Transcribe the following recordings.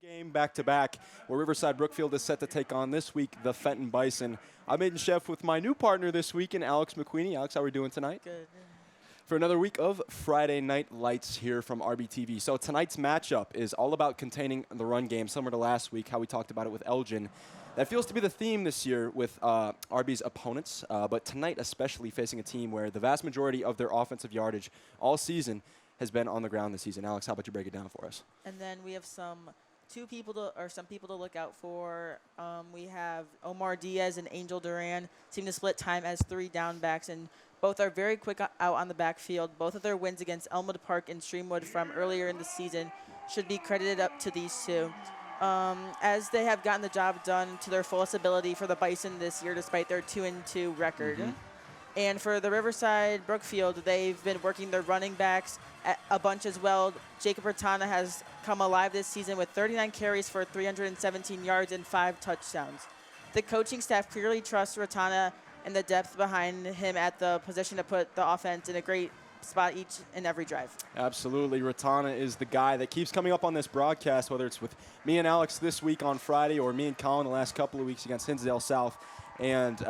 Game back-to-back, where Riverside Brookfield is set to take on this week the Fenton Bison. I'm Aiden Chef with my new partner this week, and Alex McQueenie. Alex, how are we doing tonight? Good. For another week of Friday Night Lights here from RBTV. So tonight's matchup is all about containing the run game, similar to last week, how we talked about it with Elgin. That feels to be the theme this year with RB's opponents, but tonight especially facing a team where the vast majority of their offensive yardage all season has been on the ground this season. Alex, how about you break it down for us? And then we have some people to look out for. We have Omar Diaz and Angel Duran seem to split time as 3 down backs, and both are very quick out on the backfield. Both of their wins against Elmwood Park and Streamwood from earlier in the season should be credited up to these two, as they have gotten the job done to their fullest ability for the Bison this year, despite their 2-2 record. And for the Riverside Brookfield, they've been working their running backs a bunch as well. Jacob Ratana has come alive this season with 39 carries for 317 yards and 5 touchdowns. The coaching staff clearly trusts Ratana and the depth behind him at the position to put the offense in a great spot each and every drive. Absolutely. Ratana is the guy that keeps coming up on this broadcast, whether it's with me and Alex this week on Friday or me and Colin the last couple of weeks against Hinsdale South and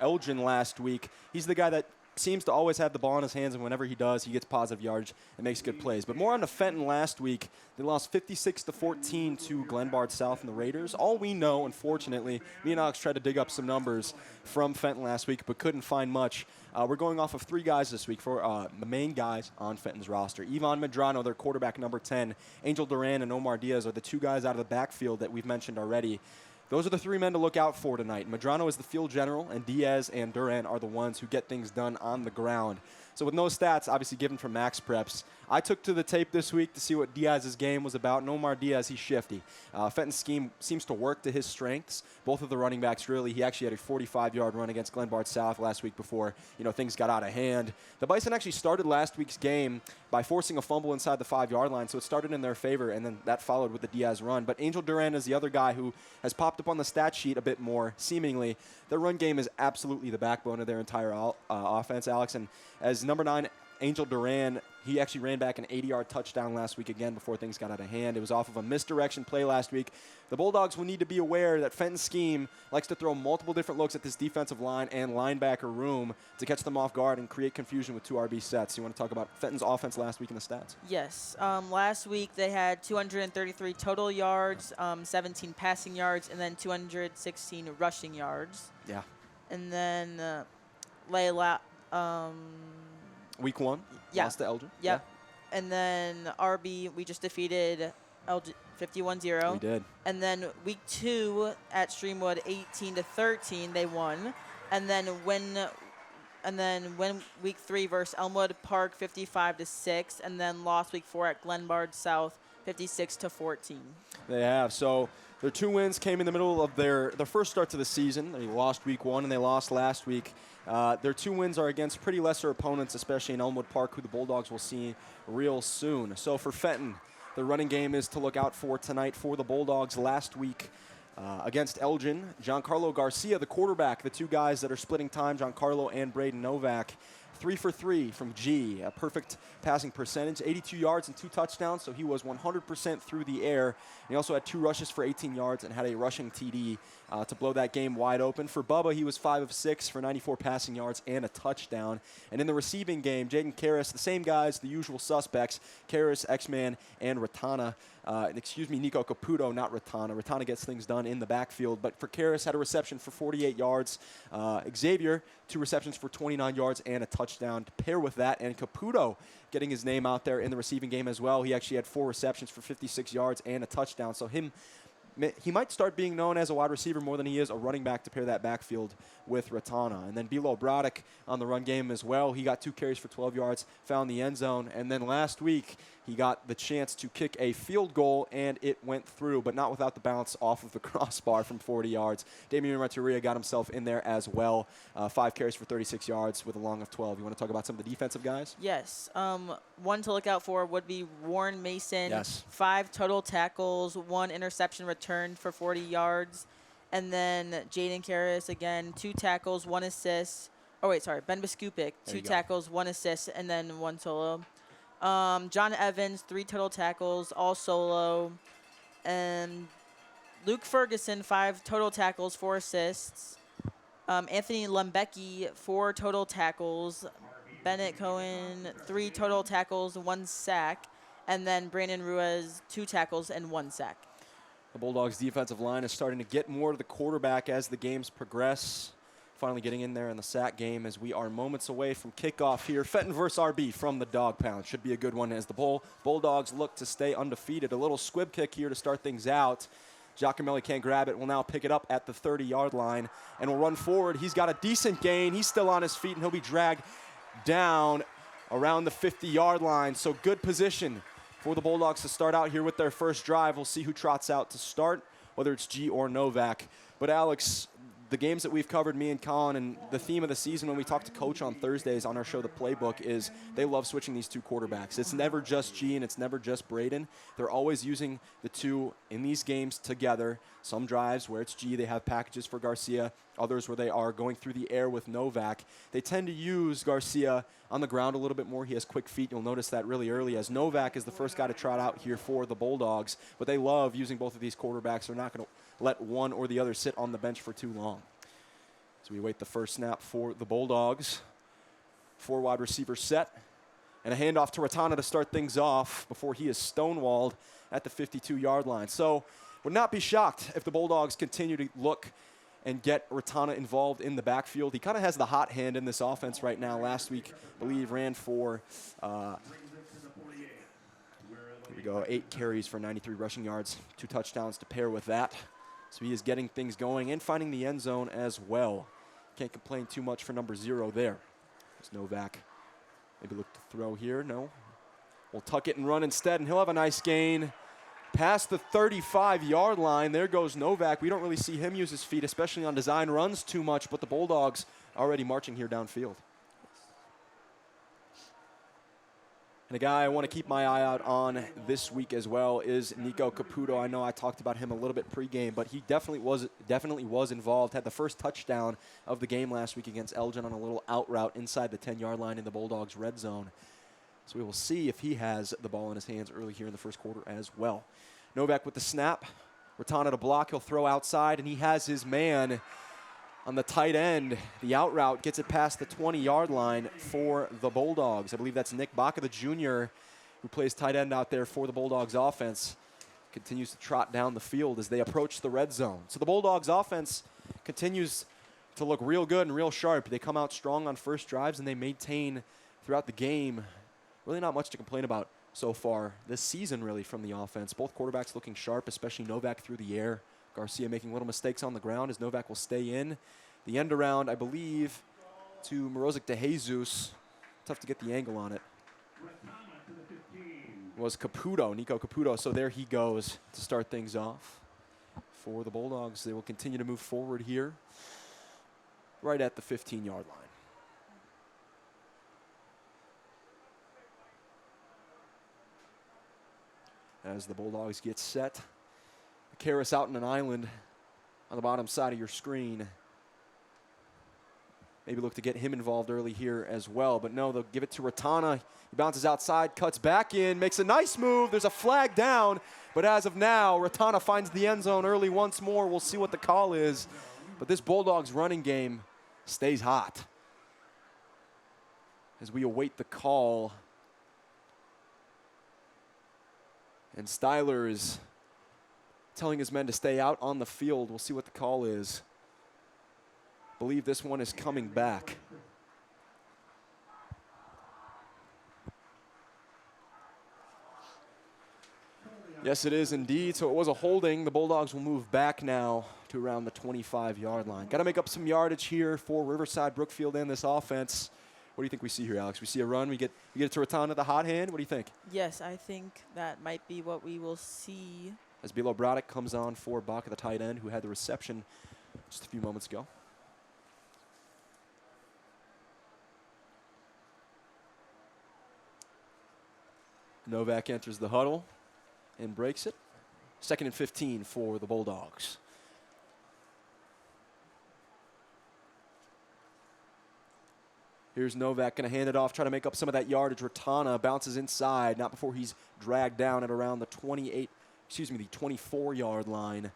Elgin last week. He's the guy that seems to always have the ball in his hands, and whenever he does, he gets positive yardage and makes good plays. But more on to Fenton last week. They lost 56-14 to Glenbard South and the Raiders. All we know, unfortunately, me and Alex tried to dig up some numbers from Fenton last week, but couldn't find much. We're going off of 3 guys this week for the main guys on Fenton's roster. Ivan Medrano, their quarterback, number 10. Angel Duran and Omar Diaz are the 2 guys out of the backfield that we've mentioned already. Those are the 3 men to look out for tonight. Medrano is the field general, and Diaz and Duran are the ones who get things done on the ground. So with no stats, obviously given from Max Preps, I took to the tape this week to see what Diaz's game was about. And Omar Diaz, he's shifty. Fenton's scheme seems to work to his strengths. Both of the running backs, really. He actually had a 45-yard run against Glenbard South last week before things got out of hand. The Bison actually started last week's game by forcing a fumble inside the 5-yard line, so it started in their favor, and then that followed with the Diaz run. But Angel Duran is the other guy who has popped up on the stat sheet a bit more, seemingly. Their run game is absolutely the backbone of their entire offense, Alex. And as number 9, Angel Duran, he actually ran back an 80-yard touchdown last week again before things got out of hand. It was off of a misdirection play last week. The Bulldogs will need to be aware that Fenton's scheme likes to throw multiple different looks at this defensive line and linebacker room to catch them off guard and create confusion with 2 RB sets. You want to talk about Fenton's offense last week in the stats? Yes. Last week they had 233 total yards, 17 passing yards, and then 216 rushing yards. Yeah. And then Week 1, lost to Elgin. Yep. Yeah. And then RB, we just defeated Elgin 51-0. We did. And then week 2 at Streamwood 18-13, they won. And then when week 3 versus Elmwood Park 55-6, and then lost week 4 at Glenbard South 56-14. They have. So their 2 wins came in the middle of their first start to the season. They lost week 1 and they lost last week. Their 2 wins are against pretty lesser opponents, especially in Elmwood Park, who the Bulldogs will see real soon. So for Fenton, the running game is to look out for tonight for the Bulldogs. Last week against Elgin, Giancarlo Garcia, the quarterback, the 2 guys that are splitting time, Giancarlo and Braden Novak, 3 for 3 from G, a perfect passing percentage, 82 yards and 2 touchdowns, so he was 100% through the air. He also had 2 rushes for 18 yards and had a rushing TD to blow that game wide open. For Bubba, he was 5 of 6 for 94 passing yards and a touchdown. And in the receiving game, Jaden Karras, the same guys, the usual suspects, Karras, X-Man, and Ratana. Nico Caputo, not Ratana. Ratana gets things done in the backfield. But for Karras, had a reception for 48 yards. Xavier, 2 receptions for 29 yards and a touchdown to pair with that. And Caputo getting his name out there in the receiving game as well. He actually had 4 receptions for 56 yards and a touchdown. So he might start being known as a wide receiver more than he is a running back to pair that backfield with Ratana. And then Bilo Brodek on the run game as well. He got 2 carries for 12 yards, found the end zone. And then last week, he got the chance to kick a field goal, and it went through, but not without the bounce off of the crossbar from 40 yards. Damian Renteria got himself in there as well. 5 carries for 36 yards with a long of 12. You want to talk about some of the defensive guys? Yes. One to look out for would be Warren Mason. Yes. 5 total tackles, 1 interception returned for 40 yards. And then Jaden Karras, again, 2 tackles, 1 assist. Oh, wait, sorry. Ben Biskupic, 2 tackles, 1 assist, and then 1 solo. John Evans, 3 total tackles, all solo. And Luke Ferguson, 5 total tackles, 4 assists. Anthony Lembecki, 4 total tackles. Bennett Cohen, 3 total tackles, 1 sack. And then Brandon Ruiz, 2 tackles and 1 sack. The Bulldogs' defensive line is starting to get more to the quarterback as the games progress. Finally getting in there in the sack game as we are moments away from kickoff here. Fenton versus RB from the Dog Pound. Should be a good one as the Bulldogs look to stay undefeated. A little squib kick here to start things out. Giacomelli can't grab it. Will now pick it up at the 30-yard line and will run forward. He's got a decent gain. He's still on his feet, and he'll be dragged down around the 50-yard line. So good position for the Bulldogs to start out here with their first drive. We'll see who trots out to start, whether it's G or Novak. But Alex, the games that we've covered, me and Colin, and the theme of the season when we talk to Coach on Thursdays on our show, The Playbook, is they love switching these 2 quarterbacks. It's never just G and it's never just Braden. They're always using the 2 in these games together. Some drives where it's G, they have packages for Garcia. Others where they are going through the air with Novak. They tend to use Garcia on the ground a little bit more. He has quick feet. You'll notice that really early as Novak is the first guy to trot out here for the Bulldogs. But they love using both of these quarterbacks. They're not going to let one or the other sit on the bench for too long. So we await the first snap for the Bulldogs. 4 wide receivers set. And a handoff to Ratana to start things off before he is stonewalled at the 52-yard line. So would not be shocked if the Bulldogs continue to look and get Ratana involved in the backfield. He kind of has the hot hand in this offense right now. Last week, I believe, ran for, here we go, 8 carries for 93 rushing yards, 2 touchdowns to pair with that. So he is getting things going and finding the end zone as well. Can't complain too much for number 0 there. There's Novak. Maybe look to throw here. No. We'll tuck it and run instead, and he'll have a nice gain past the 35-yard line. There goes Novak. We don't really see him use his feet, especially on design runs, too much, but the Bulldogs already marching here downfield. And a guy I want to keep my eye out on this week as well is Nico Caputo. I know I talked about him a little bit pregame, but he definitely was involved. Had the first touchdown of the game last week against Elgin on a little out route inside the 10-yard line in the Bulldogs' red zone. So we will see if he has the ball in his hands early here in the first quarter as well. Novak with the snap. Ratana to block. He'll throw outside, and he has his man on the tight end. The out route gets it past the 20-yard line for the Bulldogs. I believe that's Nick Baca, the junior, who plays tight end out there for the Bulldogs offense. Continues to trot down the field as they approach the red zone. So the Bulldogs offense continues to look real good and real sharp. They come out strong on first drives, and they maintain throughout the game. Really not much to complain about so far this season, really, from the offense. Both quarterbacks looking sharp, especially Novak through the air. Garcia making little mistakes on the ground as Novak will stay in. The end around, I believe, to Morozic de Jesus. Tough to get the angle on it. Was Caputo, Nico Caputo. So there he goes to start things off for the Bulldogs. They will continue to move forward here right at the 15-yard line. As the Bulldogs get set. Karras out in an island on the bottom side of your screen. Maybe look to get him involved early here as well. But no, they'll give it to Ratana. He bounces outside, cuts back in, makes a nice move. There's a flag down. But as of now, Ratana finds the end zone early once more. We'll see what the call is. But this Bulldogs running game stays hot as we await the call. And Styler is telling his men to stay out on the field. We'll see what the call is. Believe this one is coming back. Yes, it is indeed. So it was a holding. The Bulldogs will move back now to around the 25-yard line. Got to make up some yardage here for Riverside Brookfield and this offense. What do you think we see here, Alex? We see a run. We get it to Ratana, the hot hand. What do you think? Yes, I think that might be what we will see. As Bilo Braddock comes on for Baca, the tight end, who had the reception just a few moments ago. Novak enters the huddle and breaks it. 2nd and 15 for the Bulldogs. Here's Novak going to hand it off, try to make up some of that yardage. Ratana bounces inside, not before he's dragged down at around the 28 the 24-yard line.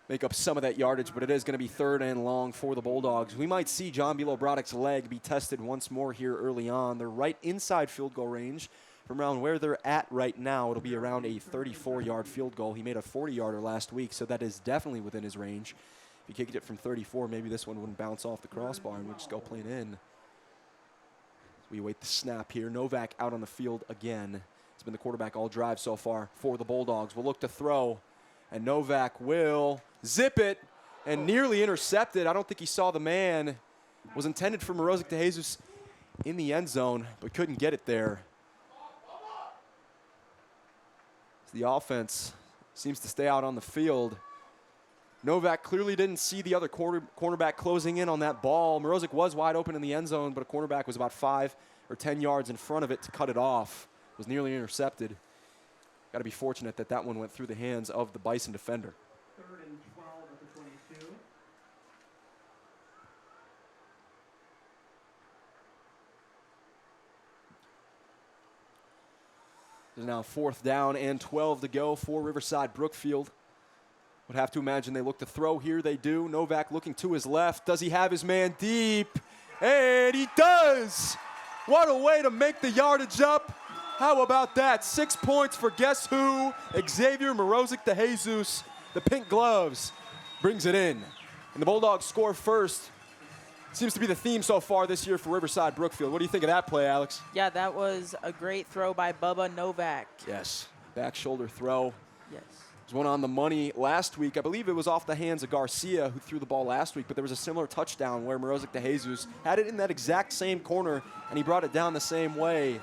Make up some of that yardage, but it is going to be 3rd and long for the Bulldogs. We might see John Broderick's leg be tested once more here early on. They're right inside field goal range. From around where they're at right now, it'll be around a 34-yard field goal. He made a 40-yarder last week, so that is definitely within his range. If he kicked it from 34, maybe this one wouldn't bounce off the crossbar and would just go plain in. We await the snap here. Novak out on the field again. He's been the quarterback all drive so far for the Bulldogs. We'll look to throw, and Novak will zip it and nearly intercepted. I don't think he saw the man. It was intended for Morozic de Jesus in the end zone, but couldn't get it there. The offense seems to stay out on the field. Novak clearly didn't see the other cornerback closing in on that ball. Morozic was wide open in the end zone, but a cornerback was about 5 or 10 yards in front of it to cut it off. It was nearly intercepted. Got to be fortunate that that one went through the hands of the Bison defender. 3rd and 12 at the 22. There's now 4th down and 12 to go for Riverside Brookfield. Would have to imagine they look to throw here. They do. Novak looking to his left. Does he have his man deep? And he does! What a way to make the yardage up. How about that? 6 points for guess who? Xavier Morozic de Jesus. The pink gloves brings it in. And the Bulldogs score first. Seems to be the theme so far this year for Riverside Brookfield. What do you think of that play, Alex? Yeah, that was a great throw by Bubba Novak. Yes, back shoulder throw. Yes. There's one on the money last week. I believe it was off the hands of Garcia, who threw the ball last week, but there was a similar touchdown where Morozic de Jesus had it in that exact same corner, and he brought it down the same way.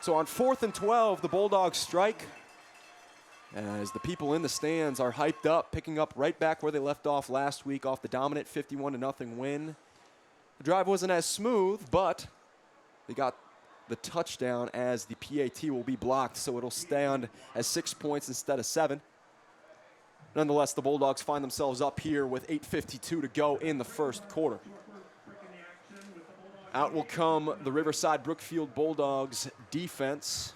So on 4th and 12, the Bulldogs strike as the people in the stands are hyped up, picking up right back where they left off last week off the dominant 51-0 win. The drive wasn't as smooth, but they got the touchdown as the PAT will be blocked, so it'll stand as 6 points instead of 7. Nonetheless, the Bulldogs find themselves up here with 8:52 to go in the first quarter. Out will come the Riverside Brookfield Bulldogs defense.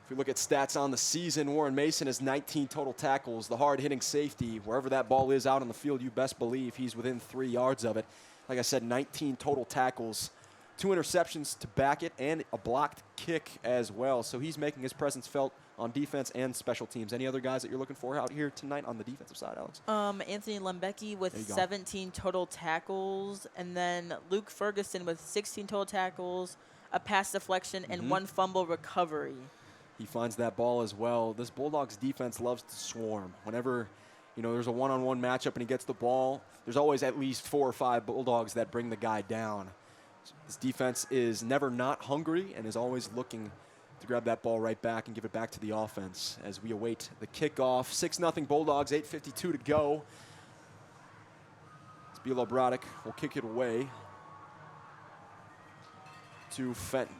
If we look at stats on the season, Warren Mason has 19 total tackles. The hard-hitting safety, wherever that ball is out on the field, you best believe he's within 3 yards of it. Like I said, 19 total tackles, 2 interceptions to back it, and a blocked kick as well. So he's making his presence felt on defense and special teams. Any other guys that you're looking for out here tonight on the defensive side, Alex? Anthony Lembecki with 17 total tackles, and then Luke Ferguson with 16 total tackles, a pass deflection, and 1 fumble recovery. He finds that ball as well. This Bulldogs defense loves to swarm. Whenever, there's a one-on-one matchup and he gets the ball, there's always at least 4 or 5 Bulldogs that bring the guy down. This defense is never not hungry and is always looking to grab that ball right back and give it back to the offense as we await the kickoff. 6-0 Bulldogs, 8:52 to go. Bilo Broderick will kick it away to Fenton.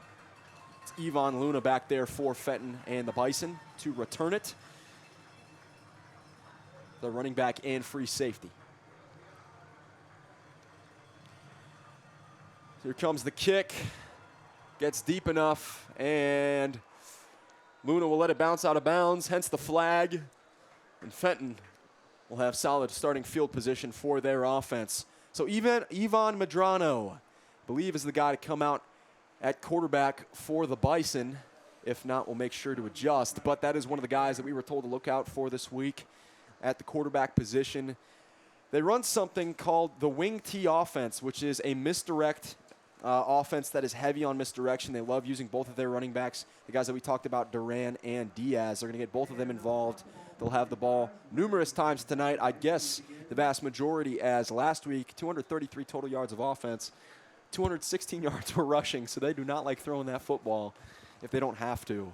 It's Yvonne Luna back there for Fenton and the Bison to return it. The running back and free safety. Here comes the kick. Gets deep enough, and Luna will let it bounce out of bounds, hence the flag. And Fenton will have solid starting field position for their offense. So Ivan Medrano, I believe, is the guy to come out at quarterback for the Bison. If not, we'll make sure to adjust. But that is one of the guys that we were told to look out for this week at the quarterback position. They run something called the wing T offense, which is a misdirect offense that is heavy on misdirection. They love using both of their running backs. The guys that we talked about, Duran and Diaz, they're going to get both of them involved. They'll have the ball numerous times tonight. I'd guess the vast majority, as last week, 233 total yards of offense, 216 yards were rushing, so they do not like throwing that football if they don't have to.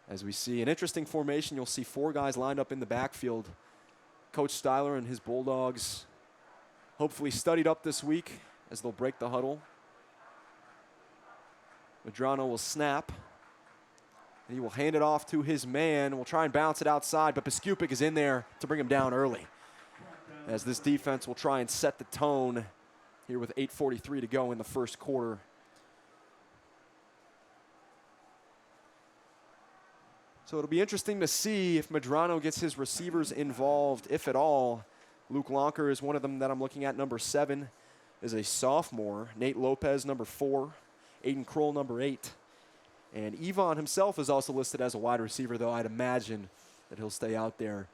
As we see an interesting formation, you'll see 4 guys lined up in the backfield. Coach Styler and his Bulldogs hopefully studied up this week as they'll break the huddle. Medrano will snap. And he will hand it off to his man. We'll try and bounce it outside, but Biskupic is in there to bring him down early. As this defense will try and set the tone here with 8:43 to go in the first quarter. So it'll be interesting to see if Medrano gets his receivers involved, if at all. Luke Lonker is one of them that I'm looking at. Number 7 is a sophomore. Nate Lopez, number 4. Aiden Kroll, number 8. And Yvonne himself is also listed as a wide receiver, though I'd imagine that he'll stay out there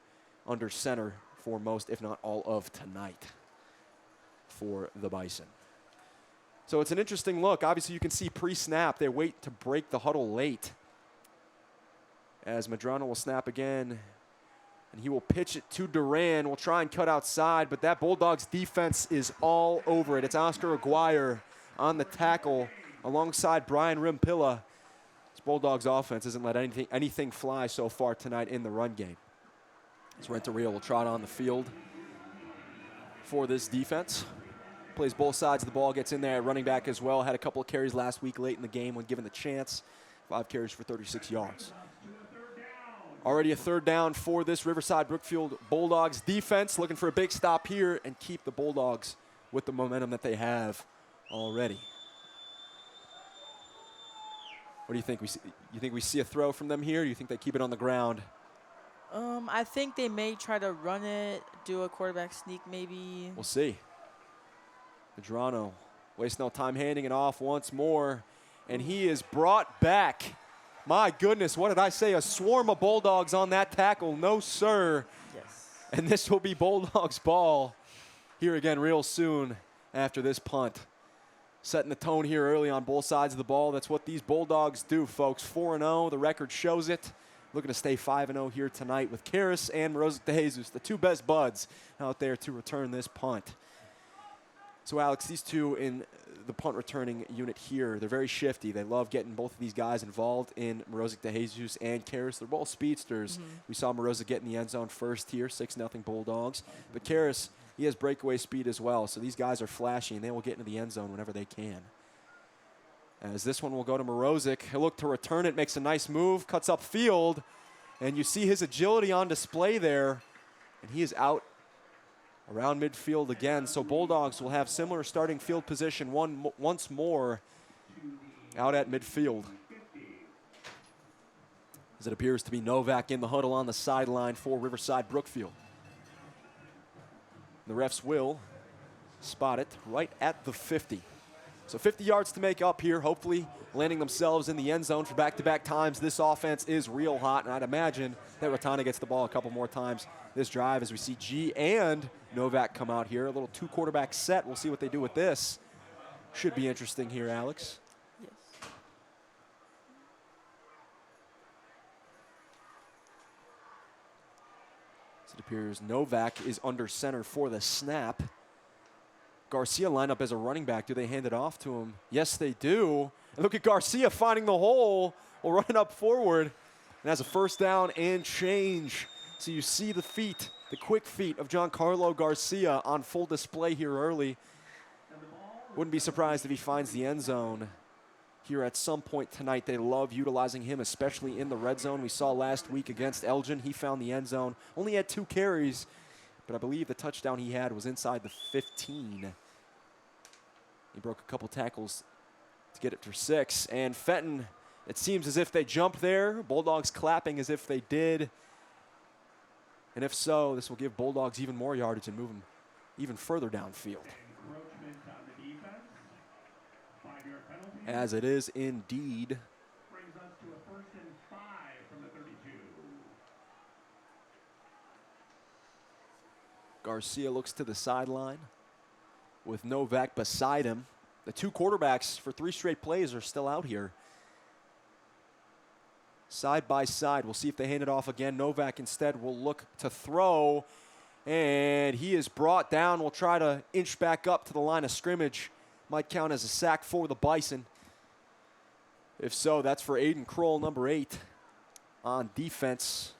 under center for most, if not all, of tonight for the Bison. So it's an interesting look. Obviously, you can see pre-snap. They wait to break the huddle late. As Medrano will snap again, and he will pitch it to Duran. We'll try and cut outside, but that Bulldogs defense is all over it. It's Oscar Aguirre on the tackle alongside Brian Rimpilla. This Bulldogs offense hasn't let anything fly so far tonight in the run game. As Renteria will trot on the field for this defense. Plays both sides of the ball, gets in there at running back as well. Had a couple of carries last week late in the game when given the chance. 5 carries for 36 yards. Already a third down for this Riverside Brookfield Bulldogs defense. Looking for a big stop here and keep the Bulldogs with the momentum that they have already. What do you think? You think we see a throw from them here? Or do you think they keep it on the ground? I think they may try to run it, do a quarterback sneak maybe. We'll see. Medrano wastes no time handing it off once more. And he is brought back. My goodness, what did I say? A swarm of Bulldogs on that tackle. No, sir. Yes. And this will be Bulldogs ball here again real soon after this punt. Setting the tone here early on both sides of the ball. That's what these Bulldogs do, folks. 4-0, the record shows it. Looking to stay 5-0 here tonight with Karras and Morozic de Jesus, the two best buds out there to return this punt. So, Alex, these two in the punt returning unit here, they're very shifty. They love getting both of these guys involved in Morozic de Jesus and Karras. They're both speedsters. We saw Morozic get in the end zone first here, 6-0 Bulldogs. But Karras, he has breakaway speed as well. So these guys are flashy, and they will get into the end zone whenever they can. As this one will go to Morozic. He'll look to return it, makes a nice move, cuts up field, and you see his agility on display there. And he is out around midfield again. So Bulldogs will have similar starting field position once more out at midfield. As it appears to be Novak in the huddle on the sideline for Riverside Brookfield. The refs will spot it right at the 50. So 50 yards to make up here, hopefully landing themselves in the end zone for back-to-back times. This offense is real hot, and I'd imagine that Ratana gets the ball a couple more times this drive as we see G and Novak come out here. A little 2-quarterback set. We'll see what they do with this. Should be interesting here, Alex. Yes. So it appears Novak is under center for the snap. Garcia lined up as a running back. Do they hand it off to him? Yes, they do. And look at Garcia finding the hole while running up forward. And has a first down and change. So you see the feet, the quick feet of Giancarlo Garcia on full display here early. Wouldn't be surprised if he finds the end zone here at some point tonight. They love utilizing him, especially in the red zone. We saw last week against Elgin. He found the end zone. Only had 2 carries. But I believe the touchdown he had was inside the 15. He broke a couple tackles to get it for 6. And Fenton, it seems as if they jumped there. Bulldogs clapping as if they did. And if so, this will give Bulldogs even more yardage and move them even further downfield. As it is indeed. Brings us to a 1st and 5 from the 32. Garcia looks to the sideline with Novak beside him. The 2 quarterbacks for 3 straight plays are still out here. Side by side. We'll see if they hand it off again. Novak instead will look to throw. And he is brought down. We'll try to inch back up to the line of scrimmage. Might count as a sack for the Bison. If so, that's for Aiden Kroll, number 8, on defense.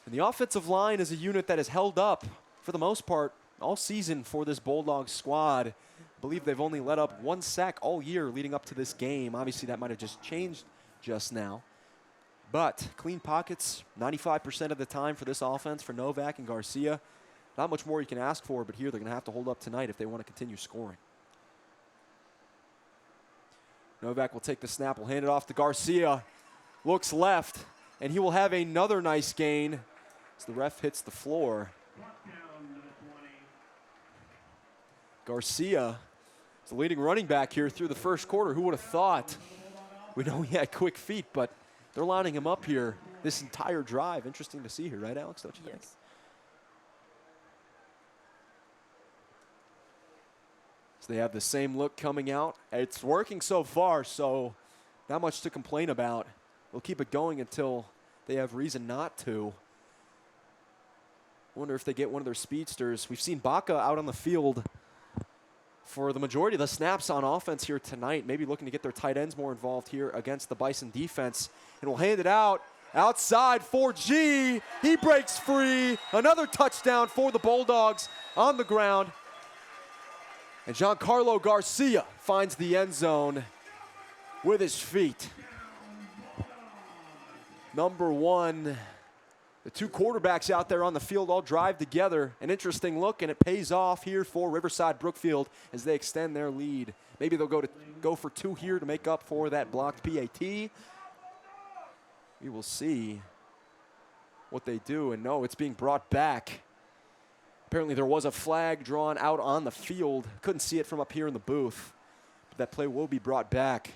And the offensive line is a unit that has held up, for the most part, all season for this Bulldogs squad. I believe they've only let up 1 sack all year leading up to this game. Obviously, that might have just changed just now. But clean pockets 95% of the time for this offense for Novak and Garcia. Not much more you can ask for, but here they're going to have to hold up tonight if they want to continue scoring. Novak will take the snap, will hand it off to Garcia. looks left, and he will have another nice gain as the ref hits the floor. Garcia is the leading running back here through the first quarter. Who would have thought? We know he had quick feet, but they're lining him up here this entire drive. Interesting to see here, right, Alex? Don't you think? Yes. So they have the same look coming out. It's working so far, so not much to complain about. They'll keep it going until they have reason not to. Wonder if they get one of their speedsters. We've seen Baca out on the field for the majority of the snaps on offense here tonight, maybe looking to get their tight ends more involved here against the Bison defense. And we'll hand it out outside for G. He breaks free. Another touchdown for the Bulldogs on the ground. And Giancarlo Garcia finds the end zone with his feet. Number one. The two quarterbacks out there on the field all drive together. An interesting look, and it pays off here for Riverside Brookfield as they extend their lead. Maybe they'll go for two here to make up for that blocked PAT. We will see what they do. And no, it's being brought back. Apparently there was a flag drawn out on the field. Couldn't see it from up here in the booth. But that play will be brought back.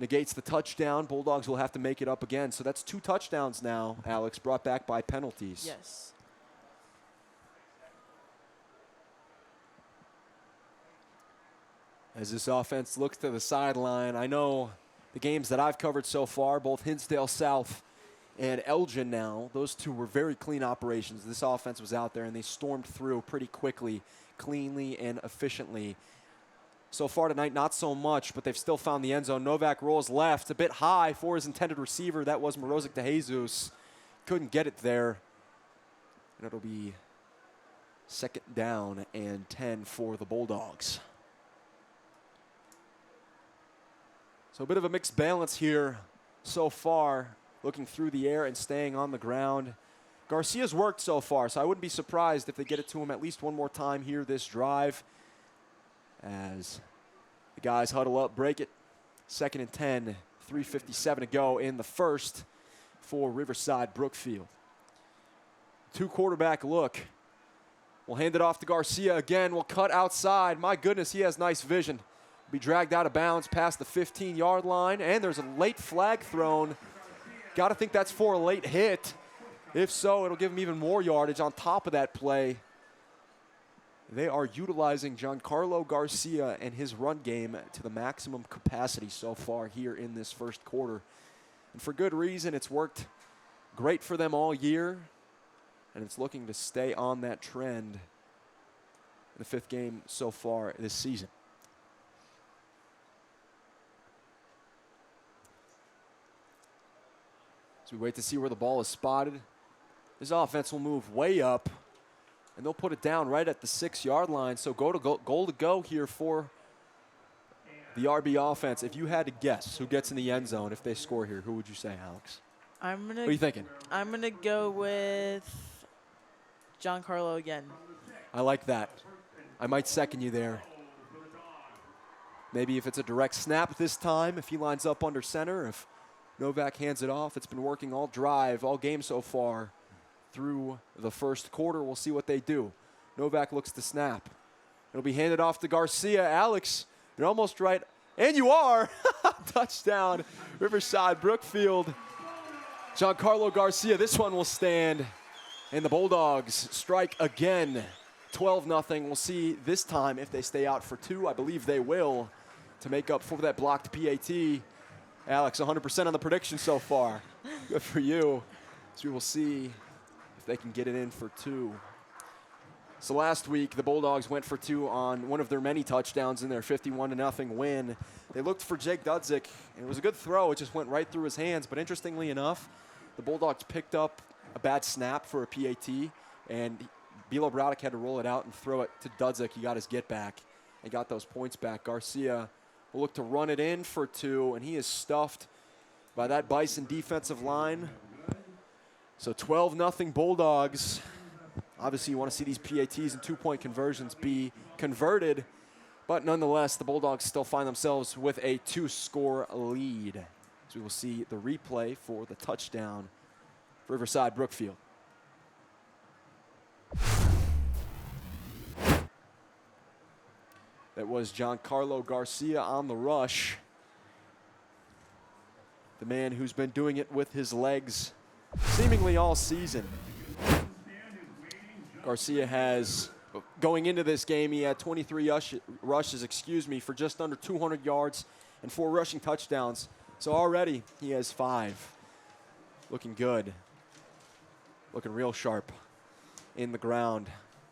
Negates the touchdown. Bulldogs will have to make it up again. So that's 2 touchdowns now, Alex, brought back by penalties. Yes. As this offense looks to the sideline, I know the games that I've covered so far, both Hinsdale South and Elgin now, those two were very clean operations. This offense was out there, and they stormed through pretty quickly, cleanly, and efficiently. So far tonight, not so much, but they've still found the end zone. Novak rolls left, a bit high for his intended receiver. That was Morozic de Jesus. Couldn't get it there. And it'll be 2nd down and 10 for the Bulldogs. So a bit of a mixed balance here so far, looking through the air and staying on the ground. Garcia's worked so far, so I wouldn't be surprised if they get it to him at least one more time here this drive. As the guys huddle up, break it. 2nd and 10, 3:57 to go in the first for Riverside Brookfield. 2 quarterback look. We'll hand it off to Garcia again. We'll cut outside. My goodness, he has nice vision. Be dragged out of bounds past the 15-yard line, and there's a late flag thrown. Got to think that's for a late hit. If so, it'll give him even more yardage on top of that play. They are utilizing Giancarlo Garcia and his run game to the maximum capacity so far here in this first quarter. And for good reason. It's worked great for them all year, and it's looking to stay on that trend in the 5th game so far this season. As we wait to see where the ball is spotted, this offense will move way up, and they'll put it down right at the 6-yard line. So goal to go here for the RB offense. If you had to guess who gets in the end zone if they score here, who would you say, Alex? What are you thinking? I'm going to go with Giancarlo again. I like that. I might second you there. Maybe if it's a direct snap this time, if he lines up under center, if Novak hands it off. It's been working all drive, all game so far through the first quarter. We'll see what they do. Novak looks to snap. It'll be handed off to Garcia. Alex, you're almost right. And you are. Touchdown, Riverside Brookfield. Giancarlo Garcia, this one will stand. And the Bulldogs strike again. 12-0. We'll see this time if they stay out for 2. I believe they will, to make up for that blocked PAT. Alex, 100% on the prediction so far. Good for you. So we will see if they can get it in for 2. So last week, the Bulldogs went for 2 on one of their many touchdowns in their 51-0 win. They looked for Jake Dudzik, and it was a good throw. It just went right through his hands. But interestingly enough, the Bulldogs picked up a bad snap for a PAT, and Bilo Braddock had to roll it out and throw it to Dudzik. He got his get back and got those points back. Garcia will look to run it in for 2, and he is stuffed by that Bison defensive line. So 12-0 Bulldogs. Obviously, you want to see these PATs and 2-point conversions be converted, but nonetheless, the Bulldogs still find themselves with a 2-score lead. So we will see the replay for the touchdown for Riverside Brookfield. That was Giancarlo Garcia on the rush. The man who's been doing it with his legs seemingly all season. Garcia has, going into this game, he had 23 rushes, for just under 200 yards and 4 rushing touchdowns. So already he has 5. Looking good. Looking real sharp in the ground.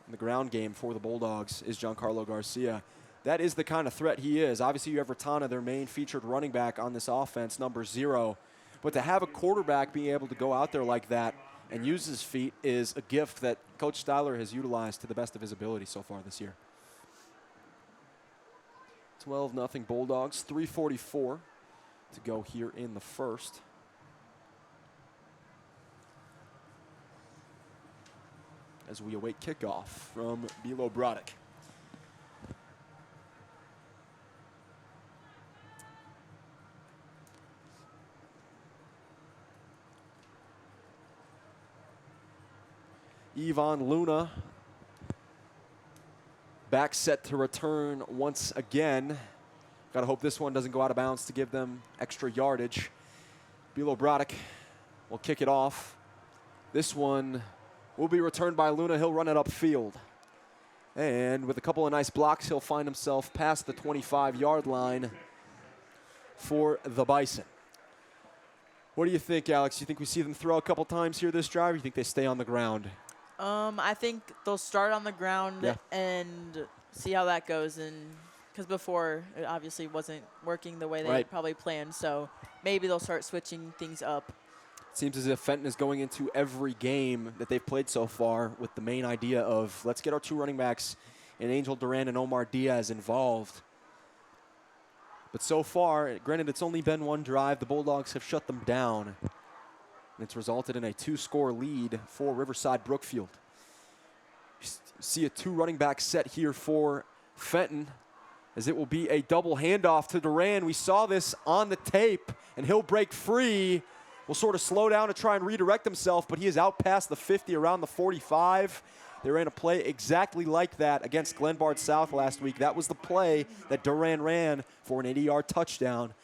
In the ground game for the Bulldogs is Giancarlo Garcia. That is the kind of threat he is. Obviously, you have Ratana, their main featured running back on this offense, number 0. But to have a quarterback being able to go out there like that and use his feet is a gift that Coach Styler has utilized to the best of his ability so far this year. 12-0 Bulldogs, 3:44 to go here in the first. As we await kickoff from Bilo Brodek. Yvonne Luna back set to return once again. Got to hope this one doesn't go out of bounds to give them extra yardage. Bilo Brodek will kick it off. This one will be returned by Luna. He'll run it upfield. And with a couple of nice blocks, he'll find himself past the 25-yard line for the Bison. What do you think, Alex? You think we see them throw a couple times here this drive, or you think they stay on the ground? I think they'll start on the ground and see how that goes. And because before it obviously wasn't working the way they probably planned, so maybe they'll start switching things up. It seems as if Fenton is going into every game that they've played so far with the main idea of let's get our 2 running backs and Angel Duran and Omar Diaz involved. But so far, granted it's only been 1 drive, the Bulldogs have shut them down. And it's resulted in a 2-score lead for Riverside Brookfield. You see a 2 running back set here for Fenton, as it will be a double handoff to Duran. We saw this on the tape, and he'll break free. Will sort of slow down to try and redirect himself, but he is out past the 50, around the 45. They ran a play exactly like that against Glenbard South last week. That was the play that Duran ran for an 80-yard touchdown.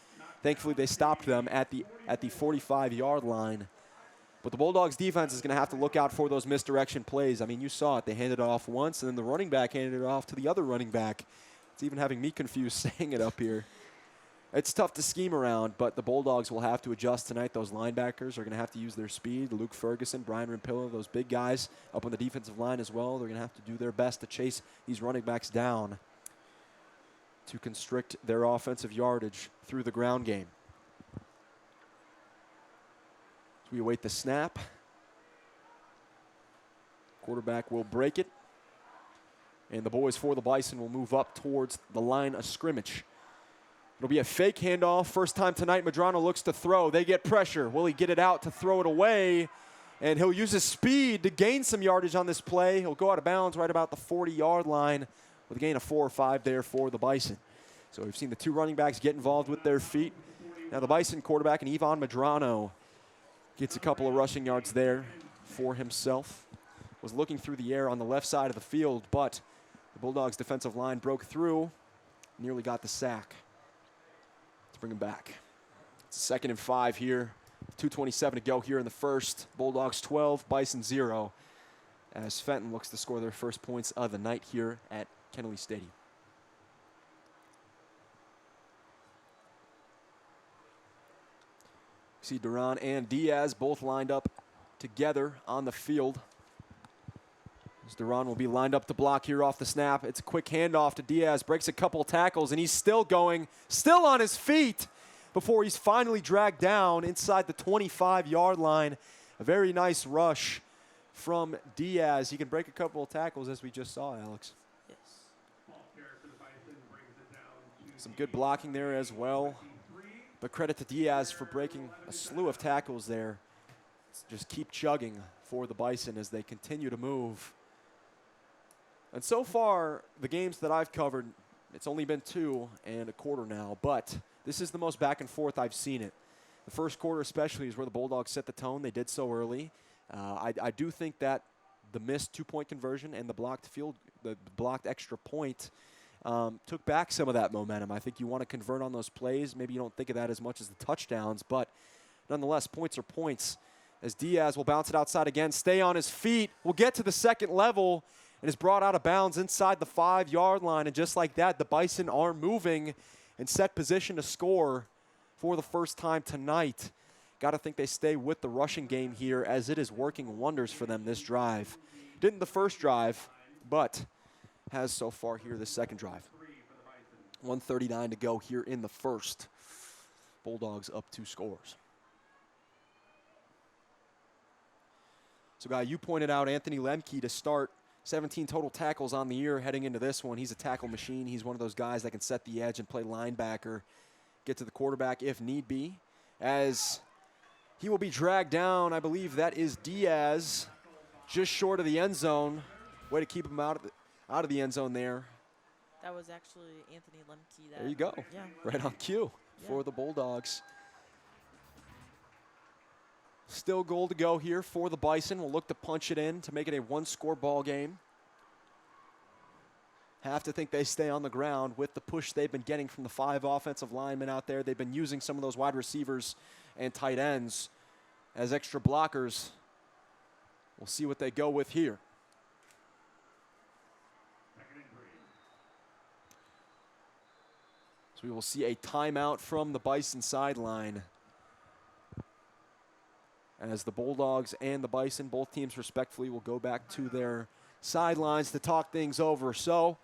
Thankfully, they stopped them at the 45-yard line. But the Bulldogs defense is going to have to look out for those misdirection plays. I mean, you saw it. They handed it off once, and then the running back handed it off to the other running back. It's even having me confused saying it up here. It's tough to scheme around, but the Bulldogs will have to adjust tonight. Those linebackers are going to have to use their speed. Luke Ferguson, Brian Rampillo, those big guys up on the defensive line as well. They're going to have to do their best to chase these running backs down to constrict their offensive yardage through the ground game. We await the snap. Quarterback will break it. And the boys for the Bison will move up towards the line of scrimmage. It'll be a fake handoff. First time tonight, Medrano looks to throw. They get pressure. Will he get it out to throw it away? And he'll use his speed to gain some yardage on this play. He'll go out of bounds right about the 40-yard line with a gain of 4 or 5 there for the Bison. So we've seen the 2 running backs get involved with their feet. Now the Bison quarterback, and Yvonne Medrano, gets a couple of rushing yards there for himself. Was looking through the air on the left side of the field, but the Bulldogs defensive line broke through, nearly got the sack to bring him back. It's 2nd and 5 here. 2:27 to go here in the first. Bulldogs 12, Bison 0, as Fenton looks to score their first points of the night here at Kennelly Stadium. See Duran and Diaz both lined up together on the field. As Duran will be lined up to block here off the snap. It's a quick handoff to Diaz, breaks a couple tackles, and he's still going, still on his feet before he's finally dragged down inside the 25-yard line. A very nice rush from Diaz. He can break a couple of tackles, as we just saw, Alex. Yes. Some good blocking there as well. But credit to Diaz for breaking a slew of tackles there. Just keep chugging for the Bison as they continue to move. And so far, the games that I've covered, it's only been 2 and a quarter now, but this is the most back and forth I've seen it. The first quarter especially is where the Bulldogs set the tone. They did so early. I do think that the missed two-point conversion and the blocked extra point took back some of that momentum. I think you want to convert on those plays. Maybe you don't think of that as much as the touchdowns, but nonetheless, points are points. As Diaz will bounce it outside again, stay on his feet, will get to the second level, and is brought out of bounds inside the 5-yard line. And just like that, the Bison are moving and set position to score for the first time tonight. Got to think they stay with the rushing game here, as it is working wonders for them this drive. Didn't the first drive, but has so far here the second drive. 1:39 to go here in the first. Bulldogs up 2 scores. So, Guy, you pointed out Anthony Lemke to start. 17 total tackles on the year heading into this one. He's a tackle machine. He's one of those guys that can set the edge and play linebacker, get to the quarterback if need be. As he will be dragged down, I believe that is Diaz, just short of the end zone. Way to keep him out of the end zone there. That was actually Anthony Lemke. There you go. Yeah. Right on cue for the Bulldogs. Still goal to go here for the Bison. We'll look to punch it in to make it a 1-score ball game. Have to think they stay on the ground with the push they've been getting from the 5 offensive linemen out there. They've been using some of those wide receivers and tight ends as extra blockers. We'll see what they go with here. So we will see a timeout from the Bison sideline, as the Bulldogs and the Bison, both teams respectfully, will go back to their sidelines to talk things over. So,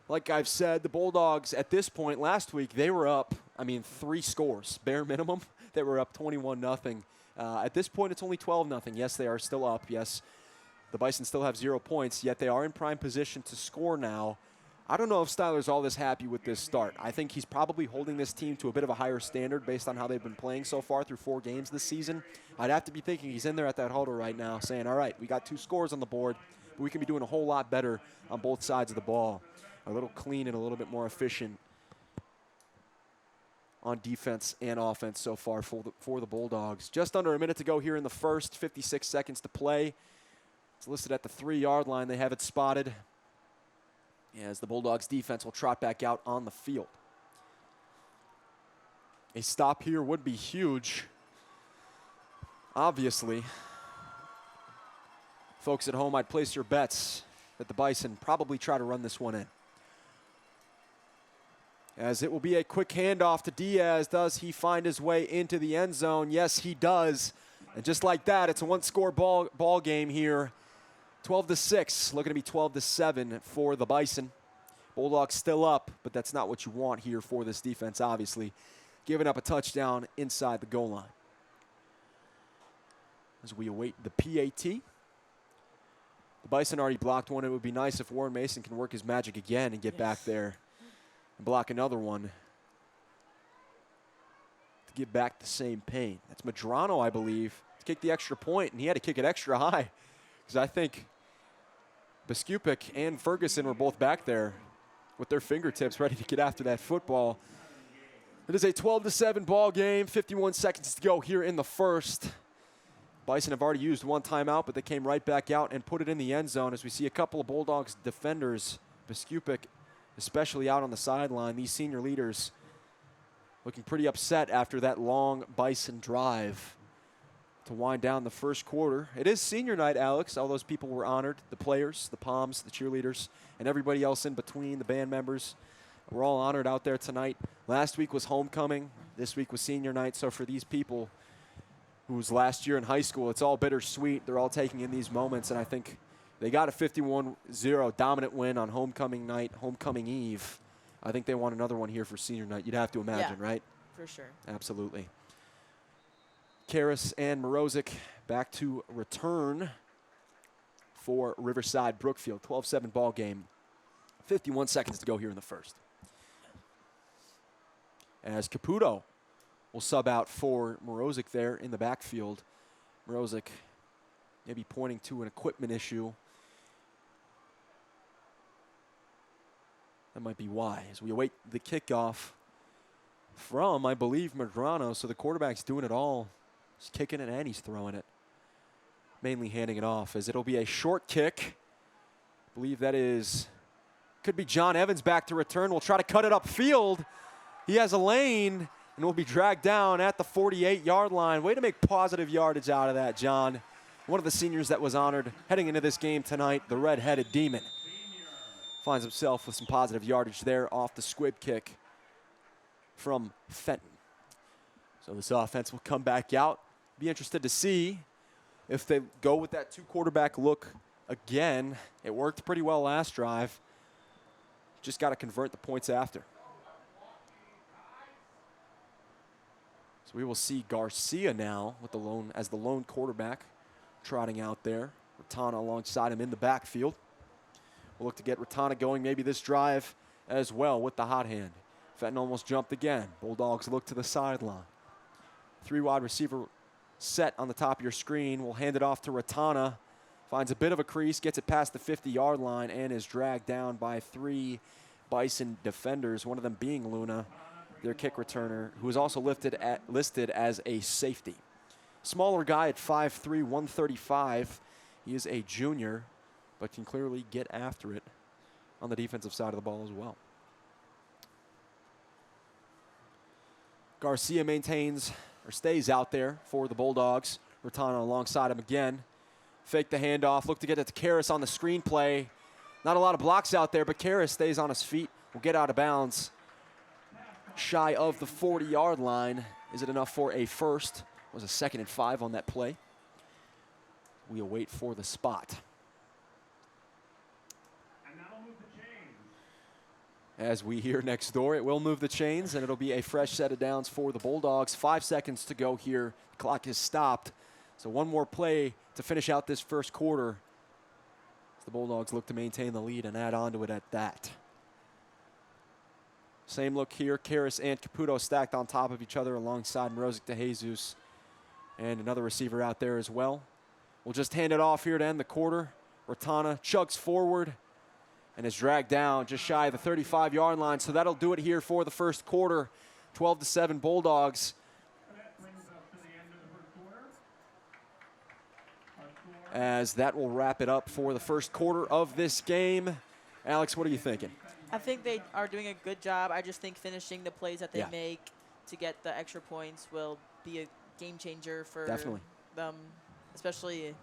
like I've said, the Bulldogs at this point last week, they were up, 3 scores, bare minimum. They were up 21-0. At this point, it's only 12-0. Yes, they are still up. Yes, the Bison still have 0 points, yet they are in prime position to score now. I don't know if Styler's all this happy with this start. I think he's probably holding this team to a bit of a higher standard based on how they've been playing so far through 4 games this season. I'd have to be thinking he's in there at that huddle right now saying, all right, we got 2 scores on the board, but we can be doing a whole lot better on both sides of the ball. A little clean and a little bit more efficient on defense and offense so far for the Bulldogs. Just under a minute to go here in the first, 56 seconds to play. It's listed at the 3-yard line. They have it spotted, as the Bulldogs defense will trot back out on the field. A stop here would be huge. Obviously, folks at home, I'd place your bets that the Bison probably try to run this one in. As it will be a quick handoff to Diaz. Does he find his way into the end zone? Yes, he does. And just like that, it's a 1-score ball game here. 12-6, looking to be 12-7 for the Bison. Bulldogs still up, but that's not what you want here for this defense, obviously. Giving up a touchdown inside the goal line. As we await the PAT. The Bison already blocked one. It would be nice if Warren Mason can work his magic again and get back there and block another one to give back the same pain. That's Medrano, I believe, to kick the extra point, and he had to kick it extra high because I think Biskupik and Ferguson were both back there with their fingertips ready to get after that football. It is a 12-7 ball game, 51 seconds to go here in the first. Bison have already used 1 timeout, but they came right back out and put it in the end zone as we see a couple of Bulldogs defenders, Biskupik especially, out on the sideline. These senior leaders looking pretty upset after that long Bison drive to wind down the first quarter. It is senior night, Alex. All those people were honored. The players, the Poms, the cheerleaders, and everybody else in between, the band members. We're all honored out there tonight. Last week was homecoming. This week was senior night. So for these people whose last year in high school, it's all bittersweet. They're all taking in these moments, and I think they got a 51-0 dominant win on homecoming night, homecoming eve. I think they want another one here for senior night. You'd have to imagine, right? For sure. Absolutely. Karras and Morozic back to return for Riverside Brookfield. 12-7 ball game. 51 seconds to go here in the first. As Caputo will sub out for Morozic there in the backfield. Morozic maybe pointing to an equipment issue. That might be why. As we await the kickoff from, I believe, Medrano. So the quarterback's doing it all. He's kicking it and he's throwing it. Mainly handing it off as it'll be a short kick. I believe that could be John Evans back to return. We'll try to cut it upfield. He has a lane and will be dragged down at the 48-yard line. Way to make positive yardage out of that, John. One of the seniors that was honored heading into this game tonight, the red-headed demon. Finds himself with some positive yardage there off the squib kick from Fenton. So this offense will come back out. Be interested to see if they go with that two-quarterback look again. It worked pretty well last drive. Just got to convert the points after. So we will see Garcia now with the lone quarterback trotting out there. Ratana alongside him in the backfield. We'll look to get Ratana going maybe this drive as well with the hot hand. Fenton almost jumped again. Bulldogs look to the sideline. 3 wide receiver set on the top of your screen. We'll hand it off to Ratana. Finds a bit of a crease, gets it past the 50-yard line, and is dragged down by 3 Bison defenders, one of them being Luna, their kick returner, who is also listed as a safety. Smaller guy at 5'3", 135. He is a junior, but can clearly get after it on the defensive side of the ball as well. Garcia maintains or stays out there for the Bulldogs. Ratana alongside him again. Fake the handoff, look to get it to Karras on the screenplay. Not a lot of blocks out there, but Karras stays on his feet. Will get out of bounds. Shy of the 40-yard line. Is it enough for a first? It was a 2nd and 5 on that play. We await for the spot. And that'll move the chains. As we hear next door, it will move the chains, and it'll be a fresh set of downs for the Bulldogs. 5 seconds to go here. The clock is stopped. So one more play to finish out this first quarter. The Bulldogs look to maintain the lead and add on to it at that. Same look here. Karras and Caputo stacked on top of each other alongside Mrozik DeJesus. And another receiver out there as well. We'll just hand it off here to end the quarter. Ratana chugs forward and is dragged down just shy of the 35-yard line. So that'll do it here for the first quarter. 12-7 Bulldogs. That brings us to the end of the first quarter. Our score, As that will wrap it up for the first quarter of this game. Alex, what are you thinking? I think they are doing a good job. I just think finishing the plays that they Yeah. make to get the extra points will be a game changer for Definitely. them, especially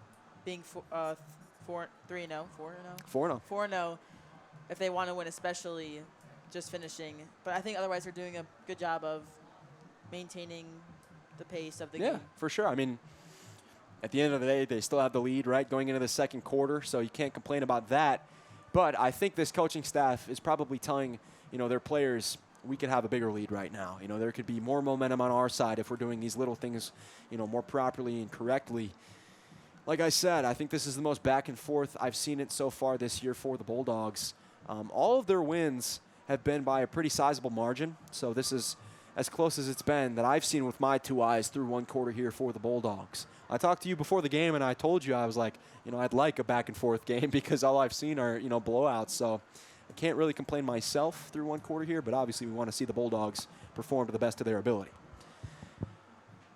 being 3-0, 4-0. 4-0. 4-0, if they want to win, especially just finishing. But I think otherwise they're doing a good job of maintaining the pace of the Yeah, game. for sure. I mean, at the end of the day, they still have the lead, right, going into the second quarter, so you can't complain about that. But I think this coaching staff is probably telling, their players, we could have a bigger lead right now. There could be more momentum on our side if we're doing these little things, more properly and correctly. Like I said, I think this is the most back and forth I've seen it so far this year for the Bulldogs. All of their wins have been by a pretty sizable margin, so this is as close as it's been that I've seen with my 2 eyes through one quarter here for the Bulldogs. I talked to you before the game, and I told you I was like, I'd like a back and forth game because all I've seen are, blowouts. So I can't really complain myself through one quarter here, but obviously we want to see the Bulldogs perform to the best of their ability.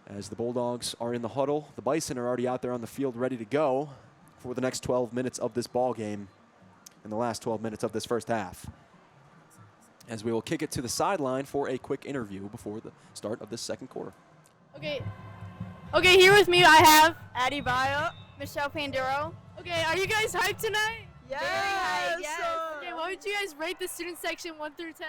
As the Bulldogs are in the huddle, the Bison are already out there on the field ready to go for the next 12 minutes of this ball game and the last 12 minutes of this first half. As we will kick it to the sideline for a quick interview before the start of this second quarter. Okay, here with me I have Addie Bayo, Michelle Panduro. Okay, are you guys hyped tonight? Yes. Very hyped, yes. Okay, what would you guys rate the student section 1 through 10?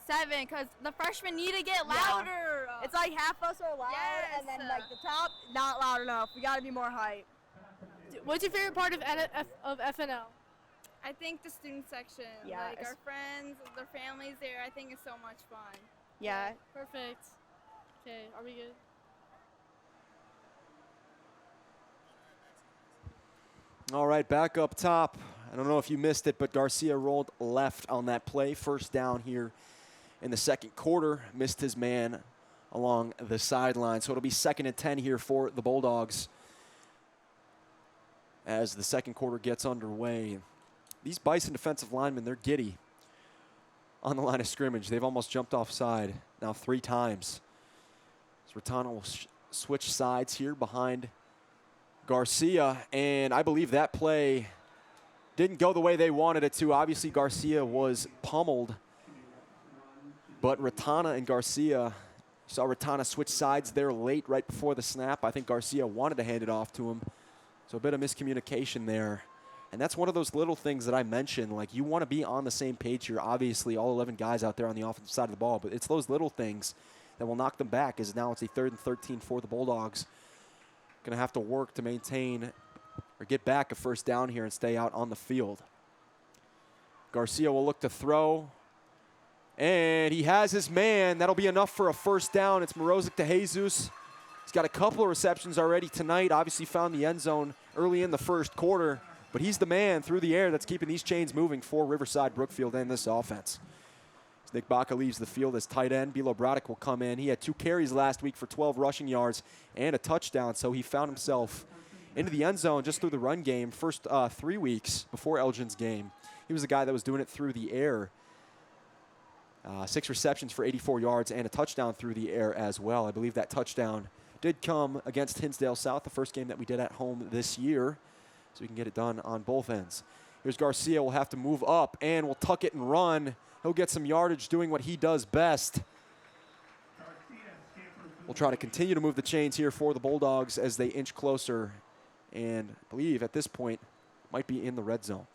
7, because the freshmen need to get louder. It's like half us are loud, Yes. and then like the top, not loud enough. We gotta be more hype. What's your favorite part of FNL? I think the student section, Yeah, like our friends, their families there, I think it's so much fun. Yeah. Perfect. Okay, are we good? All right, back up top. I don't know if you missed it, but Garcia rolled left on that play. First down here in the second quarter. Missed his man along the sideline. So it'll be 2nd and 10 here for the Bulldogs as the second quarter gets underway. These Bison defensive linemen, they're giddy. on the line of scrimmage. They've almost jumped offside now 3 times. So Ratana will switch sides here behind Garcia, and I believe that play didn't go the way they wanted it to. Obviously, Garcia was pummeled, but Ratana and Garcia, saw Ratana switch sides there late right before the snap. I think Garcia wanted to hand it off to him, so a bit of miscommunication there. And that's one of those little things that I mentioned, like you want to be on the same page here. Obviously, all 11 guys out there on the offensive side of the ball, but it's those little things that will knock them back, as now it's a 3rd and 13 for the Bulldogs. Going to have to work to maintain or get back a first down here and stay out on the field. Garcia will look to throw, and he has his man. That'll be enough for a first down. It's Morozic to Jesus. He's got a couple of receptions already tonight. Obviously found the end zone early in the first quarter, but he's the man through the air that's keeping these chains moving for Riverside Brookfield and this offense. As Nick Baca leaves the field as tight end, Bilo Brodek will come in. He had 2 carries last week for 12 rushing yards and a touchdown, so he found himself into the end zone just through the run game first 3 weeks before Elgin's game. He was the guy that was doing it through the air. 6 receptions for 84 yards and a touchdown through the air as well. I believe that touchdown did come against Hinsdale South, the first game that we did at home this year, so we can get it done on both ends. Here's Garcia. Will have to move up and will tuck it and run. He'll get some yardage doing what he does best. We'll try to continue to move the chains here for the Bulldogs as they inch closer, and I believe at this point might be in the red zone.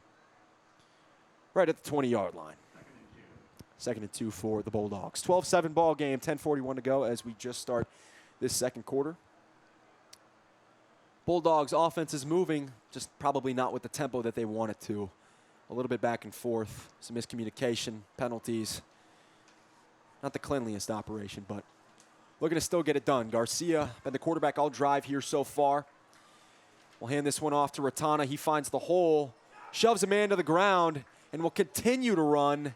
Right at the 20-yard line. 2nd and 2 for the Bulldogs. 12-7 ball game, 10:41 to go as we just start this second quarter. Bulldogs offense is moving, just probably not with the tempo that they want it to. A little bit back and forth, some miscommunication, penalties. Not the cleanliest operation, but looking to still get it done. Garcia been the quarterback all drive here so far. We'll hand this one off to Ratana. He finds the hole, shoves a man to the ground, and will continue to run.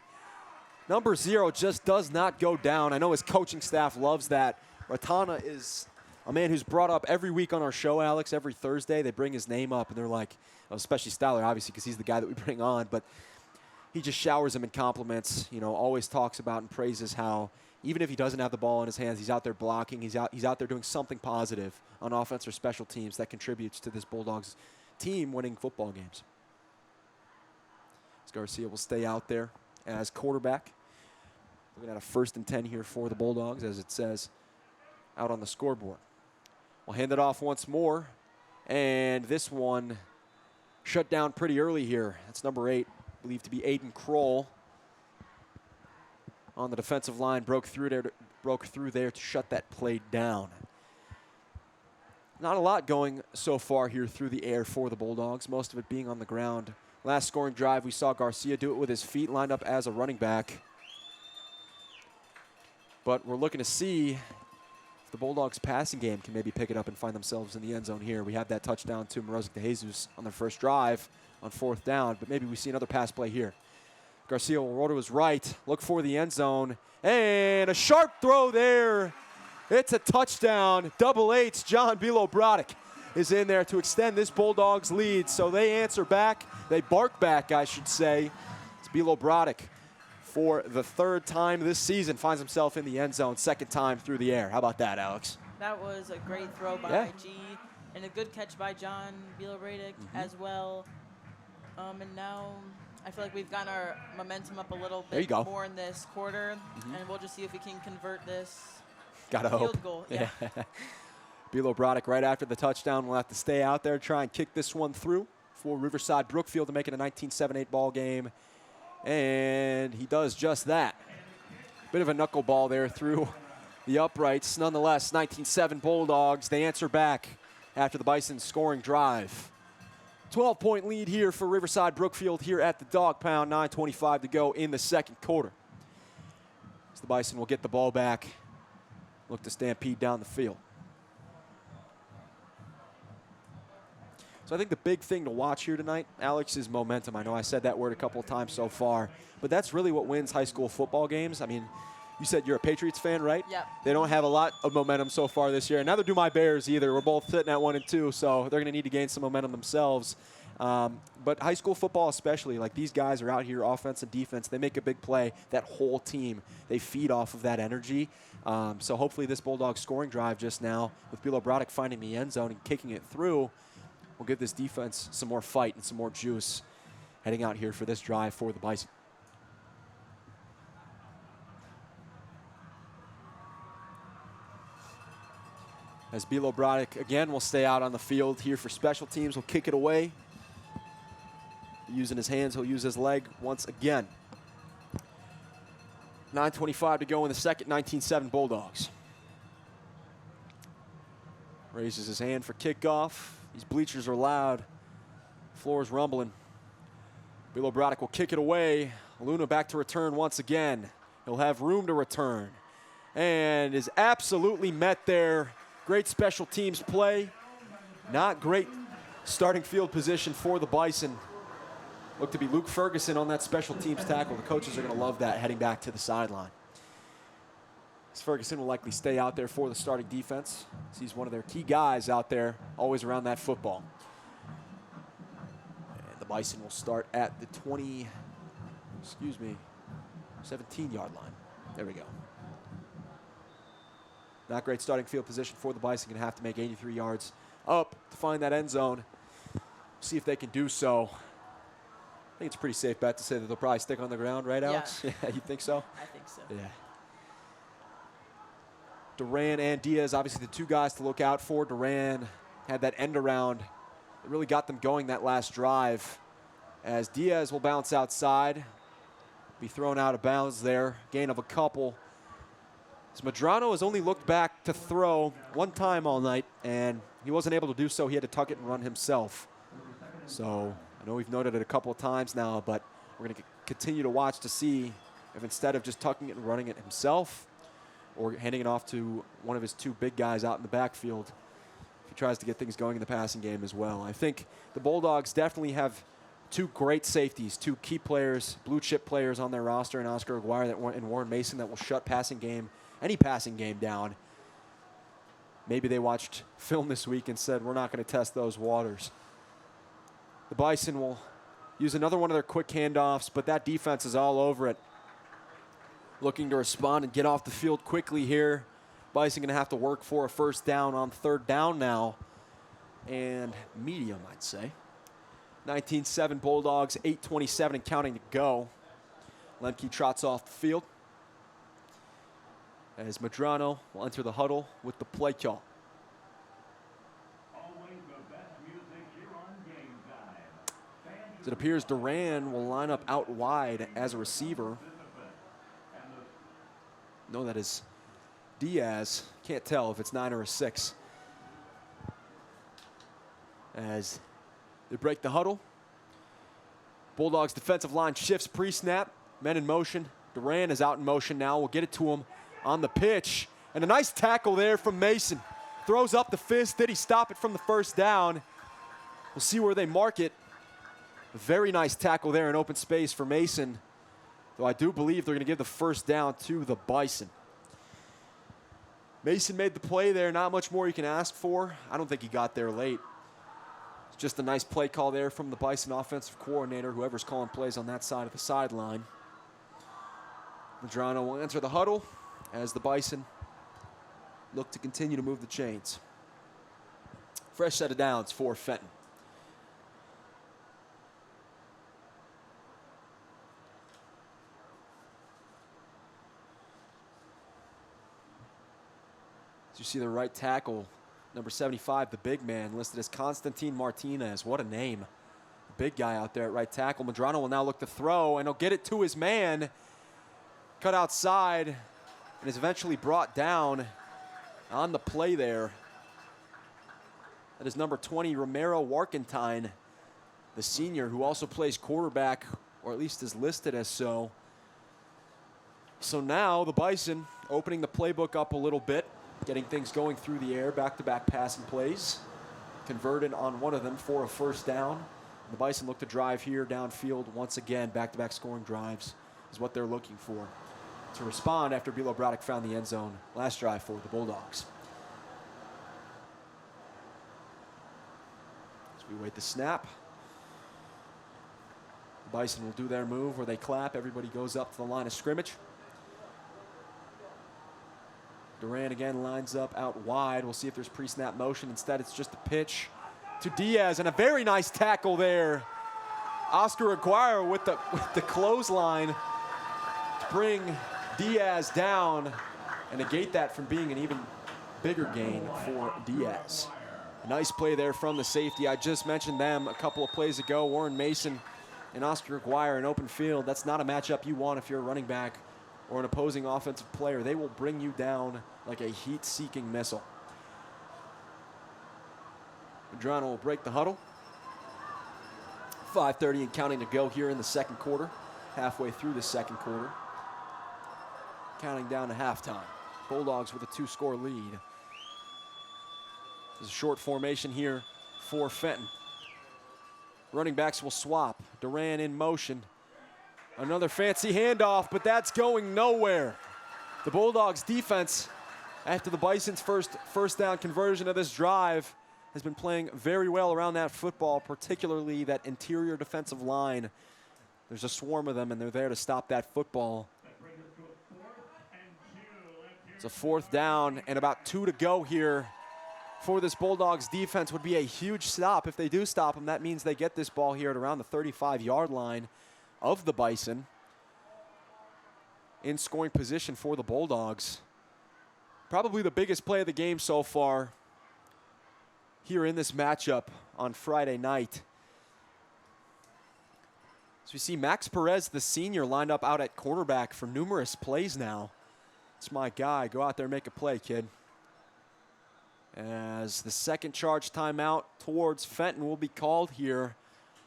Number 0 just does not go down. I know his coaching staff loves that. Ratana is a man who's brought up every week on our show, Alex. Every Thursday they bring his name up, and they're like, especially Styler, obviously, because he's the guy that we bring on, but he just showers him in compliments, you know, always talks about and praises how even if he doesn't have the ball in his hands, he's out there blocking, he's out there doing something positive on offense or special teams that contributes to this Bulldogs team winning football games. As Garcia will stay out there as quarterback. Looking at a 1st and 10 here for the Bulldogs, as it says out on the scoreboard. We'll hand it off once more, and this one shut down pretty early here. That's number 8, believed to be Aiden Kroll. On the defensive line, broke through there to shut that play down. Not a lot going so far here through the air for the Bulldogs, most of it being on the ground. Last scoring drive, we saw Garcia do it with his feet lined up as a running back. But we're looking to see if the Bulldogs passing game can maybe pick it up and find themselves in the end zone here. We have that touchdown to Morozic de Jesus on their first drive on 4th down, but maybe we see another pass play here. Garcia will roll to his right, look for the end zone, and a sharp throw there. It's a touchdown. Double H, John Bilo Brodek is in there to extend this Bulldogs lead. So they answer back. They bark back, I should say. It's Bilo Brodek for the 3rd time this season. Finds himself in the end zone, 2nd time through the air. How about that, Alex? That was a great throw by G, and a good catch by John Bilo Brodek as well. And now I feel like we've gotten our momentum up a little bit more in this quarter, and we'll just see if we can convert this field goal. Yeah. Bilo Brodek right after the touchdown will have to stay out there, try and kick this one through for Riverside Brookfield to make it a 19-7-8 ball game. And he does just that. Bit of a knuckleball there through the uprights. Nonetheless, 19-7 Bulldogs. They answer back after the Bison scoring drive. 12-point lead here for Riverside Brookfield here at the Dog Pound. 9:25 to go in the second quarter. So the Bison will get the ball back. Look to stampede down the field. So I think the big thing to watch here tonight, Alex, is momentum. I know I said that word a couple of times so far, but that's really what wins high school football games. I mean, you said you're a Patriots fan, right? Yep. They don't have a lot of momentum so far this year, and neither do my Bears either. We're both sitting at 1-2, so they're going to need to gain some momentum themselves. But high school football especially, like these guys are out here, offense and defense. They make a big play. That whole team, they feed off of that energy. So hopefully this Bulldogs scoring drive just now with Bilo Brodek finding the end zone and kicking it through will give this defense some more fight and some more juice heading out here for this drive for the Bison. As Bilo Brodek again will stay out on the field here for special teams, will kick it away. Using his hands, he'll use his leg once again. 9:25 to go in the second, 19-7 Bulldogs. Raises his hand for kickoff. These bleachers are loud. Floor is rumbling. Bilo Brodek will kick it away. Luna back to return once again. He'll have room to return. And is absolutely met there. Great special teams play. Not great starting field position for the Bison. Looked to be Luke Ferguson on that special teams tackle. The coaches are going to love that heading back to the sideline. Ferguson will likely stay out there for the starting defense. He's one of their key guys out there, always around that football. And the Bison will start at the 17-yard line. There we go. Not great starting field position for the Bison. Going to have to make 83 yards up to find that end zone. See if they can do so. I think it's a pretty safe bet to say that they'll probably stick on the ground, right, Alex? Yeah, you think so? I think so. Yeah. Duran and Diaz, obviously the two guys to look out for. Duran had that end around. It really got them going that last drive. As Diaz will bounce outside, be thrown out of bounds there. Gain of a couple. So Medrano has only looked back to throw one time all night, and he wasn't able to do so. He had to tuck it and run himself. So I know we've noted it a couple of times now, but we're going to continue to watch to see if instead of just tucking it and running it himself or handing it off to one of his two big guys out in the backfield, if he tries to get things going in the passing game as well. I think the Bulldogs definitely have two great safeties, two key players, blue chip players on their roster, and Oscar Aguirre and Warren Mason that will shut any passing game down. Maybe they watched film this week and said, we're not going to test those waters. The Bison will use another one of their quick handoffs, but that defense is all over it. Looking to respond and get off the field quickly here. Bison going to have to work for a first down on third down now. And medium, I'd say. 19-7 Bulldogs, 8:27 and counting to go. Lemke trots off the field as Medrano will enter the huddle with the play call. It appears Duran will line up out wide as a receiver. No, that is Diaz. Can't tell if it's 9 or a 6. As they break the huddle. Bulldogs defensive line shifts pre-snap. Men in motion. Duran is out in motion now. We'll get it to him on the pitch. And a nice tackle there from Mason. Throws up the fist. Did he stop it from the first down? We'll see where they mark it. A very nice tackle there in open space for Mason. Though I do believe they're going to give the first down to the Bison. Mason made the play there. Not much more you can ask for. I don't think he got there late. It's just a nice play call there from the Bison offensive coordinator, whoever's calling plays on that side of the sideline. Medrano will enter the huddle as the Bison look to continue to move the chains. Fresh set of downs for Fenton. You see the right tackle, number 75, the big man, listed as Constantine Martinez. What a name. Big guy out there at right tackle. Medrano will now look to throw, and he'll get it to his man. Cut outside, and is eventually brought down on the play there. That is number 20, Romero Warkentine, the senior, who also plays quarterback, or at least is listed as so. So now the Bison opening the playbook up a little bit. Getting things going through the air, back-to-back passing plays. Converted on one of them for a first down. The Bison look to drive here downfield once again. Back-to-back scoring drives is what they're looking for to respond after Bilo Brodek found the end zone last drive for the Bulldogs. As we wait the snap, The Bison will do their move where they clap. Everybody goes up to the line of scrimmage. Duran again lines up out wide. We'll see if there's pre-snap motion. Instead, it's just a pitch to Diaz, and a very nice tackle there. Oscar Aguirre with the clothesline to bring Diaz down and negate that from being an even bigger gain for Diaz. A nice play there from the safety. I just mentioned them a couple of plays ago. Warren Mason and Oscar Aguirre in open field. That's not a matchup you want if you're a running back or an opposing offensive player. They will bring you down like a heat-seeking missile. Medrano will break the huddle. 5:30 and counting to go here in the second quarter. Halfway through the second quarter. Counting down to halftime. Bulldogs with a 2-score lead. There's a short formation here for Fenton. Running backs will swap. Duran in motion. Another fancy handoff, but that's going nowhere. The Bulldogs defense, after the Bison's first down conversion of this drive, has been playing very well around that football, particularly that interior defensive line. There's a swarm of them, and they're there to stop that football. It's a 4th down and about 2 to go here for this Bulldogs defense. Would be a huge stop. If they do stop them, that means they get this ball here at around the 35-yard line of the Bison. In scoring position for the Bulldogs. Probably the biggest play of the game so far here in this matchup on Friday night. So we see Max Perez, the senior, lined up out at cornerback for numerous plays now. It's my guy. Go out there and make a play, kid. As the second charge timeout towards Fenton will be called here.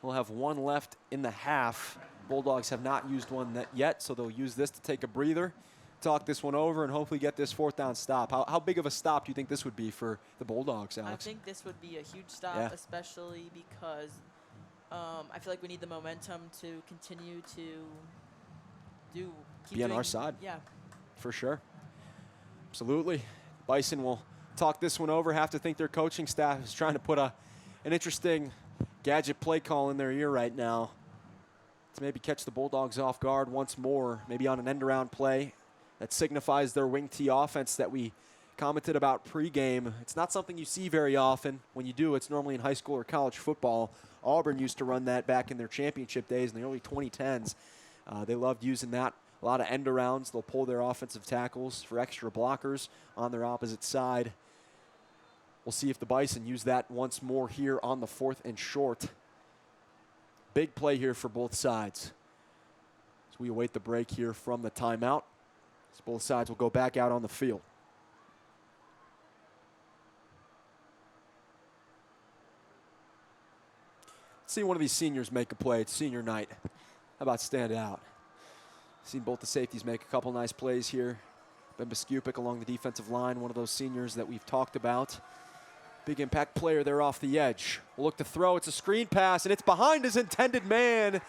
We'll have 1 left in the half. Bulldogs have not used one yet, so they'll use this to take a breather, talk this one over, and hopefully get this 4th down stop. How big of a stop do you think this would be for the Bulldogs, Alex? I think this would be a huge stop, Yeah. especially because I feel like we need the momentum to continue to Be on our side. Yeah. For sure. Absolutely. Bison will talk this one over. Have to think their coaching staff is trying to put an interesting gadget play call in their ear right now to maybe catch the Bulldogs off guard once more, maybe on an end-around play that signifies their wing tee offense that we commented about pregame. It's not something you see very often. When you do, it's normally in high school or college football. Auburn used to run that back in their championship days in the early 2010s. They loved using that. A lot of end-arounds. They'll pull their offensive tackles for extra blockers on their opposite side. We'll see if the Bison use that once more here on the 4th and short. Big play here for both sides. As we await the break here from the timeout. So both sides will go back out on the field. Let's see one of these seniors make a play. It's senior night. How about stand out? Seen both the safeties make a couple nice plays here. Ben Biskupik along the defensive line, one of those seniors that we've talked about. Big impact player there off the edge. We'll look to throw. It's a screen pass, and it's behind his intended man.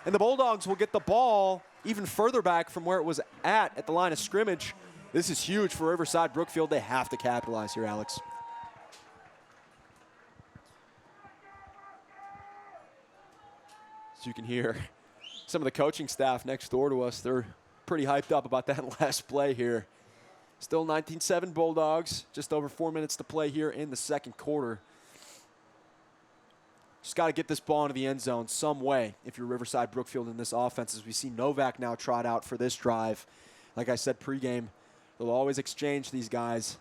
And the Bulldogs will get the ball even further back from where it was at the line of scrimmage. This is huge for Riverside Brookfield. They have to capitalize here, Alex. As you can hear, some of the coaching staff next door to us, they're pretty hyped up about that last play here. Still 19-7 Bulldogs, just over 4 minutes to play here in the second quarter. Just got to get this ball into the end zone some way if you're Riverside Brookfield in this offense, as we see Novak now trot out for this drive. Like I said pregame, they'll always exchange these guys.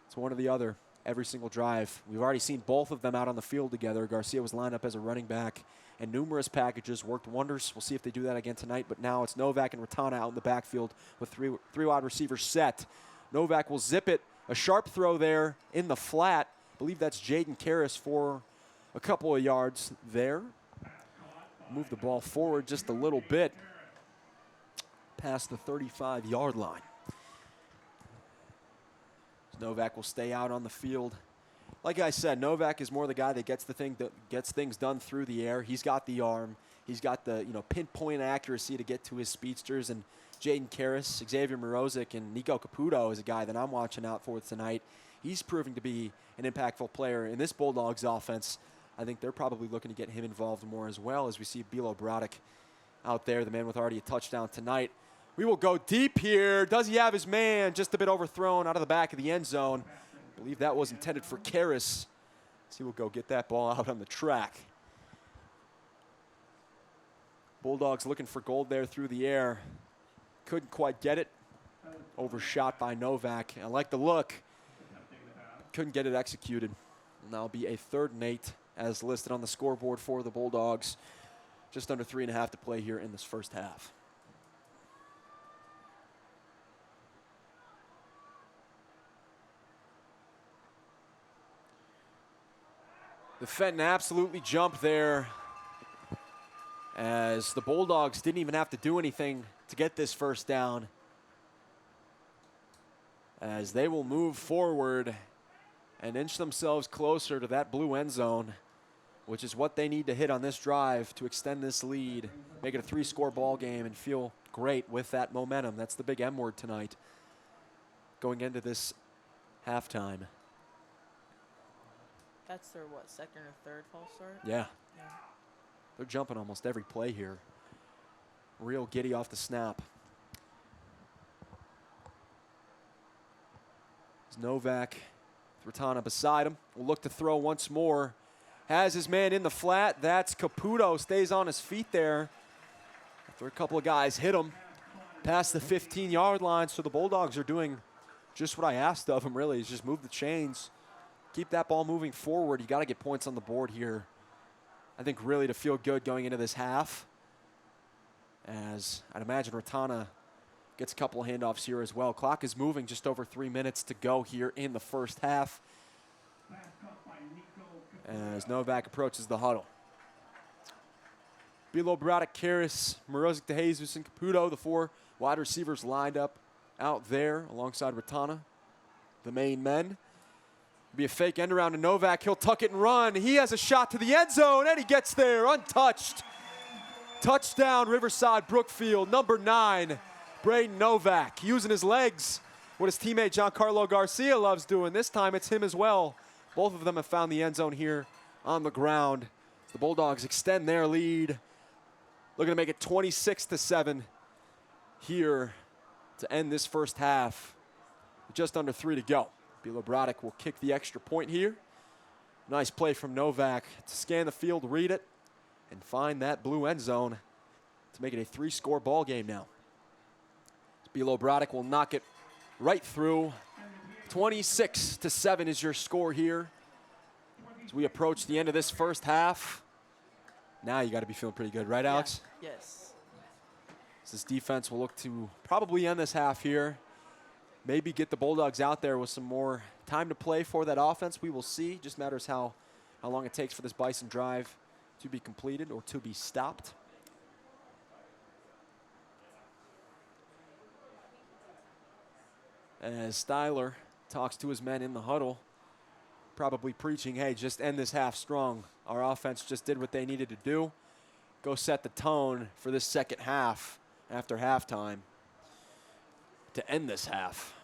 It's one or the other every single drive. We've already seen both of them out on the field together. Garcia was lined up as a running back, and numerous packages worked wonders. We'll see if they do that again tonight, but now it's Novak and Ratana out in the backfield with three wide receivers set. Novak will zip it. A sharp throw there in the flat. I believe that's Jaden Karras for a couple of yards there. Move the ball forward just a little bit past the 35-yard line. Novak will stay out on the field. Like I said, Novak is more the guy that gets things done through the air. He's got the arm. He's got the pinpoint accuracy to get to his speedsters. And Jaden Karras, Xavier Morozic, and Nico Caputo is a guy that I'm watching out for tonight. He's proving to be an impactful player in this Bulldogs offense. I think they're probably looking to get him involved more as well, as we see Bilo Brodek out there, the man with already a touchdown tonight. We will go deep here. Does he have his man? Just a bit overthrown out of the back of the end zone. I believe that was intended for Karras. So he will go get that ball out on the track. Bulldogs looking for gold there through the air. Couldn't quite get it. Overshot by Novak. I like the look. Couldn't get it executed. And that'll be a 3rd and 8 as listed on the scoreboard for the Bulldogs. Just under 3.5 to play here in this first half. The Fenton absolutely jumped there as the Bulldogs didn't even have to do anything to get this first down, as they will move forward and inch themselves closer to that blue end zone, which is what they need to hit on this drive to extend this lead, make it a 3-score ball game, and feel great with that momentum. That's the big M word tonight going into this halftime. That's their, what, 2nd or 3rd false start? Yeah. Yeah. They're jumping almost every play here. Real giddy off the snap. It's Novak, Ratana beside him. Will look to throw once more. Has his man in the flat. That's Caputo. Stays on his feet there after a couple of guys hit him past the 15-yard line. So the Bulldogs are doing just what I asked of them, really, is just move the chains. Keep that ball moving forward. You got to get points on the board here, I think, really to feel good going into this half, as I'd imagine Ratana gets a couple of handoffs here as well. Clock is moving, just over 3 minutes to go here in the first half as Novak approaches the huddle. Bilo, Braddock, Karras, Morozic, DeJesus, and Caputo, the 4 wide receivers lined up out there alongside Ratana, the main men. Be a fake end around to Novak. He'll tuck it and run. He has a shot to the end zone, and he gets there untouched. Touchdown, Riverside Brookfield, number 9, Braden Novak, using his legs, what his teammate Giancarlo Garcia loves doing. This time it's him as well. Both of them have found the end zone here on the ground. The Bulldogs extend their lead, looking to make it 26-7 here to end this first half. Just under 3 to go. Bilo Braddock will kick the extra point here. Nice play from Novak to scan the field, read it, and find that blue end zone to make it a 3-score ball game now. Bilo Braddock will knock it right through. 26-7 is your score here as we approach the end of this first half. Now you got to be feeling pretty good, right, Alex? Yeah. Yes. This defense will look to probably end this half here. Maybe get the Bulldogs out there with some more time to play for that offense. We will see. Just matters how long it takes for this Bison drive to be completed or to be stopped. As Styler talks to his men in the huddle, probably preaching, hey, just end this half strong. Our offense just did what they needed to do. Go set the tone for this second half after halftime to end this half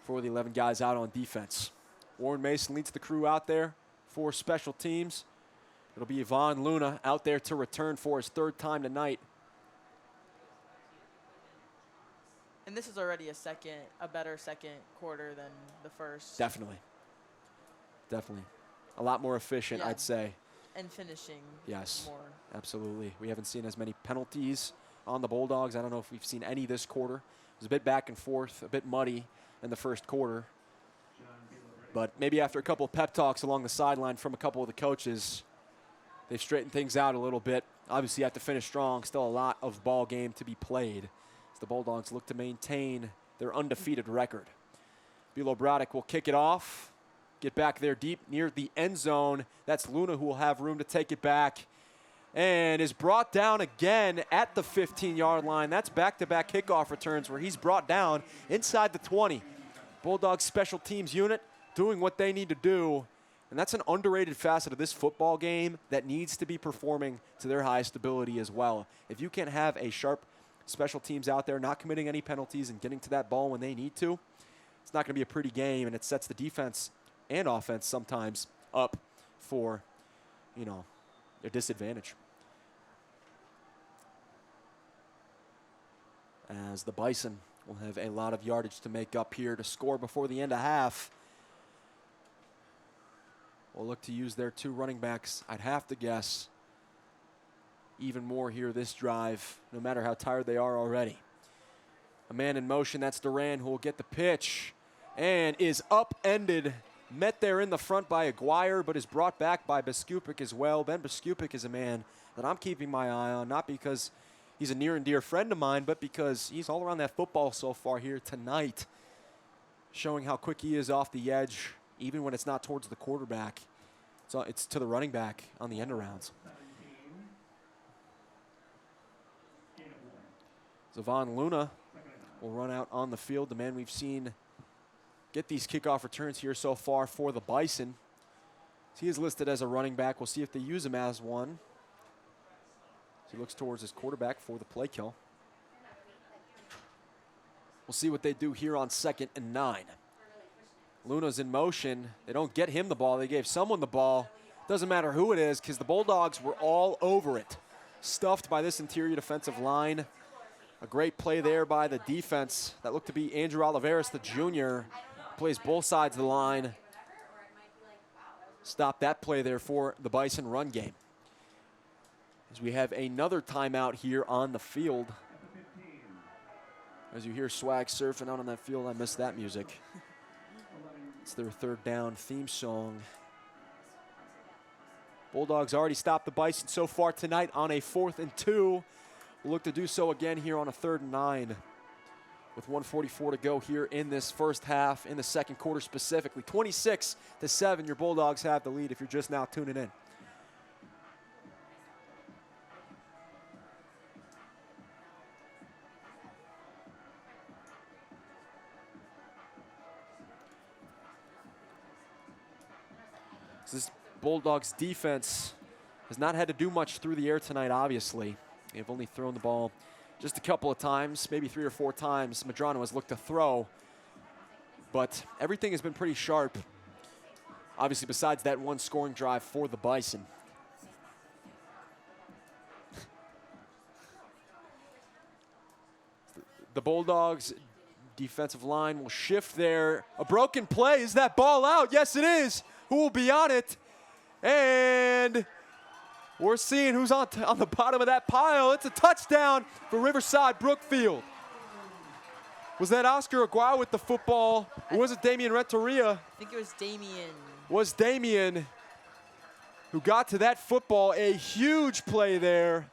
for the 11 guys out on defense. Warren Mason leads the crew out there for special teams. It'll be Yvonne Luna out there to return for his 3rd time tonight. And this is already a better second quarter than the first. Definitely. Definitely. A lot more efficient, Yeah. I'd say. And finishing Yes, more. absolutely. We haven't seen as many penalties on the Bulldogs. I don't know if we've seen any this quarter. It was a bit back and forth, a bit muddy in the first quarter. But maybe after a couple of pep talks along the sideline from a couple of the coaches, they've straightened things out a little bit. Obviously, you have to finish strong. Still a lot of ball game to be played as the Bulldogs look to maintain their undefeated record. Bilo Braddock will kick it off, get back there deep near the end zone. That's Luna who will have room to take it back and is brought down again at the 15-yard line. That's back-to-back kickoff returns where he's brought down inside the 20. Bulldogs special teams unit doing what they need to do, and that's an underrated facet of this football game that needs to be performing to their highest ability as well. If you can have a sharp special teams out there, not committing any penalties and getting to that ball when they need to, it's not going to be a pretty game, and it sets the defense and offense sometimes up for, a disadvantage. as the Bison will have a lot of yardage to make up here to score before the end of half. We'll look to use their 2 running backs, I'd have to guess, even more here this drive, no matter how tired they are already. A man in motion, that's Duran, who will get the pitch and is upended. Met there in the front by Aguirre, but is brought back by Biskupik as well. Ben Biskupik is a man that I'm keeping my eye on, not because he's a near and dear friend of mine, but because he's all around that football so far here tonight, showing how quick he is off the edge, even when it's not towards the quarterback. So it's to the running back on the end arounds. Zavon Luna will run out on the field, the man we've seen get these kickoff returns here so far for the Bison. He is listed as a running back. We'll see if they use him as one. He looks towards his quarterback for the play kill. We'll see what they do here on 2nd and 9. Luna's in motion. They don't get him the ball. They gave someone the ball. Doesn't matter who it is because the Bulldogs were all over it. Stuffed by this interior defensive line. A great play there by the defense. That looked to be Andrew Oliveras, the junior. Plays both sides of the line. Stop that play there for the Bison run game. As we have another timeout here on the field. As you hear Swag surfing out on that field, I miss that music. It's their 3rd down theme song. Bulldogs already stopped the Bison so far tonight on a 4th and 2. We'll look to do so again here on a 3rd and 9. With 1:44 to go here in this first half, in the second quarter specifically. 26-7, your Bulldogs have the lead if you're just now tuning in. This Bulldogs defense has not had to do much through the air tonight, obviously. They've only thrown the ball just a couple of times, maybe 3 or 4 times. Medrano has looked to throw, but everything has been pretty sharp. Obviously, besides that one scoring drive for the Bison. The Bulldogs defensive line will shift there. A broken play. Is that ball out? Yes, it is. Who will be on it? And we're seeing who's on the bottom of that pile. It's a touchdown for Riverside Brookfield. Was that Oscar Aguirre with the football? Or was it Damian Renteria? I think it was Damien. Was Damien who got to that football. A huge play there.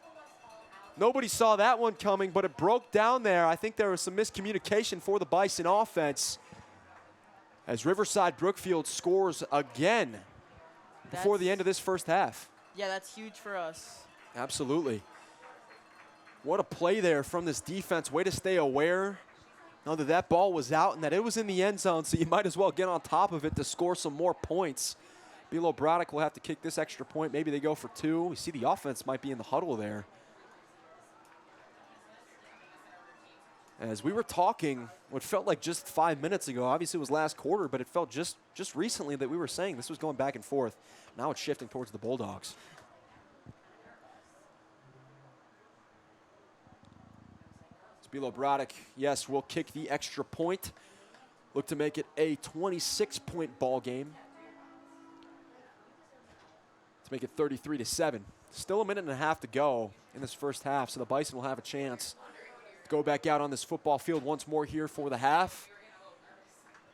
Nobody saw that one coming, but it broke down there. I think there was some miscommunication for the Bison offense as Riverside Brookfield scores again before the end of this first half. Yeah, that's huge for us. Absolutely. What a play there from this defense. Way to stay aware. Know that that ball was out and that it was in the end zone, so you might as well get on top of it to score some more points. Bilo Braddock will have to kick this extra point. Maybe they go for 2. We see the offense might be in the huddle there. As we were talking, what felt like just 5 minutes ago, obviously it was last quarter, but it felt just recently that we were saying this was going back and forth. Now it's shifting towards the Bulldogs. Bilo Braddock, yes, will kick the extra point. Look to make it a 26-point ball game. To make it 33-7. Still a minute and a half to go in this first half, so the Bison will have a chance to go back out on this football field once more here for the half.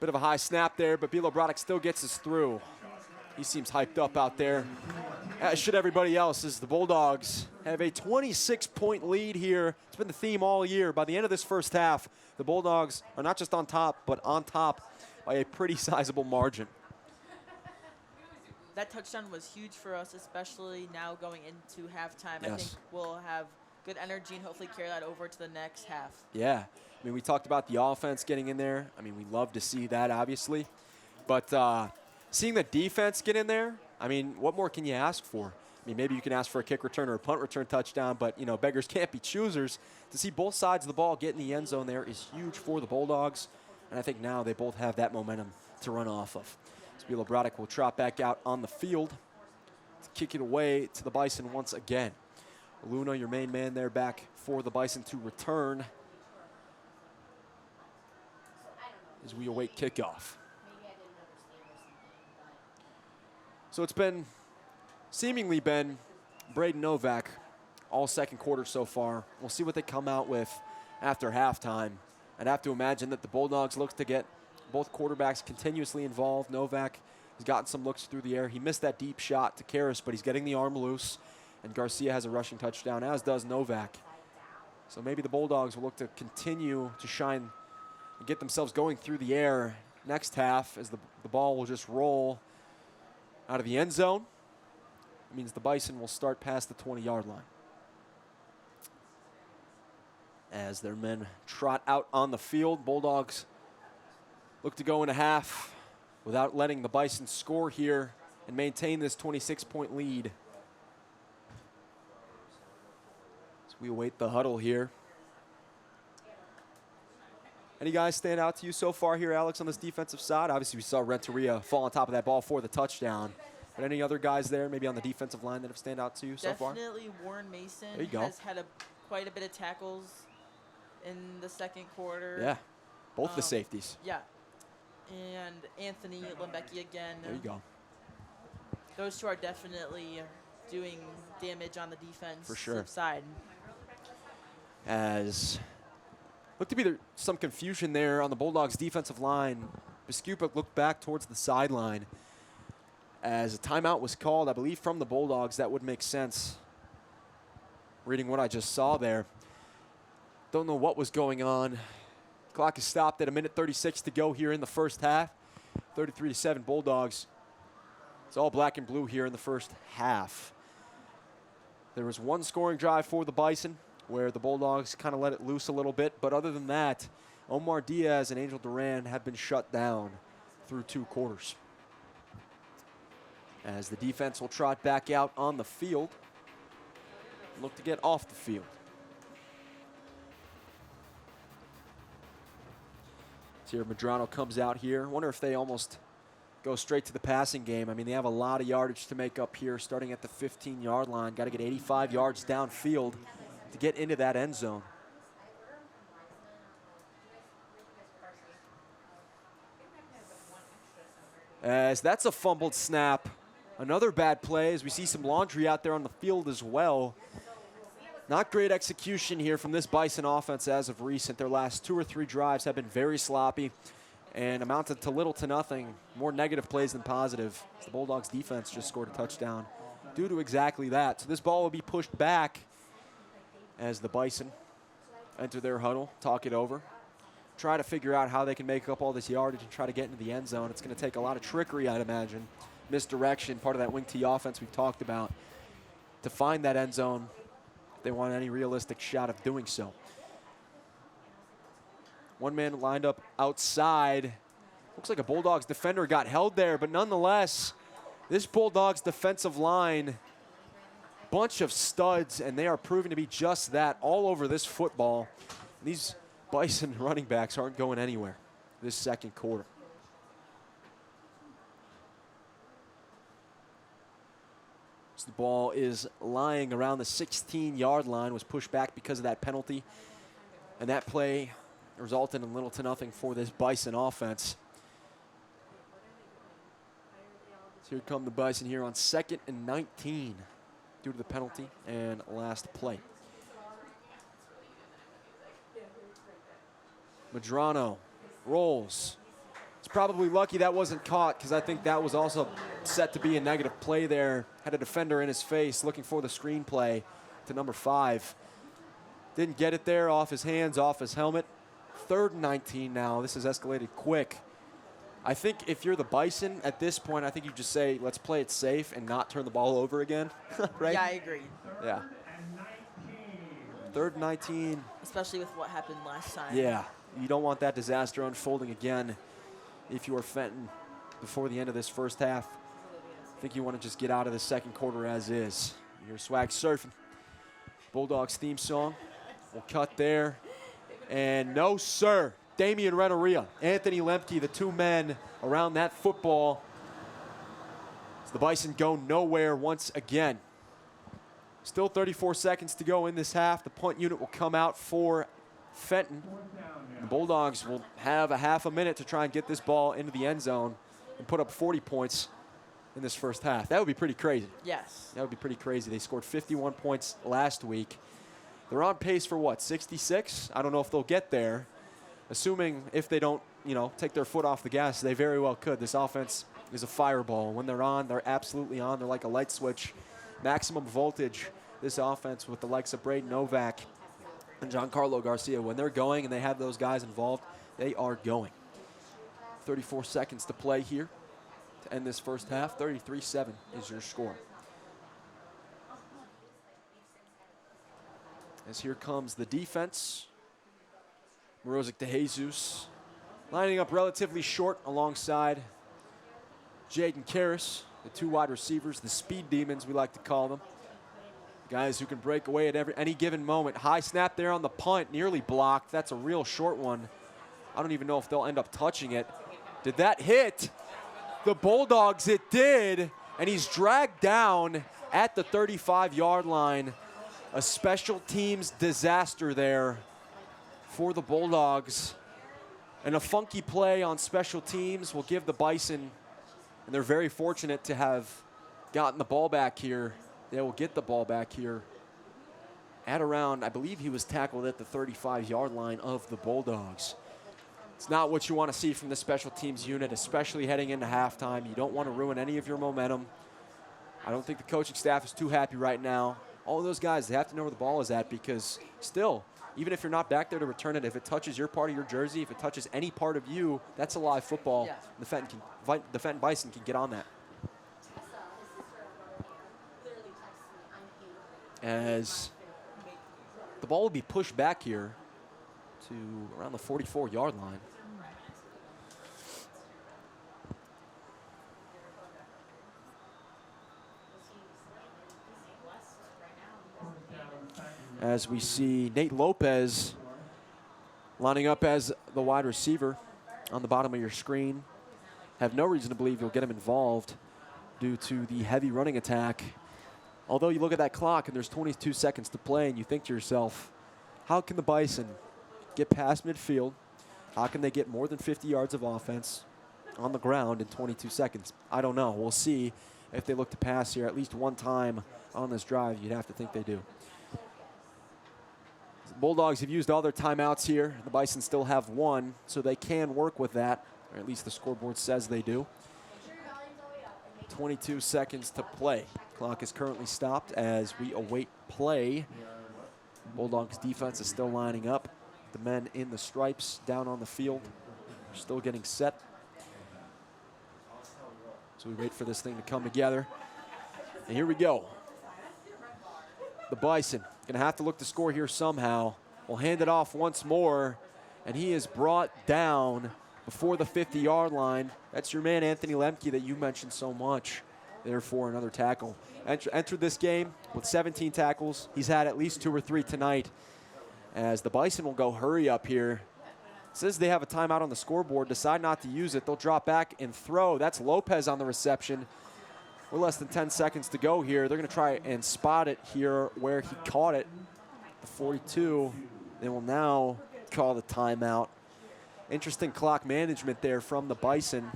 Bit of a high snap there, but Bilo Braddock still gets us through. He seems hyped up out there, as should everybody else, as the Bulldogs have a 26-point lead here. It's been the theme all year. By the end of this first half, the Bulldogs are not just on top, but on top by a pretty sizable margin. That touchdown was huge for us, especially now going into halftime. Yes. I think we'll have good energy and hopefully carry that over to the next half. Yeah. I mean, we talked about the offense getting in there. I mean, we love to see that, obviously. But seeing the defense get in there, I mean, what more can you ask for? I mean, maybe you can ask for a kick return or a punt return touchdown, but, you know, beggars can't be choosers. To see both sides of the ball get in the end zone there is huge for the Bulldogs. And I think now they both have that momentum to run off of. Bilo Braddock will trot back out on the field to kick it away to the Bison once again. Luna, your main man there, back for the Bison to return. as we await kickoff. So it's been seemingly been Braden Novak all second quarter so far. We'll see what they come out with after halftime. I'd have to imagine that the Bulldogs look to get both quarterbacks continuously involved. Novak has gotten some looks through the air. He missed that deep shot to Karras, but he's getting the arm loose. And Garcia has a rushing touchdown, as does Novak. So maybe the Bulldogs will look to continue to shine and get themselves going through the air next half, as the ball will just roll out of the end zone. It means the Bison will start past the 20-yard line. As their men trot out on the field, Bulldogs look to go into half without letting the Bison score here and maintain this 26-point lead. As we await the huddle here. Any guys stand out to you so far here, Alex, on this defensive side? Obviously, we saw Renteria fall on top of that ball for the touchdown. But any other guys there, maybe on the defensive line, that have stand out to you so far? Definitely Warren Mason There you go. has had quite a bit of tackles in the second quarter. Yeah, both the safeties. Yeah. And Anthony Lembecki again. There you go. Those two are definitely doing damage on the defense For sure. side. As looked to be some confusion there on the Bulldogs' defensive line. Biskupic looked back towards the sideline as a timeout was called, I believe, from the Bulldogs. That would make sense, reading what I just saw there. Don't know what was going on. Clock is stopped at 1:36 to go here in the first half. 33-7 Bulldogs. It's all black and blue here in the first half. There was one scoring drive for the Bison where the Bulldogs kind of let it loose a little bit. But other than that, Omar Diaz and Angel Duran have been shut down through 2 quarters. As the defense will trot back out on the field, look to get off the field. So here Medrano comes out here. Wonder if they almost go straight to the passing game. I mean, they have a lot of yardage to make up here, starting at the 15-yard line. Got to get 85 yards downfield to get into that end zone. As that's a fumbled snap. Another bad play as we see some laundry out there on the field as well. Not great execution here from this Bison offense as of recent. Their last 2 or 3 drives have been very sloppy and amounted to little to nothing. More negative plays than positive. The Bulldogs defense just scored a touchdown due to exactly that. So this ball will be pushed back as the Bison enter their huddle, talk it over, try to figure out how they can make up all this yardage and try to get into the end zone. It's going to take a lot of trickery, I'd imagine. Misdirection, part of that wing T offense we've talked about, to find that end zone if they want any realistic shot of doing so. One man lined up outside. Looks like a Bulldogs defender got held there, but nonetheless, this Bulldogs defensive line, bunch of studs, and they are proving to be just that all over this football. These Bison running backs aren't going anywhere this second quarter. So the ball is lying around the 16-yard line, was pushed back because of that penalty. And that play resulted in little to nothing for this Bison offense. So here come the Bison here on 2nd and 19 due to the penalty and last play. Medrano rolls. It's probably lucky that wasn't caught because I think that was also set to be a negative play there. Had a defender in his face looking for the screen play to number 5. Didn't get it there, off his hands, off his helmet. 3rd and 19 now. This has escalated quick. I think if you're the Bison at this point, I think you just say, let's play it safe and not turn the ball over again, right? Yeah, I agree. Yeah. 3rd and 19. Especially with what happened last time. Yeah, you don't want that disaster unfolding again if you are Fenton before the end of this first half. I think you want to just get out of the second quarter as is. Your swag surfing. Bulldogs theme song. We'll cut there. And no, sir. Damian Renteria, Anthony Lemke, the 2 men around that football. As the Bison go nowhere once again. Still 34 seconds to go in this half. The punt unit will come out for Fenton. The Bulldogs will have a half a minute to try and get this ball into the end zone and put up 40 points in this first half. That would be pretty crazy. Yes. That would be pretty crazy. They scored 51 points last week. They're on pace for what, 66? I don't know if they'll get there. Assuming if they don't, take their foot off the gas, they very well could. This offense is a fireball. When they're on, they're absolutely on. They're like a light switch. Maximum voltage, this offense with the likes of Braden Novak and Giancarlo Garcia. When they're going and they have those guys involved, they are going. 34 seconds to play here to end this first half. 33-7 is your score. As here comes the defense. Morozic de Jesus lining up relatively short alongside Jaden Karras, the two wide receivers, the speed demons we like to call them. Guys who can break away at any given moment. High snap there on the punt, nearly blocked. That's a real short one. I don't even know if they'll end up touching it. Did that hit the Bulldogs? It did, and he's dragged down at the 35-yard line. A special teams disaster there for the Bulldogs. And a funky play on special teams will give the Bison, and they're very fortunate to have gotten the ball back here. They will get the ball back here at around, I believe he was tackled at the 35-yard line of the Bulldogs. It's not what you want to see from the special teams unit, especially heading into halftime. You don't want to ruin any of your momentum. I don't think the coaching staff is too happy right now. All of those guys, they have to know where the ball is at, because still, even if you're not back there to return it, if it touches your part of your jersey, if it touches any part of you, that's a live football. Yeah. The Fenton Bison can get on that. As the ball will be pushed back here to around the 44-yard line. As we see Nate Lopez lining up as the wide receiver on the bottom of your screen. Have no reason to believe you'll get him involved due to the heavy running attack. Although you look at that clock and there's 22 seconds to play and you think to yourself, how can the Bison get past midfield? How can they get more than 50 yards of offense on the ground in 22 seconds? I don't know. We'll see if they look to pass here at least one time on this drive. You'd have to think they do. The Bulldogs have used all their timeouts here. The Bison still have one, so they can work with that, or at least the scoreboard says they do. 22 seconds to play. Clock is currently stopped as we await play. Bulldogs defense is still lining up. The men in the stripes down on the field are still getting set. So we wait for this thing to come together. And here we go. The Bison gonna have to look to score here somehow. We'll hand it off once more, and he is brought down before the 50-yard line. That's your man, Anthony Lemke, that you mentioned so much. Therefore, another tackle. Entered this game with 17 tackles. He's had at least 2 or 3 tonight. As the Bison will go hurry up here. It says they have a timeout on the scoreboard. Decide not to use it. They'll drop back and throw. That's Lopez on the reception. We're less than 10 seconds to go here. They're going to try and spot it here where he caught it. The 42. They will now call the timeout. Interesting clock management there from the Bison.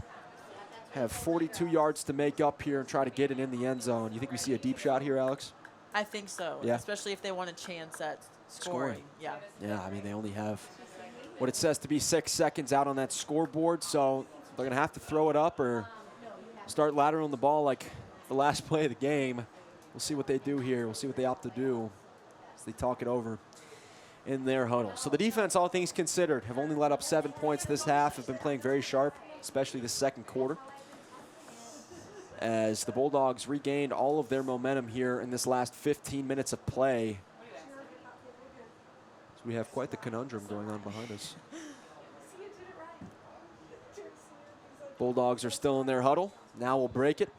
Have 42 yards to make up here and try to get it in the end zone. You think we see a deep shot here, Alex? I think so, Yeah. especially if they want a chance at scoring. Yeah. Yeah, I mean, they only have what it says to be 6 seconds out on that scoreboard, so they're going to have to throw it up or start lateraling the ball like the last play of the game. We'll see what they do here. We'll see what they opt to do as they talk it over in their huddle. So the defense, all things considered, have only let up 7 points this half, have been playing very sharp, especially the second quarter, as the Bulldogs regained all of their momentum here in this last 15 minutes of play. So we have quite the conundrum going on behind us. Bulldogs are still in their huddle. Now we'll break it.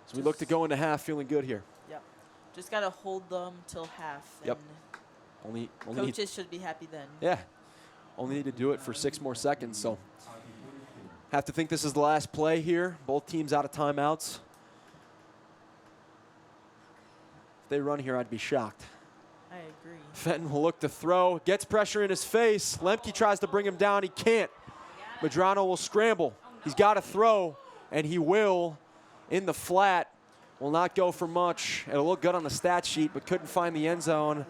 So we look to go into half feeling good here. Yep. Just got to hold them till half. Yep. And Only coaches should be happy then. Yeah. Only need to do it for 6 more seconds. So have to think this is the last play here. Both teams out of timeouts. If they run here, I'd be shocked. I agree. Fenton will look to throw, gets pressure in his face. Lemke tries to bring him down, he can't. Medrano will scramble. He's got to throw, and he will in the flat. Will not go for much. It'll look good on the stat sheet, but couldn't find the end zone.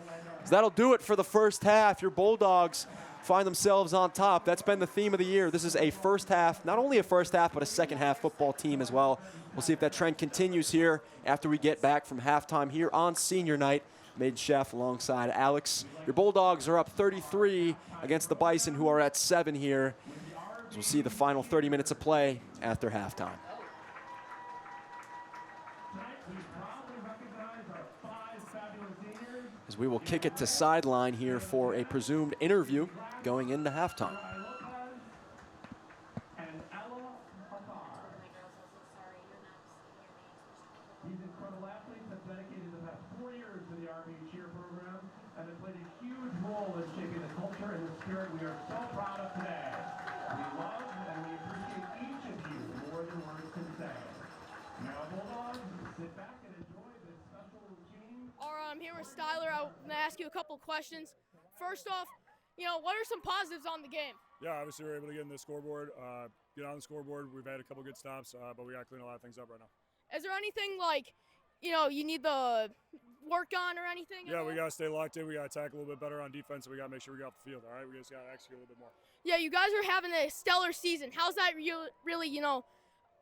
So that'll do it for the first half. Your Bulldogs find themselves on top. That's been the theme of the year. This is a first half, not only a first half, but a second half football team as well. We'll see if that trend continues here after we get back from halftime here on senior night. Made Chef alongside Alex. Your Bulldogs are up 33 against the Bison, who are at 7 here. So we'll see the final 30 minutes of play after halftime. As we will kick it to sideline here for a presumed interview going into halftime. These incredible athletes have dedicated the past 4 years to the RV cheer program and have played a huge role in shaping the culture and the spirit we are so proud of today. We love and we appreciate each of you more than words can say. Now, Bulldogs, sit back and enjoy this special routine. All right, I'm here with Styler. I'm going to ask you a couple questions. First off, what are some positives on the game? Yeah, obviously we're able to get in the scoreboard, get on the scoreboard. We've had a couple good stops, but we got to clean a lot of things up right now. Is there anything you need to work on or anything? Yeah, we got to stay locked in. We got to attack a little bit better on defense, and we got to make sure we get off the field, all right? We just got to execute a little bit more. Yeah, you guys are having a stellar season. How's that really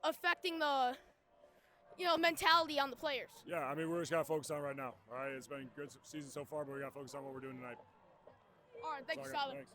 affecting the, mentality on the players? Yeah, I mean, we're just got to focus on right now, all right? It's been a good season so far, but we got to focus on what we're doing tonight. All right, thank you, That's all I got. Styler. Thanks.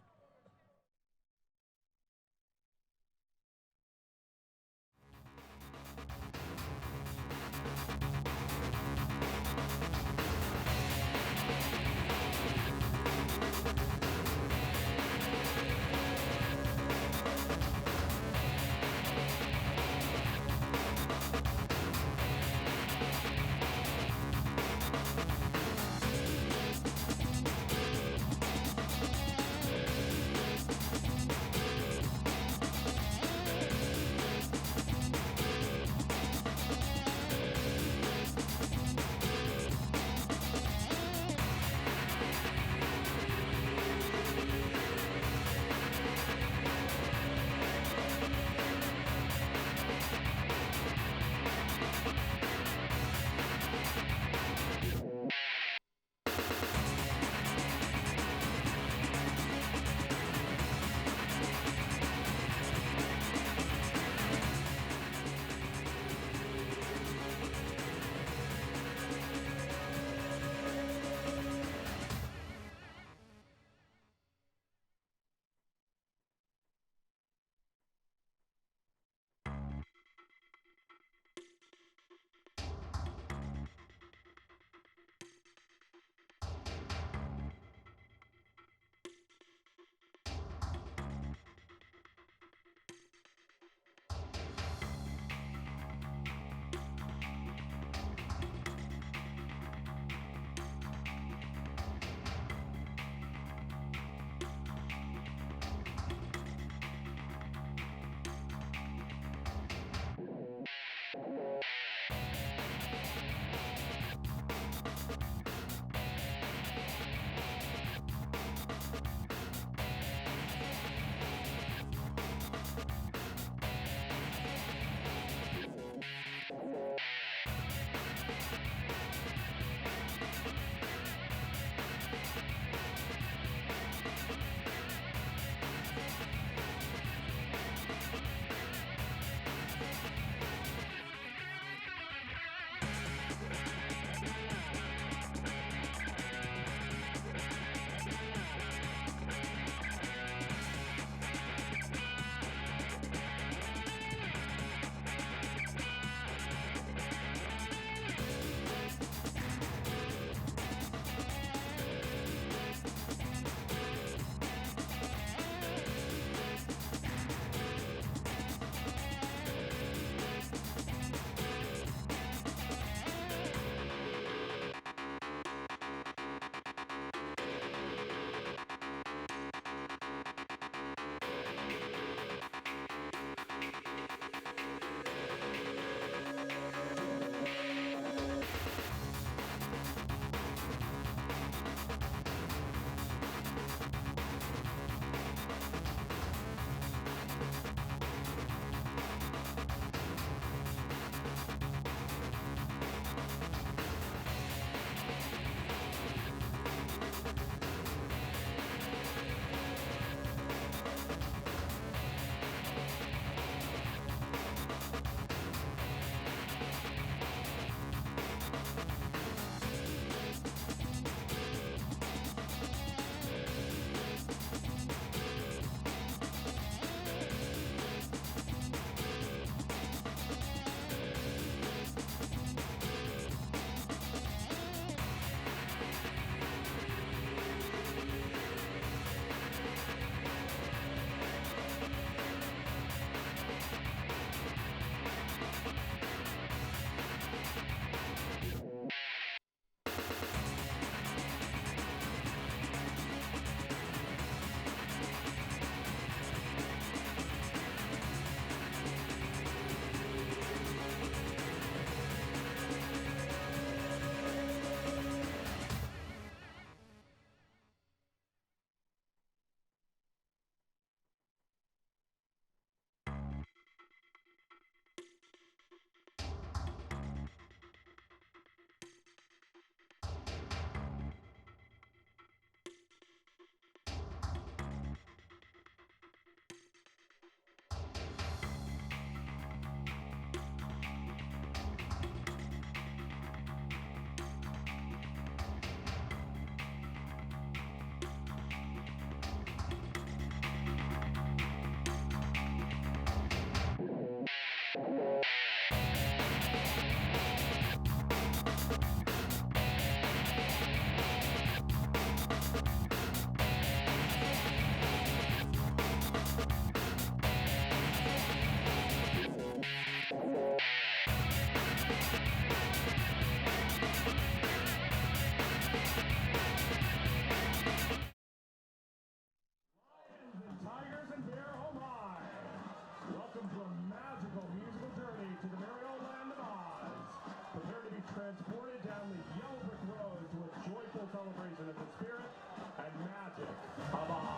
celebration of the spirit and magic of Oz.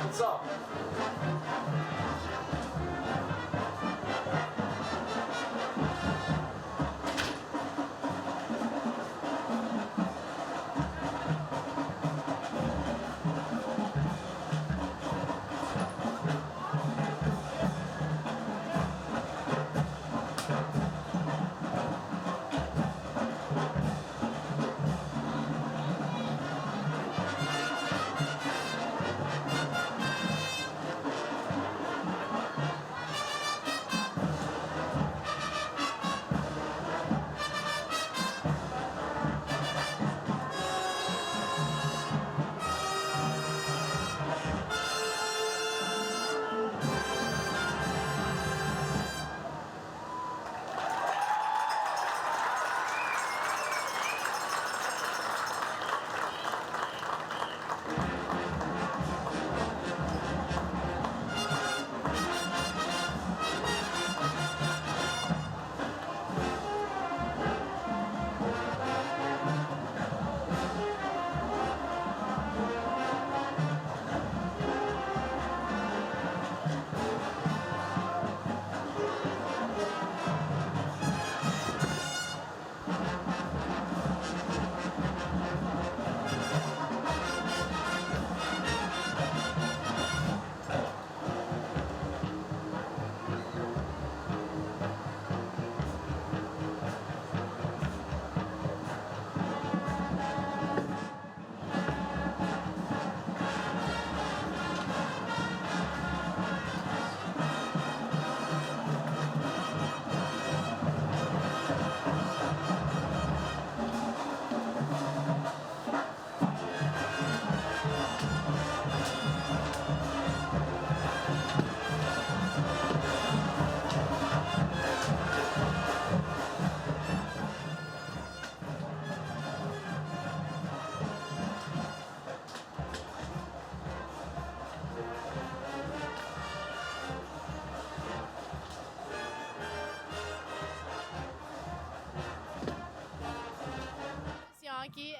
What's up?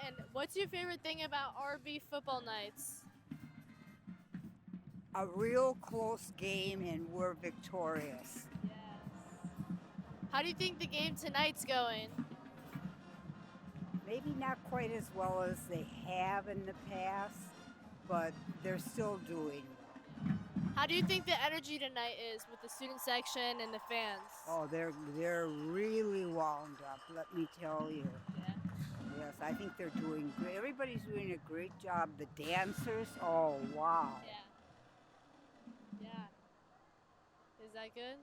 And what's your favorite thing about RB football nights? A real close game and we're victorious. Yes. How do you think the game tonight's going? Maybe not quite as well as they have in the past, but they're still doing well. How do you think the energy tonight is with the student section and the fans? Oh, they're really wound up, let me tell you. Yeah. Yes, I think they're doing great. Everybody's doing a great job. The dancers, oh, wow. Yeah. Yeah. Is that good?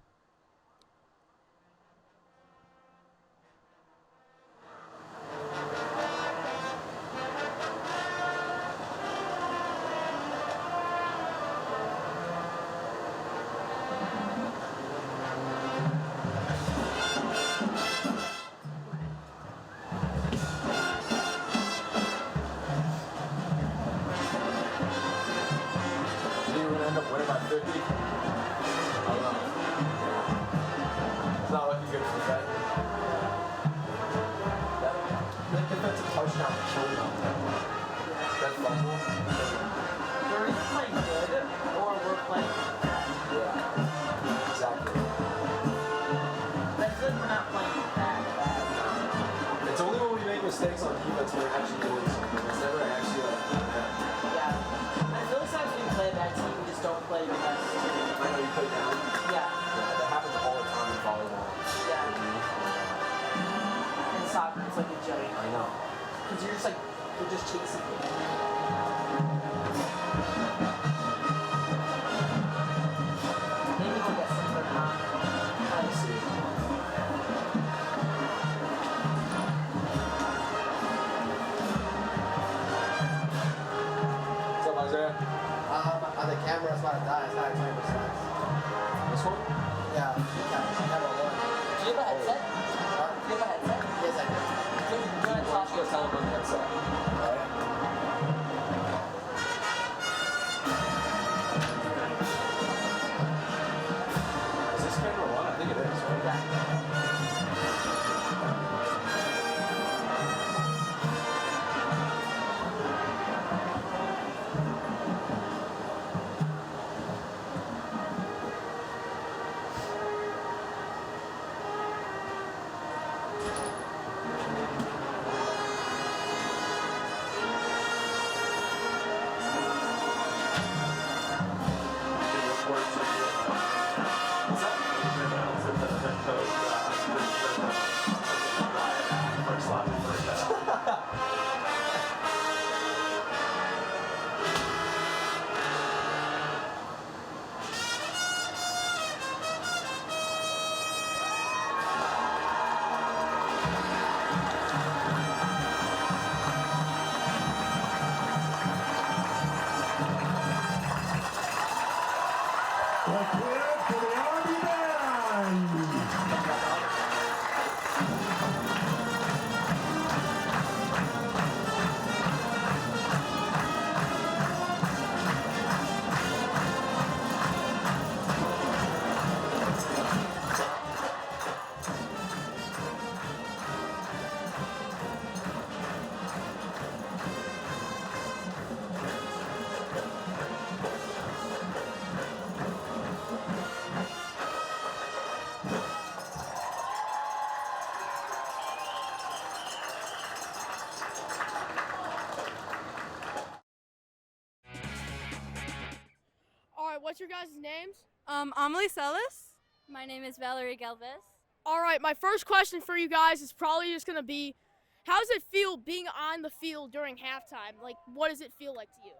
phone? Yeah, camera 1. Do you have a headset? Do you have a headset? Yes, I do. Go ahead, toss your telephone headset. Is this camera 1? I think it is, right? Yeah. All right, what's your guys' names? Amelie Celis. My name is Valerie Galvez. All right, my first question for you guys is probably just going to be, how does it feel being on the field during halftime? Like, what does it feel like to you?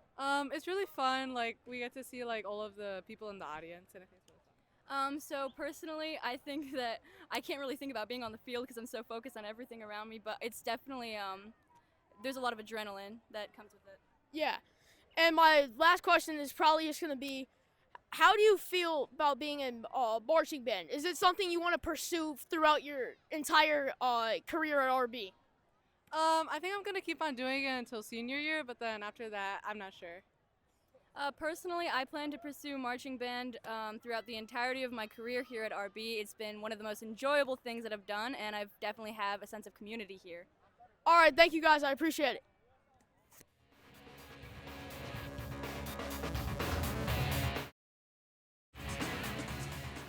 It's really fun. Like, we get to see like all of the people in the audience, and I think it's really fun. So personally, I think that I can't really think about being on the field because I'm so focused on everything around me, but it's definitely, there's a lot of adrenaline that comes with it. Yeah. And my last question is probably just going to be, how do you feel about being in marching band? Is it something you want to pursue throughout your entire career at RB? I think I'm going to keep on doing it until senior year, but then after that, I'm not sure. Personally, I plan to pursue marching band throughout the entirety of my career here at RB. It's been one of the most enjoyable things that I've done, and I've definitely have a sense of community here. All right, thank you guys. I appreciate it.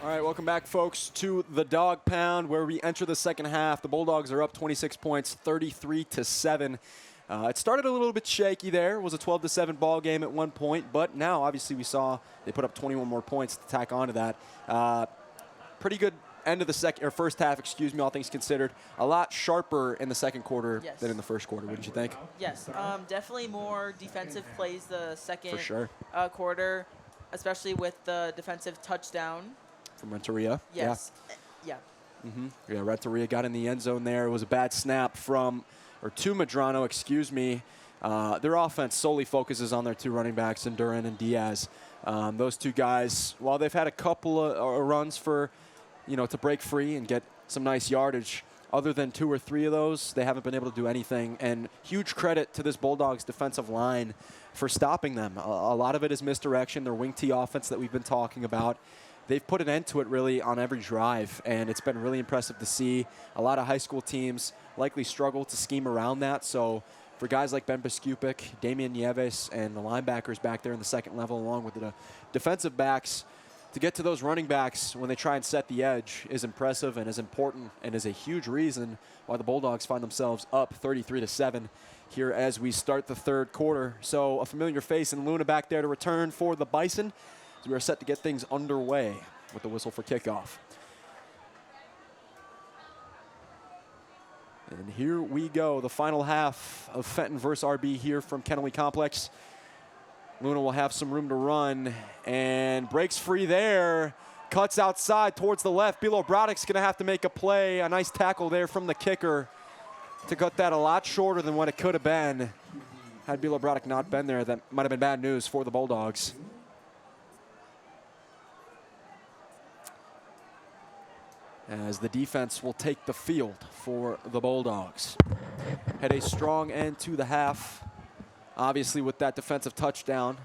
All right, welcome back, folks, to the Dog Pound, where we enter the second half. The Bulldogs are up 26 points, 33-7. It started a little bit shaky there. It was a 12-7 ball game at one point, but now obviously we saw they put up 21 more points to tack onto that. Pretty good end of the first half, all things considered. A lot sharper in the second quarter than in the first quarter. What did you think? Yes, definitely more defensive plays the second For sure. Quarter, especially with the defensive touchdown. From Renteria. Yes. Yeah. Yeah, Renteria got in the end zone there. It was a bad snap to Medrano, Their offense solely focuses on their two running backs, Duran and Diaz. Those two guys, while they've had a couple of runs for, to break free and get some nice yardage, other than two or three of those, they haven't been able to do anything. And huge credit to this Bulldogs defensive line for stopping them. A lot of it is misdirection, their wing T offense that we've been talking about. They've put an end to it really on every drive, and it's been really impressive to see. A lot of high school teams likely struggle to scheme around that. So for guys like Ben Biskupik, Damian Nieves, and the linebackers back there in the second level, along with the defensive backs, to get to those running backs when they try and set the edge is impressive and is important and is a huge reason why the Bulldogs find themselves up 33-7 here as we start the third quarter. So a familiar face in Luna back there to return for the Bison. We are set to get things underway with the whistle for kickoff. And here we go, the final half of Fenton versus RB here from Kennelly Complex. Luna will have some room to run and breaks free there. Cuts outside towards the left. Bilo Brodik's going to have to make a play. A nice tackle there from the kicker to cut that a lot shorter than what it could have been. Had Bilo Brodik not been there, that might have been bad news for the Bulldogs. as the defense will take the field for the Bulldogs. Had a strong end to the half, obviously with that defensive touchdown,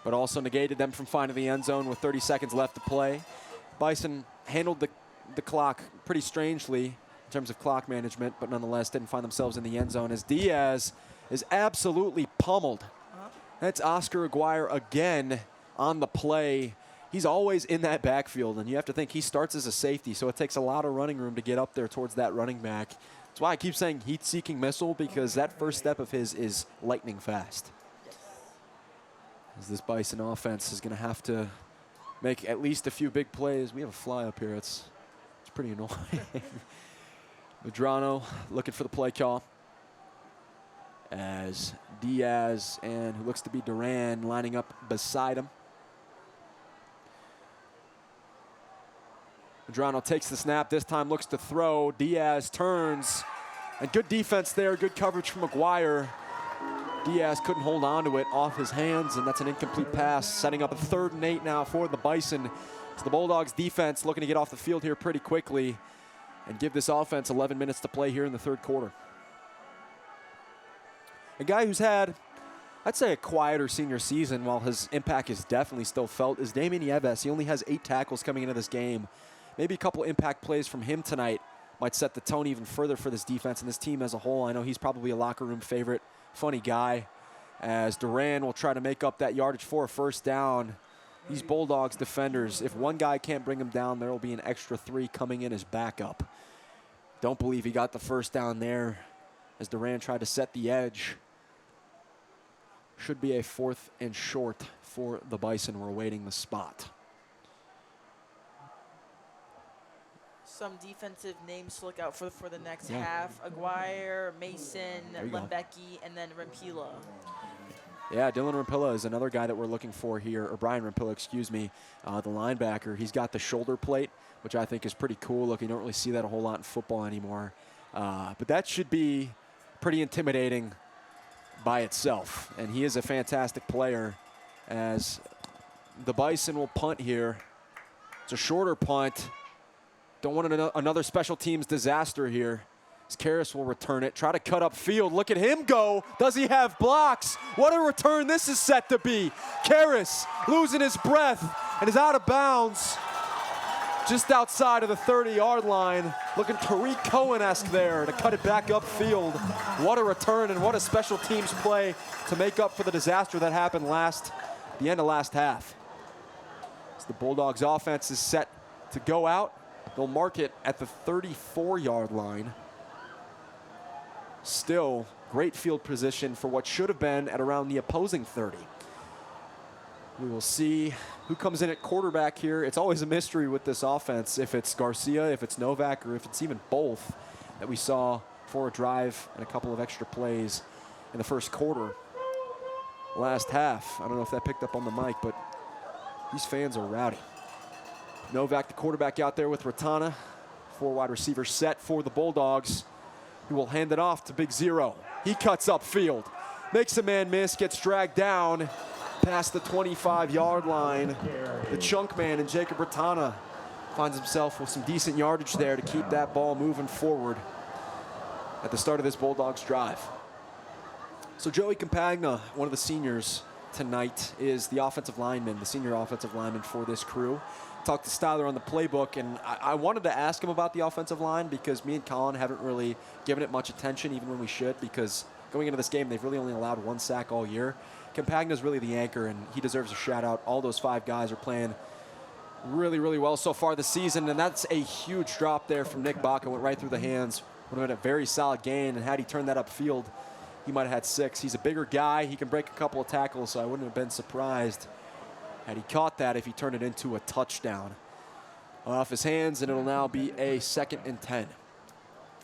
but also negated them from finding the end zone with 30 seconds left to play. Bison handled the clock pretty strangely in terms of clock management, but nonetheless didn't find themselves in the end zone as Diaz is absolutely pummeled. That's Oscar Aguirre again on the play. He's always in that backfield, and you have to think he starts as a safety, so it takes a lot of running room to get up there towards that running back. That's why I keep saying heat-seeking missile, because that first step of his is lightning fast. As this Bison offense is going to have to make at least a few big plays. We have a fly up here. It's pretty annoying. Medrano looking for the play call, as Diaz and who looks to be Duran lining up beside him. Medrano takes the snap, this time looks to throw. Diaz turns, and good defense there, good coverage from Aguirre. Diaz couldn't hold on to it off his hands, and that's an incomplete pass, setting up a 3rd and 8 now for the Bison. So the Bulldogs defense looking to get off the field here pretty quickly and give this offense 11 minutes to play here in the 3rd quarter. A guy who's had, I'd say, a quieter senior season, while his impact is definitely still felt, is Damian Yeves. He only has 8 tackles coming into this game. Maybe a couple impact plays from him tonight might set the tone even further for this defense and this team as a whole. I know he's probably a locker room favorite, funny guy, as Duran will try to make up that yardage for a 1st down. These Bulldogs defenders, if one guy can't bring him down, there will be an extra 3 coming in as backup. Don't believe he got the 1st down there as Duran tried to set the edge. Should be a 4th and short for the Bison. We're awaiting the spot. Some defensive names to look out for the next half. Aguirre, Mason, Lembecki, and then Rampila. Yeah, Dylan Rampilla is another guy that we're looking for here, or Brian Rampilla, excuse me, the linebacker. He's got the shoulder plate, which I think is pretty cool. Look, you don't really see that a whole lot in football anymore. But that should be pretty intimidating by itself. And he is a fantastic player, as the Bison will punt here. It's a shorter punt. Don't want another special teams disaster here. As Karras will return it, try to cut up field. Look at him go. Does he have blocks? What a return this is set to be. Karras losing his breath and is out of bounds just outside of the 30-yard line. Looking Tariq Cohen-esque there to cut it back upfield. What a return and what a special teams play to make up for the disaster that happened the end of last half. As the Bulldogs offense is set to go out, they'll mark it at the 34-yard line. Still great field position for what should have been at around the opposing 30. We will see who comes in at quarterback here. It's always a mystery with this offense, if it's Garcia, if it's Novak, or if it's even both that we saw for a drive and a couple of extra plays in the 1st quarter. Last half, I don't know if that picked up on the mic, but these fans are rowdy. Novak, the quarterback, out there with Ratana. 4 wide receivers set for the Bulldogs, who will hand it off to Big Zero. He cuts upfield, makes a man miss, gets dragged down past the 25-yard line. The chunk man in Jacob Ratana finds himself with some decent yardage there to keep that ball moving forward at the start of this Bulldogs drive. So Joey Campagna, one of the seniors tonight, is the offensive lineman, the senior offensive lineman for this crew. Talked to Styler on the playbook, and I wanted to ask him about the offensive line because me and Colin haven't really given it much attention, even when we should, because going into this game, they've really only allowed 1 sack all year. Campagna's really the anchor, and he deserves a shout-out. All those 5 guys are playing really, really well so far this season, and that's a huge drop there from Nick Baca. Went right through the hands. Would have been a very solid gain, and had he turned that upfield, he might have had 6. He's a bigger guy. He can break a couple of tackles, so I wouldn't have been surprised had he caught that if he turned it into a touchdown. Off his hands, and it'll now be a 2nd and 10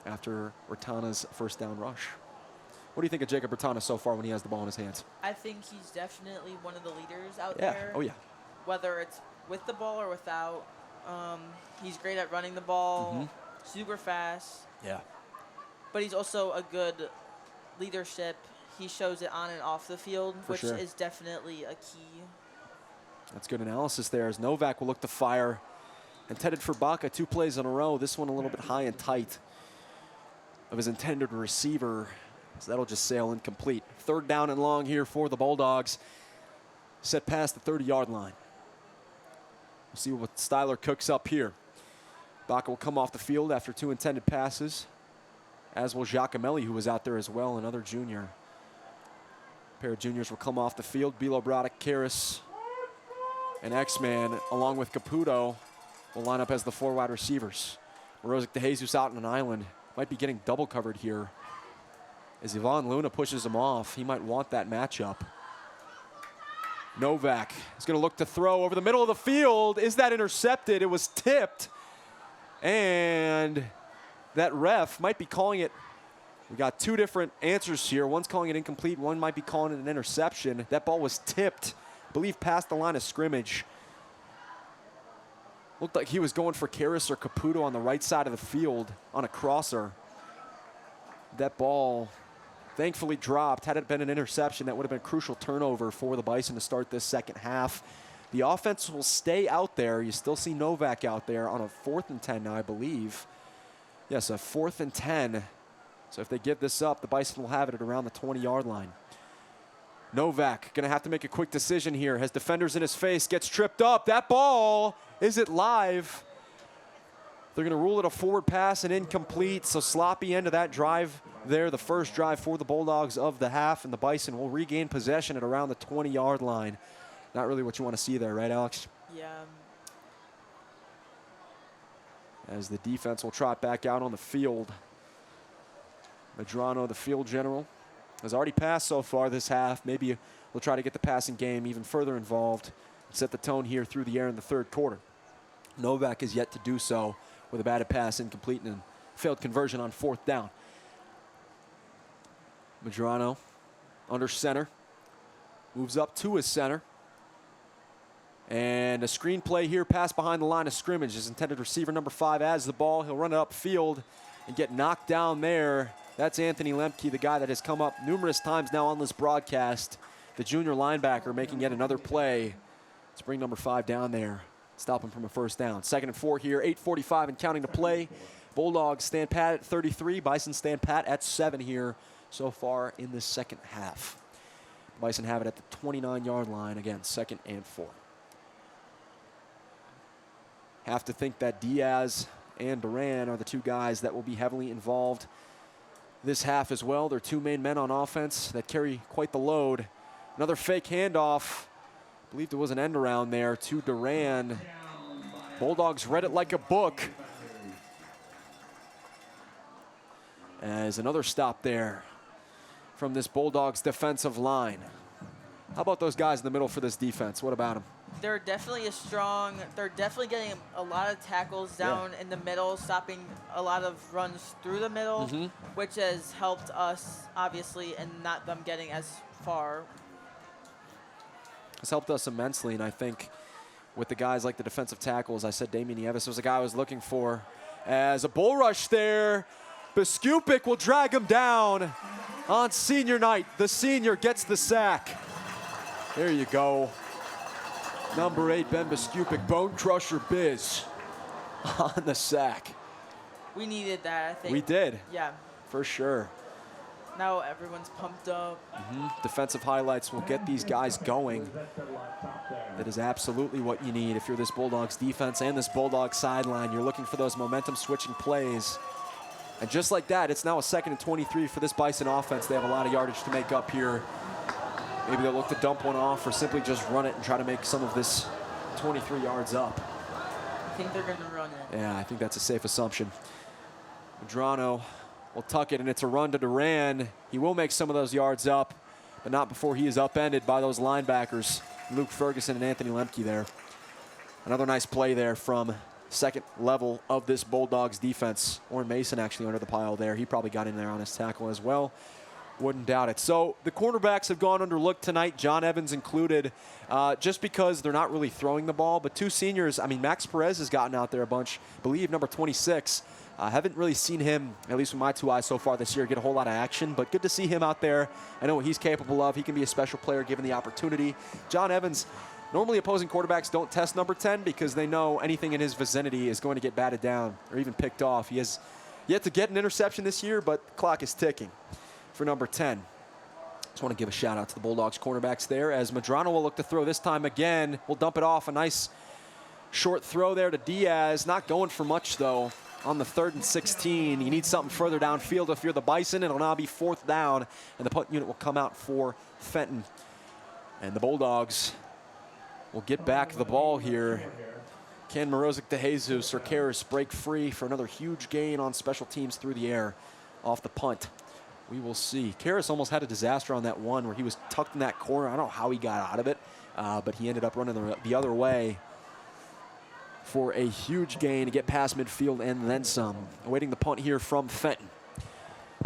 after Ratana's 1st down rush. What do you think of Jacob Ratana so far when he has the ball in his hands? I think he's definitely one of the leaders out Yeah. there. Oh, yeah. Whether it's with the ball or without. He's great at running the ball, super fast. Yeah. But he's also a good leadership. He shows it on and off the field, which is definitely a key. That's good analysis there, as Novak will look to fire intended for Baca, 2 plays in a row. This one a little bit high and tight of his intended receiver. So that'll just sail incomplete. 3rd down and long here for the Bulldogs. Set past the 30-yard line. We'll see what Styler cooks up here. Baca will come off the field after 2 intended passes, as will Giacomelli, who was out there as well, another junior. A pair of juniors will come off the field. Bilo Brodek, Karras, and X-Man, along with Caputo, will line up as the 4 wide receivers. Morozic de Jesus out on an island. Might be getting double covered here. As Ivan Luna pushes him off, he might want that matchup. Novak is going to look to throw over the middle of the field. Is that intercepted? It was tipped. And that ref might be calling it. We got 2 different answers here. One's calling it incomplete. One might be calling it an interception. That ball was tipped, I believe, past the line of scrimmage. Looked like he was going for Karras or Caputo on the right side of the field on a crosser. That ball thankfully dropped. Had it been an interception, that would have been a crucial turnover for the Bison to start this second half. The offense will stay out there. You still see Novak out there on a 4th and 10 now, I believe. Yes, a 4th and 10. So if they give this up, the Bison will have it at around the 20-yard line. Novak going to have to make a quick decision here. Has defenders in his face, gets tripped up. That ball, is it live? They're going to rule it a forward pass and incomplete. So sloppy end of that drive there, the first drive for the Bulldogs of the half, and the Bison will regain possession at around the 20-yard line. Not really what you want to see there, right, Alex? Yeah. As the defense will trot back out on the field. Medrano, the field general, has already passed so far this half. Maybe we'll try to get the passing game even further involved and set the tone here through the air in the 3rd quarter. Novak is yet to do so with a batted pass incomplete and failed conversion on 4th down. Medrano under center, moves up to his center. And a screen play here, pass behind the line of scrimmage. His intended receiver, number 5, has the ball. He'll run it upfield and get knocked down there. That's Anthony Lemke, the guy that has come up numerous times now on this broadcast. The junior linebacker making yet another play to bring number 5 down there. Stop him from a 1st down. 2nd and 4 here, 8:45 and counting to play. Bulldogs stand pat at 33. Bison stand pat at 7 here so far in the second half. Bison have it at the 29-yard line. Again, 2nd and 4. Have to think that Diaz and Duran are the 2 guys that will be heavily involved this half as well. They're 2 main men on offense that carry quite the load. Another fake handoff. I believe there was an end around there to Duran. Bulldogs read it like a book. As another stop there from this Bulldogs defensive line. How about those guys in the middle for this defense? What about them? They're definitely they're definitely getting a lot of tackles down in the middle, stopping a lot of runs through the middle, which has helped us, obviously, and not them getting as far. It's helped us immensely, and I think with the guys like the defensive tackles, I said Damian Nieves was a guy I was looking for. As a bull rush there, Biskupik will drag him down on senior night. The senior gets the sack. There you go. Number 8, Ben Biskupik, Bone Crusher Biz on the sack. We needed that, I think. We did. Yeah. For sure. Now everyone's pumped up. Defensive highlights will get these guys going. That is absolutely what you need if you're this Bulldogs defense and this Bulldogs sideline. You're looking for those momentum switching plays. And just like that, it's now a 2nd and 23 for this Bison offense. They have a lot of yardage to make up here. Maybe they'll look to dump one off or simply just run it and try to make some of this 23 yards up. I think they're going to run it. Yeah, I think that's a safe assumption. Medrano will tuck it, and it's a run to Duran. He will make some of those yards up, but not before he is upended by those linebackers, Luke Ferguson and Anthony Lemke there. Another nice play there from 2nd level of this Bulldogs defense. Orrin Mason actually under the pile there. He probably got in there on his tackle as well. Wouldn't doubt it. So the cornerbacks have gone underlooked tonight, John Evans included, just because they're not really throwing the ball. But 2 seniors, I mean, Max Perez has gotten out there a bunch. I believe number 26. Haven't really seen him, at least with my 2 eyes so far this year, get a whole lot of action. But good to see him out there. I know what he's capable of. He can be a special player given the opportunity. John Evans Normally opposing quarterbacks don't test number 10 because they know anything in his vicinity is going to get batted down or even picked off. He has yet to get an interception this year, but the clock is ticking for number 10. Just want to give a shout out to the Bulldogs cornerbacks there as Medrano will look to throw this time again. We'll dump it off. A nice short throw there to Diaz. Not going for much though on the 3rd and 16. You need something further downfield if you're the Bison. It'll now be 4th down and the punt unit will come out for Fenton. And the Bulldogs will get back the ball here. Can Morozic de Jesus or Karras break free for another huge gain on special teams through the air off the punt? We will see. Karras almost had a disaster on that one where he was tucked in that corner. I don't know how he got out of it, but he ended up running the other way for a huge gain to get past midfield and then some. Awaiting the punt here from Fenton.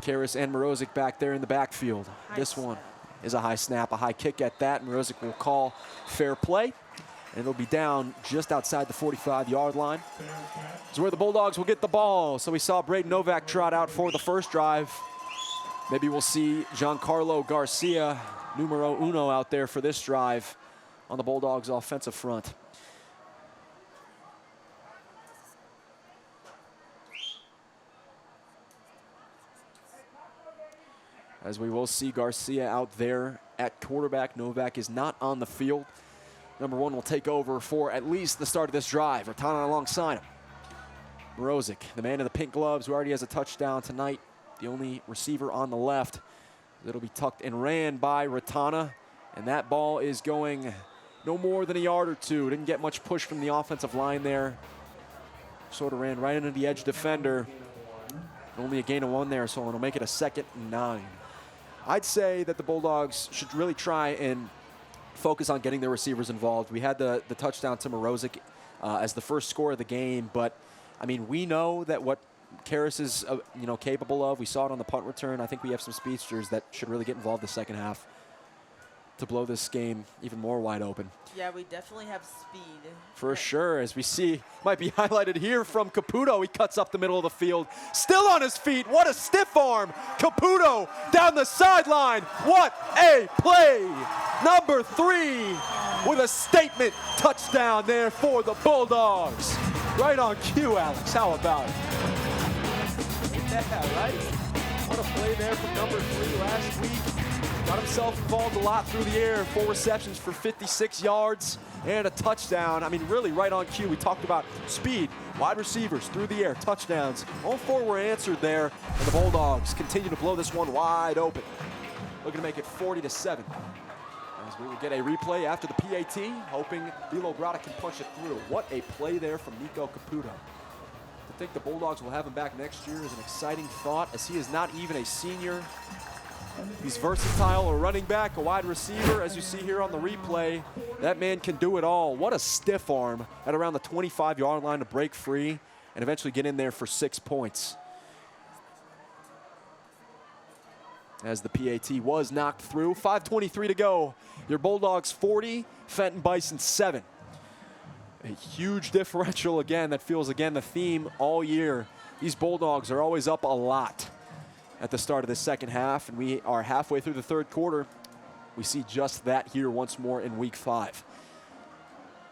Karras and Morozic back there in the backfield. This one is a high snap, a high kick at that. Morozic will call fair play. And it'll be down just outside the 45-yard line. It's where the Bulldogs will get the ball. So we saw Braden Novak trot out for the first drive. Maybe we'll see Giancarlo Garcia, numero uno, out there for this drive on the Bulldogs' offensive front. As we will see Garcia out there at quarterback. Novak is not on the field. Number 1 will take over for at least the start of this drive. Ratana alongside him. Morozic, the man in the pink gloves, who already has a touchdown tonight. The only receiver on the left. It'll be tucked and ran by Ratana. And that ball is going no more than a yard or two. Didn't get much push from the offensive line there. Sort of ran right into the edge defender. Only a gain of 1 there, so it'll make it a 2nd and 9. I'd say that the Bulldogs should really try and focus on getting their receivers involved. We had the touchdown to Morozic as the first score of the game, but I mean, we know that what Karras is capable of. We saw it on the punt return. I think we have some speedsters that should really get involved the second half to blow this game even more wide open. Yeah, we definitely have speed. For sure, as we see, might be highlighted here from Caputo. He cuts up the middle of the field, still on his feet. What a stiff arm. Caputo down the sideline. What a play. Number 3 with a statement touchdown there for the Bulldogs. Right on cue, Alex. How about it? Yeah, right? What a play there from number 3 last week. Got himself involved a lot through the air. 4 receptions for 56 yards and a touchdown. I mean, really right on cue. We talked about speed, wide receivers through the air, touchdowns. All 4 were answered there, and the Bulldogs continue to blow this one wide open. Looking to make it 40-7. As we will get a replay after the PAT, hoping Bilo Brada can punch it through. What a play there from Nico Caputo. To think the Bulldogs will have him back next year is an exciting thought, as he is not even a senior. He's versatile, a running back, a wide receiver. As you see here on the replay, that man can do it all. What a stiff arm at around the 25-yard line to break free and eventually get in there for 6 points. As the PAT was knocked through. 5:23 to go. Your Bulldogs 40, Fenton Bison 7. A huge differential again. That feels again the theme all year. These Bulldogs are always up a lot at the start of the second half, and we are halfway through the third quarter. We see just that here once more in week 5.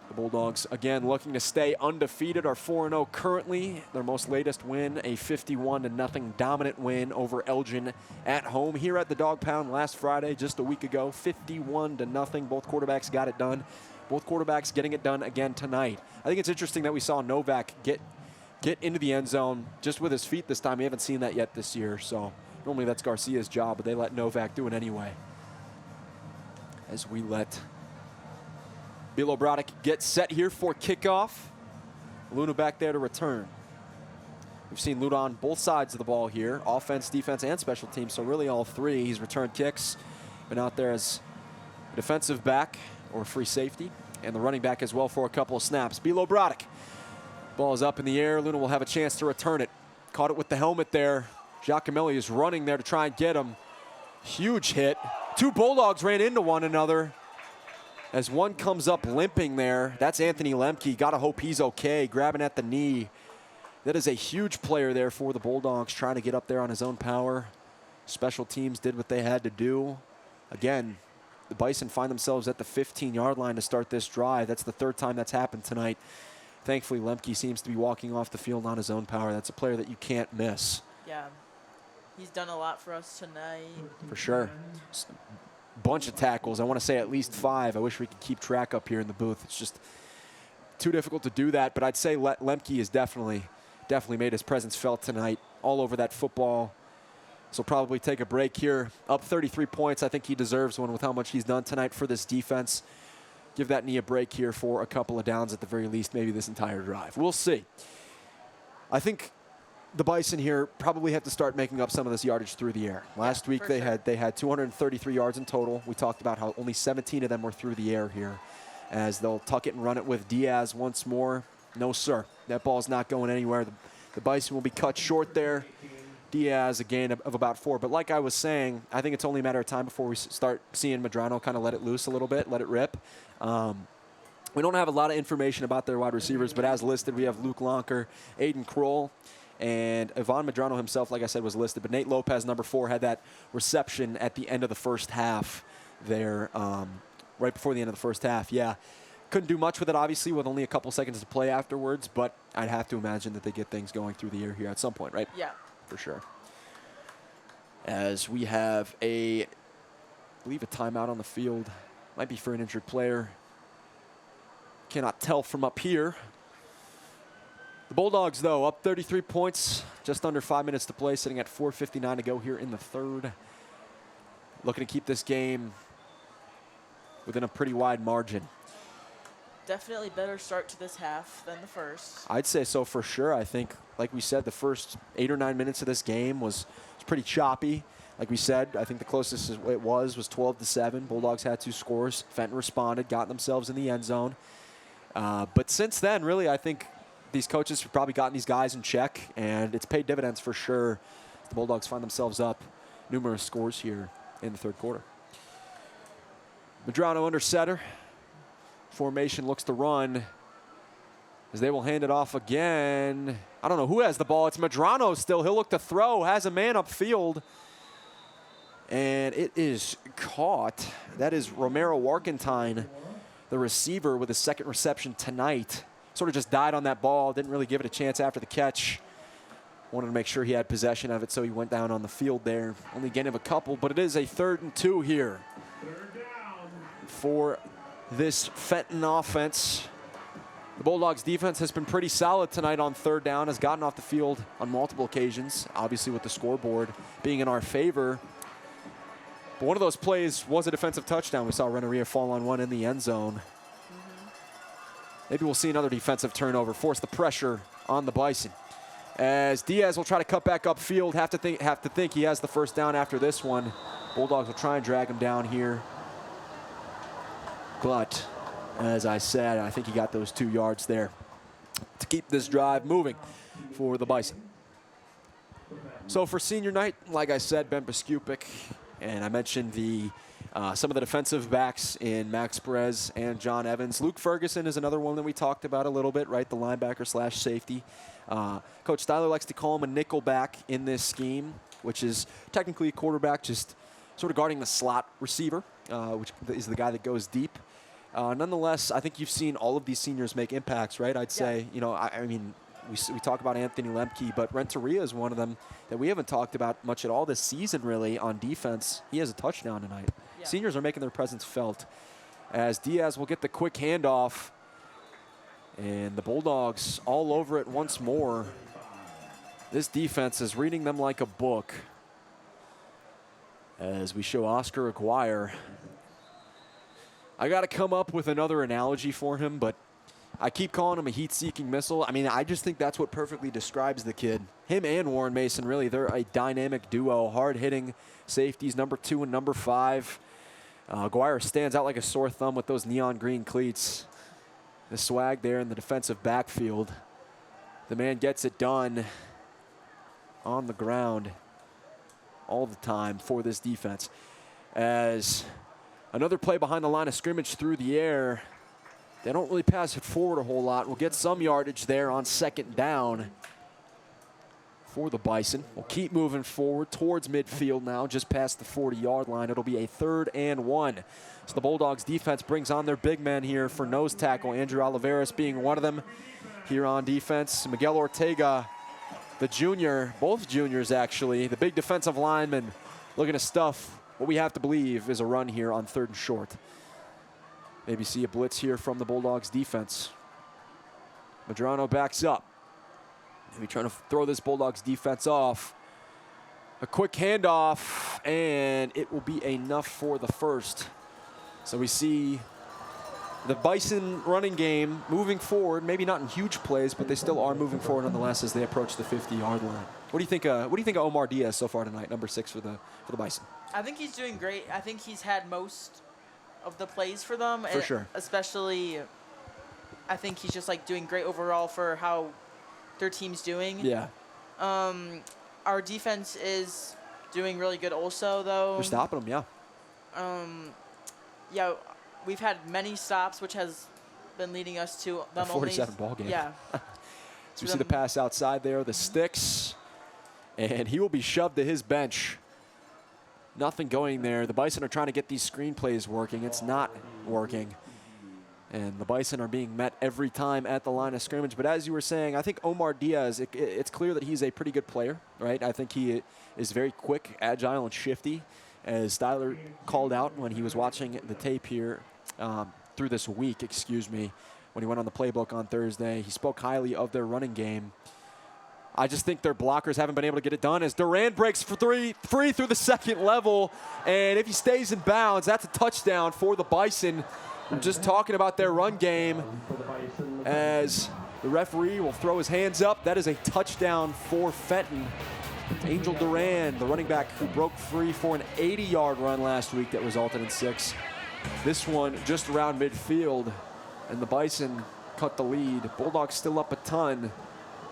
The Bulldogs, again, looking to stay undefeated, are 4-0 currently. Their most latest win, a 51-0 dominant win over Elgin at home here at the Dog Pound last Friday, just a week ago. 51-0. Both quarterbacks got it done. Both quarterbacks getting it done again tonight. I think it's interesting that we saw Novak get into the end zone just with his feet this time. We haven't seen that yet this year, so normally that's Garcia's job, but they let Novak do it anyway. As we let Bilo Bradic get set here for kickoff. Luna back there to return. We've seen Luna on both sides of the ball here, offense, defense, and special teams, so really all 3. He's returned kicks, been out there as a defensive back or free safety, and the running back as well for a couple of snaps. Bilo Bradic. Ball is up in the air. Luna will have a chance to return it. Caught it with the helmet there. Giacomelli is running there to try and get him. Huge hit. 2 Bulldogs ran into one another. As one comes up limping there, that's Anthony Lemke. Gotta hope he's okay, grabbing at the knee. That is a huge player there for the Bulldogs, trying to get up there on his own power. Special teams did what they had to do. Again, the Bison find themselves at the 15-yard line to start this drive. That's the third time that's happened tonight. Thankfully, Lemke seems to be walking off the field on his own power. That's a player that you can't miss. Yeah. He's done a lot for us tonight. For sure. Bunch of tackles. I want to say at least 5. I wish we could keep track up here in the booth. It's just too difficult to do that. But I'd say Lemke has definitely made his presence felt tonight all over that football. So probably take a break here. Up 33 points. I think he deserves one with how much he's done tonight for this defense. Give that knee a break here for a couple of downs at the very least, maybe this entire drive. We'll see. I think the Bison here probably have to start making up some of this yardage through the air. Last week they had 233 yards in total. We talked about how only 17 of them were through the air here, as they'll tuck it and run it with Diaz once more. No, sir. That ball's not going anywhere. The Bison will be cut short there. Diaz a gain of about 4. But like I was saying, I think it's only a matter of time before we start seeing Medrano kind of let it loose a little bit, let it rip. We don't have a lot of information about their wide receivers, but as listed, we have Luke Lonker, Aiden Kroll, and Ivan Medrano himself, like I said, was listed. But Nate Lopez, number 4, had that reception at the end of the first half there, right before the end of the first half. Yeah, couldn't do much with it, obviously, with only a couple seconds to play afterwards, but I'd have to imagine that they get things going through the air here at some point, right? Yeah. For sure. As we have I believe a timeout on the field. Might be for an injured player. Cannot tell from up here. The Bulldogs, though, up 33 points. Just under 5 minutes to play, sitting at 4:59 to go here in the third. Looking to keep this game within a pretty wide margin. Definitely better start to this half than the first. I'd say so for sure. I think, like we said, the first 8 or 9 minutes of this game was pretty choppy. Like we said, I think the closest it was 12-7. Bulldogs had 2 scores. Fenton responded, got themselves in the end zone. But since then, really, I think these coaches have probably gotten these guys in check, and it's paid dividends for sure. The Bulldogs find themselves up numerous scores here in the third quarter. Medrano under center. Formation looks to run as they will hand it off again. I don't know who has the ball. It's Medrano still. He'll look to throw, has a man upfield, and it is caught. That is Romero Warkentine, the receiver, with his second reception tonight. Sort of just died on that ball, didn't really give it a chance after the catch. Wanted to make sure he had possession of it, so he went down on the field there. Only gain of a couple, but it is a 3rd and 2 here for this Fenton offense. The Bulldogs defense has been pretty solid tonight on 3rd down, has gotten off the field on multiple occasions, obviously with the scoreboard being in our favor. But one of those plays was a defensive touchdown. We saw Renneria fall on one in the end zone. Maybe we'll see another defensive turnover, force the pressure on the Bison. As Diaz will try to cut back upfield, have to think he has the first down after this one. Bulldogs will try and drag him down here. But, as I said, I think he got those 2 yards there to keep this drive moving for the Bison. So for senior night, like I said, Ben Biskupik, and I mentioned some of the defensive backs in Max Perez and John Evans. Luke Ferguson is another one that we talked about a little bit, right? The linebacker / safety. Coach Styler likes to call him a nickel back in this scheme, which is technically a quarterback, just sort of guarding the slot receiver, which is the guy that goes deep. Nonetheless, I think you've seen all of these seniors make impacts, right? I'd say, I mean, we talk about Anthony Lemke, but Renteria is one of them that we haven't talked about much at all this season, really, on defense. He has a touchdown tonight. Yeah. Seniors are making their presence felt, as Diaz will get the quick handoff, and the Bulldogs all over it once more. This defense is reading them like a book, as we show Oscar Aguirre. I got to come up with another analogy for him, but I keep calling him a heat-seeking missile. I mean, I just think that's what perfectly describes the kid. Him and Warren Mason, really, they're a dynamic duo, hard-hitting safeties, number 2 and number 5. Aguirre stands out like a sore thumb with those neon green cleats. The swag there in the defensive backfield. The man gets it done on the ground all the time for this defense. As another play behind the line of scrimmage through the air. They don't really pass it forward a whole lot. We'll get some yardage there on 2nd down. for the Bison. We'll keep moving forward towards midfield now, just past the 40-yard line. It'll be a 3rd and 1. So the Bulldogs defense brings on their big men here for nose tackle, Andrew Oliveras being one of them here on defense. Miguel Ortega, the junior, both juniors actually, the big defensive lineman, looking to stuff what we have to believe is a run here on 3rd and short. Maybe see a blitz here from the Bulldogs defense. Medrano backs up. Maybe trying to throw this Bulldogs defense off. A quick handoff, and it will be enough for the first. So we see the Bison running game moving forward, maybe not in huge plays, but they still are moving forward nonetheless as they approach the 50-yard line. What do you think? What do you think of Omar Diaz so far tonight, number 6 for the Bison? I think he's doing great. I think he's had most of the plays for them. For sure. Especially, I think he's just like doing great overall for how their team's doing. Yeah. Our defense is doing really good also, though. They're stopping them, yeah. Yeah, we've had many stops, which has been leading us to A 47 ball game. Yeah. So we see the pass outside there, the sticks, and he will be shoved to his bench. Nothing going there. The Bison are trying to get these screen plays working. It's not working. And the Bison are being met every time at the line of scrimmage. But as you were saying, I think Omar Diaz, it's clear that he's a pretty good player, right? I think he is very quick, agile, and shifty, as Styler called out when he was watching the tape here through this week, when he went on the playbook on Thursday. He spoke highly of their running game. I just think their blockers haven't been able to get it done as Duran breaks for free through the second level. And if he stays in bounds, that's a touchdown for the Bison. I'm just talking about their run game as the referee will throw his hands up. That is a touchdown for Fenton. Angel Duran, the running back who broke free for an 80-yard run last week that resulted in 6. This one just around midfield, and the Bison cut the lead. Bulldogs still up a ton,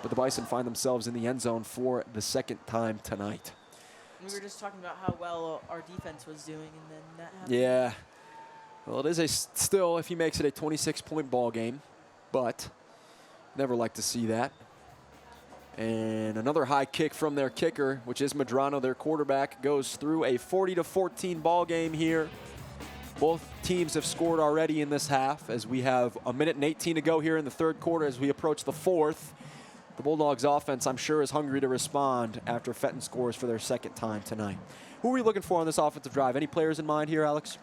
but the Bison find themselves in the end zone for the second time tonight. We were just talking about how well our defense was doing, and then that happened. Yeah. Well, it is still, if he makes it, a 26-point ball game, but never like to see that. And another high kick from their kicker, which is Medrano, their quarterback, goes through a 40-14 ball game here. Both teams have scored already in this half as we have 1:18 to go here in the third quarter as we approach the fourth. The Bulldogs offense, I'm sure, is hungry to respond after Fenton scores for their second time tonight. Who are we looking for on this offensive drive? Any players in mind here, Alex?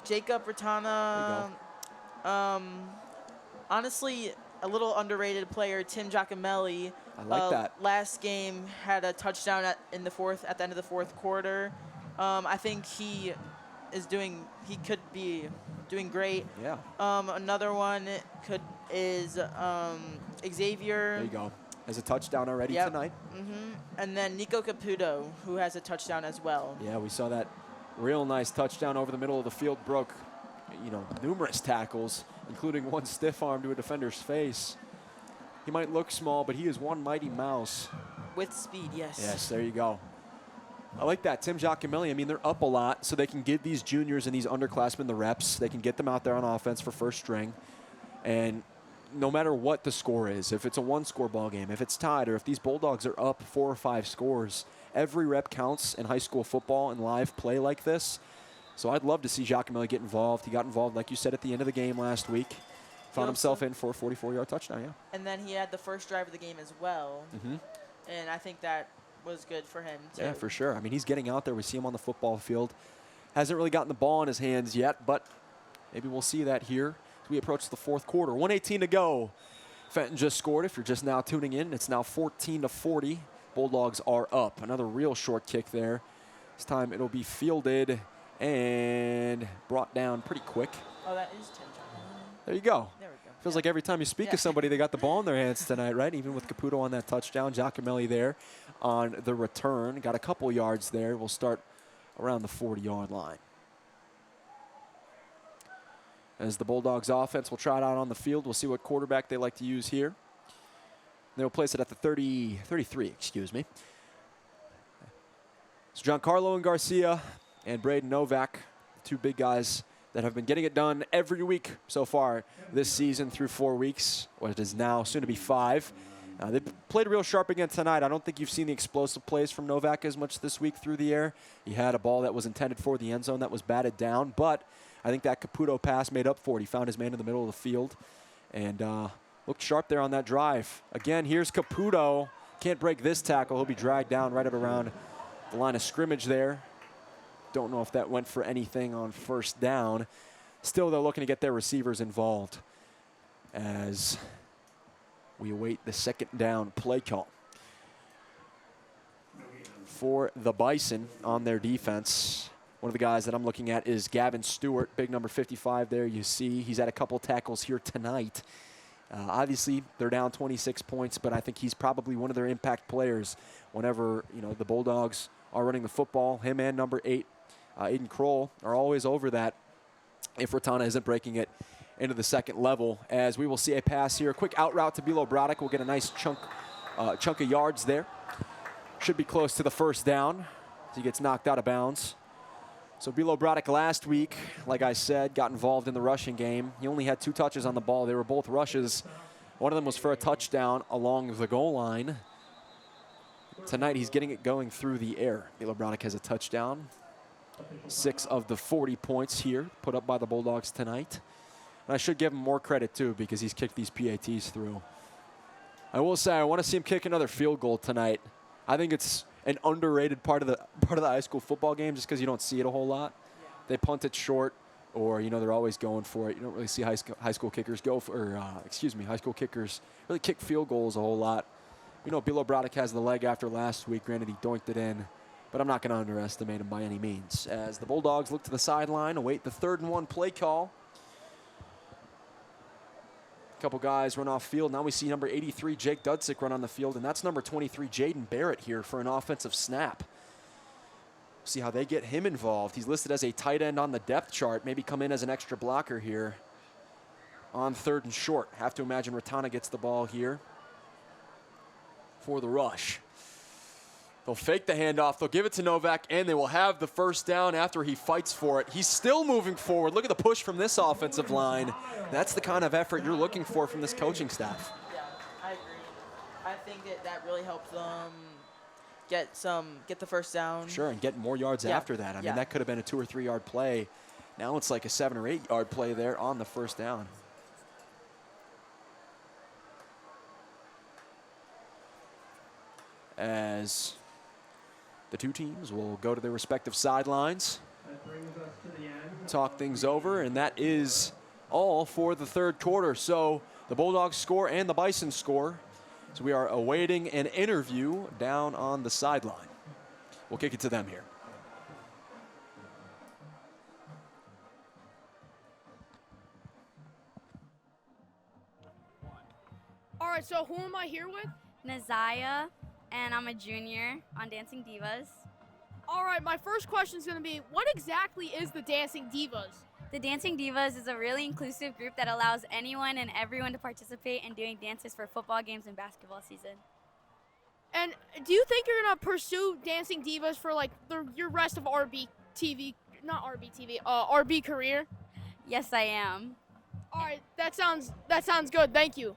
Jacob Ratana. Honestly, a little underrated player, Tim Giacomelli. I like that. Last game had a touchdown at the end of the fourth quarter. I think he could be doing great. Yeah. Another one is Xavier. There you go. Has a touchdown already tonight. And then Nico Caputo, who has a touchdown as well. Yeah, we saw that real nice touchdown over the middle of the field. Broke, numerous tackles, including one stiff arm to a defender's face. He might look small, but he is one mighty mouse. With speed, yes. Yes, there you go. I like that. Tim Giacomelli, they're up a lot, so they can give these juniors and these underclassmen the reps. They can get them out there on offense for first string. And no matter what the score is, if it's a one-score ball game, if it's tied, or if these Bulldogs are up 4 or 5 scores, every rep counts in high school football and live play like this. So I'd love to see Giacomelli get involved. He got involved, like you said, at the end of the game last week. Found himself in for a 44-yard touchdown, yeah. And then he had the first drive of the game as well. And I think that was good for him, too. Yeah, for sure. He's getting out there. We see him on the football field. Hasn't really gotten the ball in his hands yet, but maybe we'll see that here as we approach the fourth quarter. 1:18 to go. Fenton just scored. If you're just now tuning in, it's now 14-40. Bulldogs are up. Another real short kick there. This time it'll be fielded and brought down pretty quick. Oh, that is 10 John. There you go. There we go. Feels like every time you speak to somebody, they got the ball in their hands tonight, right? Even with Caputo on that touchdown. Giacomelli there on the return. Got a couple yards there. We'll start around the 40-yard line. As the Bulldogs offense will try it out on the field, we'll see what quarterback they like to use here. They'll place it at the 33, So Giancarlo and Garcia and Braden Novak, the two big guys that have been getting it done every week so far this season through 4 weeks, what it is now soon to be 5. They played real sharp again tonight. I don't think you've seen the explosive plays from Novak as much this week through the air. He had a ball that was intended for the end zone that was batted down, but I think that Caputo pass made up for it. He found his man in the middle of the field and looked sharp there on that drive. Again, here's Caputo. Can't break this tackle. He'll be dragged down right at around the line of scrimmage there. Don't know if that went for anything on first down. Still, they're looking to get their receivers involved as we await the second down play call. For the Bison on their defense, one of the guys that I'm looking at is Gavin Stewart, big number 55 there. You see he's had a couple tackles here tonight. Obviously, they're down 26 points, but I think he's probably one of their impact players whenever the Bulldogs are running the football. Him and number 8, Aiden Kroll, are always over that if Ratana isn't breaking it into the second level, as we will see a pass here. A quick out route to Bilo Broddick. We'll get a nice chunk of yards there. Should be close to the first down as he gets knocked out of bounds. So Bilo Broddick last week, like I said, got involved in the rushing game. He only had 2 touches on the ball. They were both rushes. One of them was for a touchdown along the goal line. Tonight he's getting it going through the air. Bilo Broddick has a touchdown. 6 of the 40 points here put up by the Bulldogs tonight. And I should give him more credit, too, because he's kicked these PATs through. I will say I want to see him kick another field goal tonight. I think it's an underrated part of the high school football game just because you don't see it a whole lot. Yeah. They punt it short, or, they're always going for it. You don't really see high school kickers high school kickers really kick field goals a whole lot. Bilo Broddick has the leg after last week. Granted, he doinked it in, but I'm not going to underestimate him by any means. As the Bulldogs look to the sideline, await the 3rd and 1 play call. Couple guys run off field. Now we see number 83, Jake Dudzik, run on the field, and that's number 23, Jaden Barrett here for an offensive snap. See how they get him involved. He's listed as a tight end on the depth chart. Maybe come in as an extra blocker here on 3rd and short. Have to imagine Ratana gets the ball here for the rush. They'll fake the handoff. They'll give it to Novak, and they will have the first down after he fights for it. He's still moving forward. Look at the push from this offensive line. That's the kind of effort you're looking for from this coaching staff. Yeah, I agree. I think that really helps them get the first down. Sure, and get more yards after that. I mean, that could have been a 2 or 3 yard play. Now it's like a 7 or 8 yard play there on the first down. As the 2 teams will go to their respective sidelines, talk things over, and that is all for the 3rd quarter. So the Bulldogs score and the Bison score. So we are awaiting an interview down on the sideline. We'll kick it to them here. All right, so who am I here with? Nazaya, and I'm a junior on Dancing Divas. All right, my first question is going to be, what exactly is the Dancing Divas? The Dancing Divas is a really inclusive group that allows anyone and everyone to participate in doing dances for football games and basketball season. And do you think you're going to pursue Dancing Divas for like your rest of RB career? Yes, I am. All right, that sounds good. Thank you.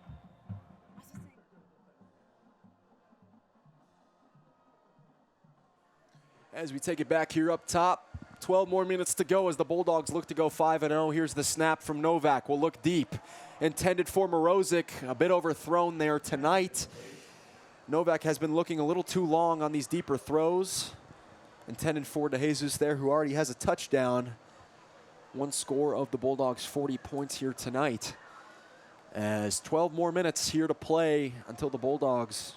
As we take it back here up top, 12 more minutes to go as the Bulldogs look to go 5-0. Here's the snap from Novak. We'll look deep. Intended for Morozic, a bit overthrown there tonight. Novak has been looking a little too long on these deeper throws. Intended for DeJesus there, who already has a touchdown. 1 score of the Bulldogs' 40 points here tonight. As 12 more minutes here to play until the Bulldogs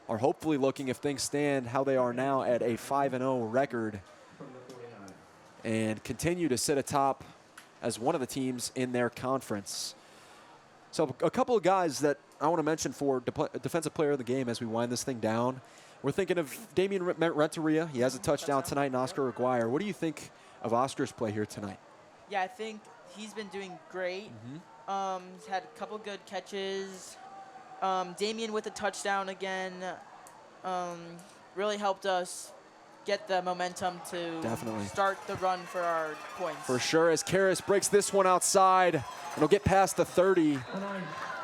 are hopefully looking, if things stand how they are now, at a 5-0 record and continue to sit atop as one of the teams in their conference. So a couple of guys that I want to mention for defensive player of the game as we wind this thing down. We're thinking of Damian Renteria. He has a touchdown tonight, and Oscar Aguirre. What do you think of Oscar's play here tonight? Yeah, I think he's been doing great. He's had a couple good catches. Damian with a touchdown again really helped us get the momentum to start the run for our points. For sure, as Karras breaks this one outside, and he'll get past the 30.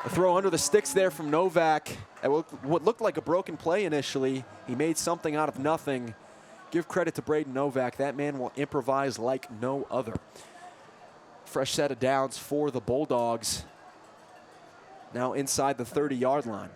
A throw under the sticks there from Novak. At what looked like a broken play initially. He made something out of nothing. Give credit to Braden Novak. That man will improvise like no other. Fresh set of downs for the Bulldogs. Now inside the 30-yard line.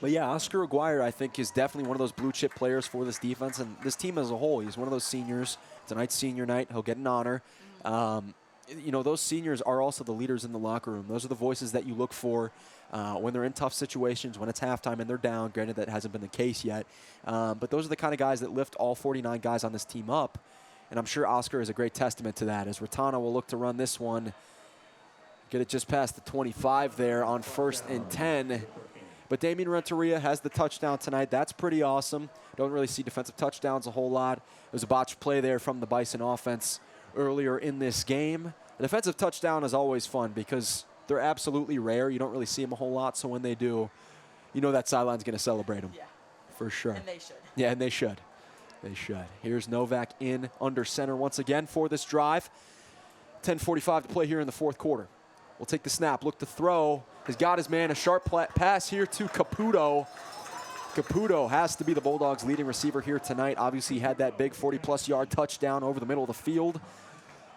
But yeah, Oscar Aguirre, I think, is definitely one of those blue-chip players for this defense and this team as a whole. He's one of those seniors. Tonight's senior night. He'll get an honor. You know, those seniors are also the leaders in the locker room. Those are the voices that you look for when they're in tough situations, when it's halftime and they're down. Granted, that hasn't been the case yet. But those are the kind of guys that lift all 49 guys on this team up. And I'm sure Oscar is a great testament to that, as Ratana will look to run this one. Get it just past the 25 there on 1st and 10. But Damian Renteria has the touchdown tonight. That's pretty awesome. Don't really see defensive touchdowns a whole lot. There's a botched play there from the Bison offense earlier in this game. The defensive touchdown is always fun because they're absolutely rare. You don't really see them a whole lot, so when they do, you know that sideline's going to celebrate them. Yeah. For sure. And they should. Yeah, and they should. They should. Here's Novak in under center once again for this drive. 10:45 to play here in the fourth quarter. We'll take the snap, look to throw. Has got his man, a sharp pass here to Caputo. Caputo has to be the Bulldogs' leading receiver here tonight. Obviously, he had that big 40-plus yard touchdown over the middle of the field.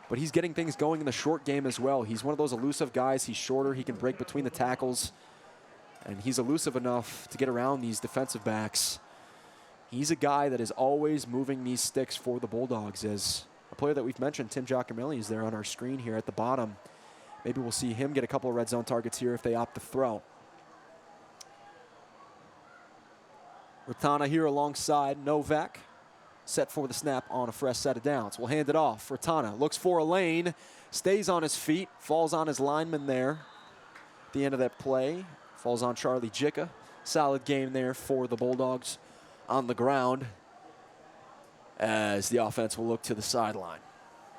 But he's getting things going in the short game as well. He's one of those elusive guys. He's shorter. He can break between the tackles. And he's elusive enough to get around these defensive backs. He's a guy that is always moving these sticks for the Bulldogs. As a player that we've mentioned, Tim Giacomelli, is there on our screen here at the bottom. Maybe we'll see him get a couple of red zone targets here if they opt to throw. Ratana here alongside Novak. Set for the snap on a fresh set of downs. We'll hand it off. Ratana looks for a lane. Stays on his feet. Falls on his lineman there. At the end of that play. Falls on Charlie Jicka. Solid game there for the Bulldogs on the ground. As the offense will look to the sideline.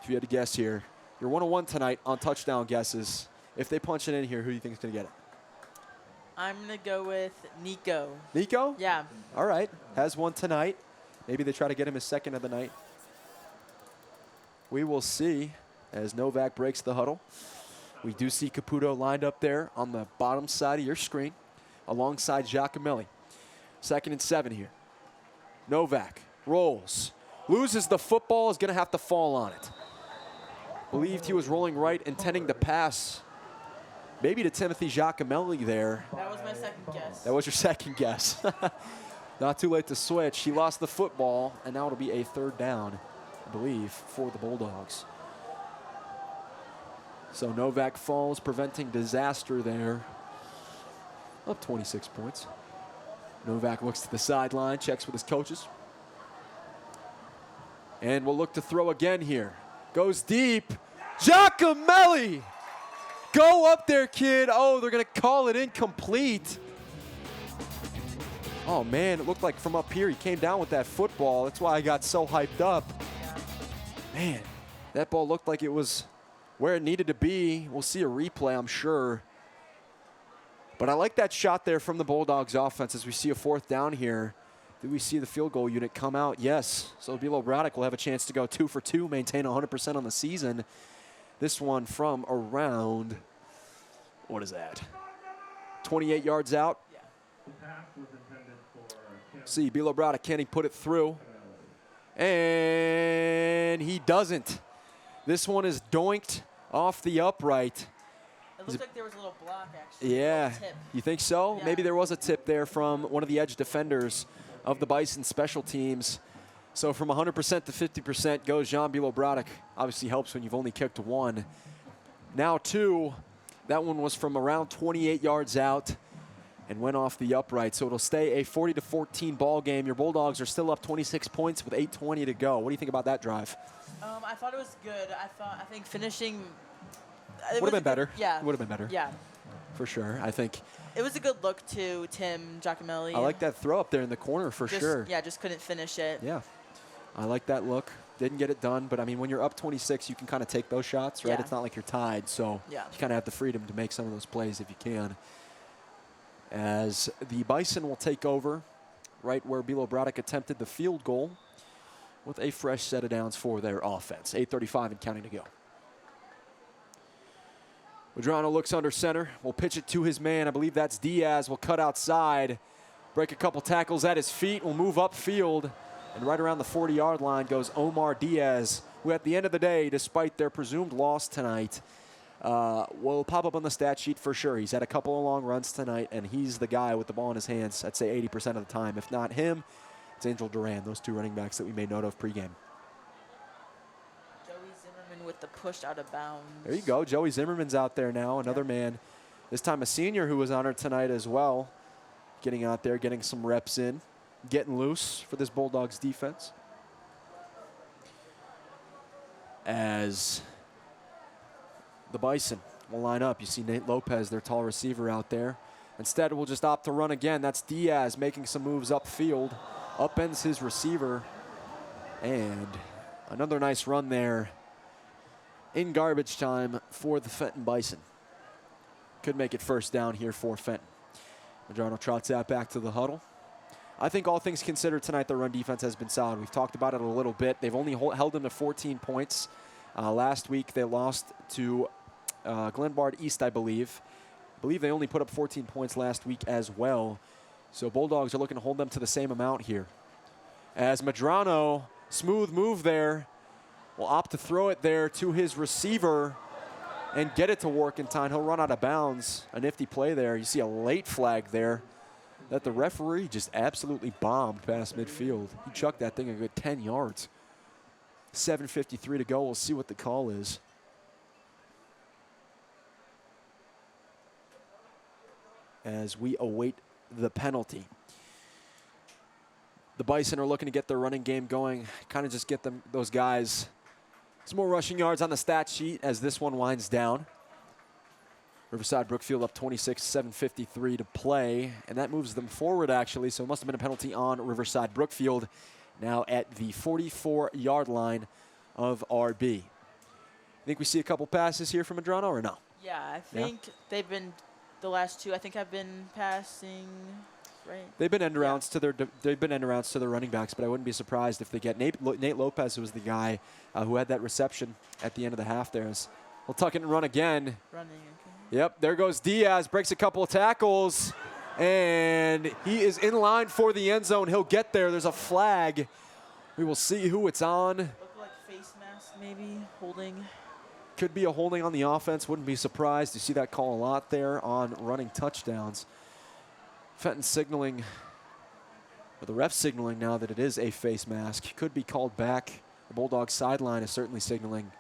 If you had to guess here, you're 1-1 tonight on touchdown guesses. If they punch it in here, who do you think is going to get it? I'm going to go with Nico. Nico? Yeah. All right. Has one tonight. Maybe they try to get him his second of the night. We will see as Novak breaks the huddle. We do see Caputo lined up there on the bottom side of your screen alongside Giacomelli. 2nd and 7 here. Novak rolls. Loses the football, is going to have to fall on it. Believed he was rolling right, intending to pass maybe to Timothy Giacomelli there. That was my second guess. That was your second guess. Not too late to switch. He lost the football, and now it'll be a 3rd down, I believe, for the Bulldogs. So Novak falls, preventing disaster there. Up 26 points. Novak looks to the sideline, checks with his coaches. And we'll look to throw again here. Goes deep. Giacomelli! Go up there, kid. Oh, they're going to call it incomplete. Oh, man, it looked like from up here he came down with that football. That's why I got so hyped up. Man, that ball looked like it was where it needed to be. We'll see a replay, I'm sure. But I like that shot there from the Bulldogs offense as we see a 4th down here. Do we see the field goal unit come out? Yes. So Bilo Braddock will have a chance to go 2 for 2, maintain 100% on the season. This one from around, what is that? 28 yards out. See, Bilo Braddock, can he put it through? And he doesn't. This one is doinked off the upright. It looked like there was a little block, actually. Yeah. Tip. You think so? Yeah. Maybe there was a tip there from one of the edge defenders of the Bison special teams. So from 100% to 50% goes Jean Bilo Braddock. Obviously helps when you've only kicked 1. Now 2. That one was from around 28 yards out and went off the upright. So it'll stay a 40-14 ball game. Your Bulldogs are still up 26 points with 8:20 to go. What do you think about that drive? I thought it was good. I think finishing Would have been better. Yeah. Would have been better. Yeah. For sure. I think It was a good look to Tim Giacomelli. I like that throw up there in the corner for sure. Yeah, just couldn't finish it. Yeah. I like that look. Didn't get it done, but I mean, when you're up 26, you can kind of take those shots, right? Yeah. It's not like you're tied, so Yeah. you kind of have the freedom to make some of those plays if you can. As the Bison will take over right where Bilo Braddock attempted the field goal with a fresh set of downs for their offense. 8:35 and counting to go. Medrano looks under center. Will pitch it to his man. I believe that's Diaz. Will cut outside. Break a couple tackles at his feet. Will move upfield. And right around the 40-yard line goes Omar Diaz, who at the end of the day, despite their presumed loss tonight, will pop up on the stat sheet for sure. He's had a couple of long runs tonight, and he's the guy with the ball in his hands, I'd say 80% of the time. If not him, it's Angel Duran, those two running backs that we made note of pregame. Joey Zimmerman with the push out of bounds. There you go. Joey Zimmerman's out there now, another man. This time a senior who was honored tonight as well. Getting out there, getting some reps in, getting loose for this Bulldogs defense. As the Bison will line up. You see Nate Lopez, their tall receiver, out there. Instead, we'll just opt to run again. That's Diaz making some moves upfield. Upends his receiver. And another nice run there in garbage time for the Fenton Bison. Could make it first down here for Fenton. Medrano trots that back to the huddle. I think all things considered tonight, the run defense has been solid. We've talked about it a little bit. They've only held them to 14 points. Last week, they lost to Glenbard East, I believe. I believe they only put up 14 points last week as well. So Bulldogs are looking to hold them to the same amount here. As Medrano, smooth move there, will opt to throw it there to his receiver and get it to work in time. He'll run out of bounds. A nifty play there. You see a late flag there that the referee just absolutely bombed past midfield. He chucked that thing a good 10 yards. 7:53 to go. We'll see what the call is. As we await the penalty. The Bison are looking to get their running game going, kind of just get those guys some more rushing yards on the stat sheet as this one winds down. Riverside Brookfield up 26, 7:53 to play, and that moves them forward actually, so it must have been a penalty on Riverside Brookfield, now at the 44-yard line of RB. Think we see a couple passes here from Medrano or no? Yeah, I think they've been, the last two I think have been passing, right? They've been end arounds to their running backs, but I wouldn't be surprised if they get Nate Lopez, who was the guy who had that reception at the end of the half there. We'll tuck it and run again. Running again. Yep, there goes Diaz, breaks a couple of tackles, and he is in line for the end zone. He'll get there. There's a flag. We will see who it's on. Look like face mask maybe, holding. Could be a holding on the offense. Wouldn't be surprised. You see that call a lot there on running touchdowns. Fenton signaling, or the ref signaling now that it is a face mask. Could be called back. The Bulldogs sideline is certainly signaling.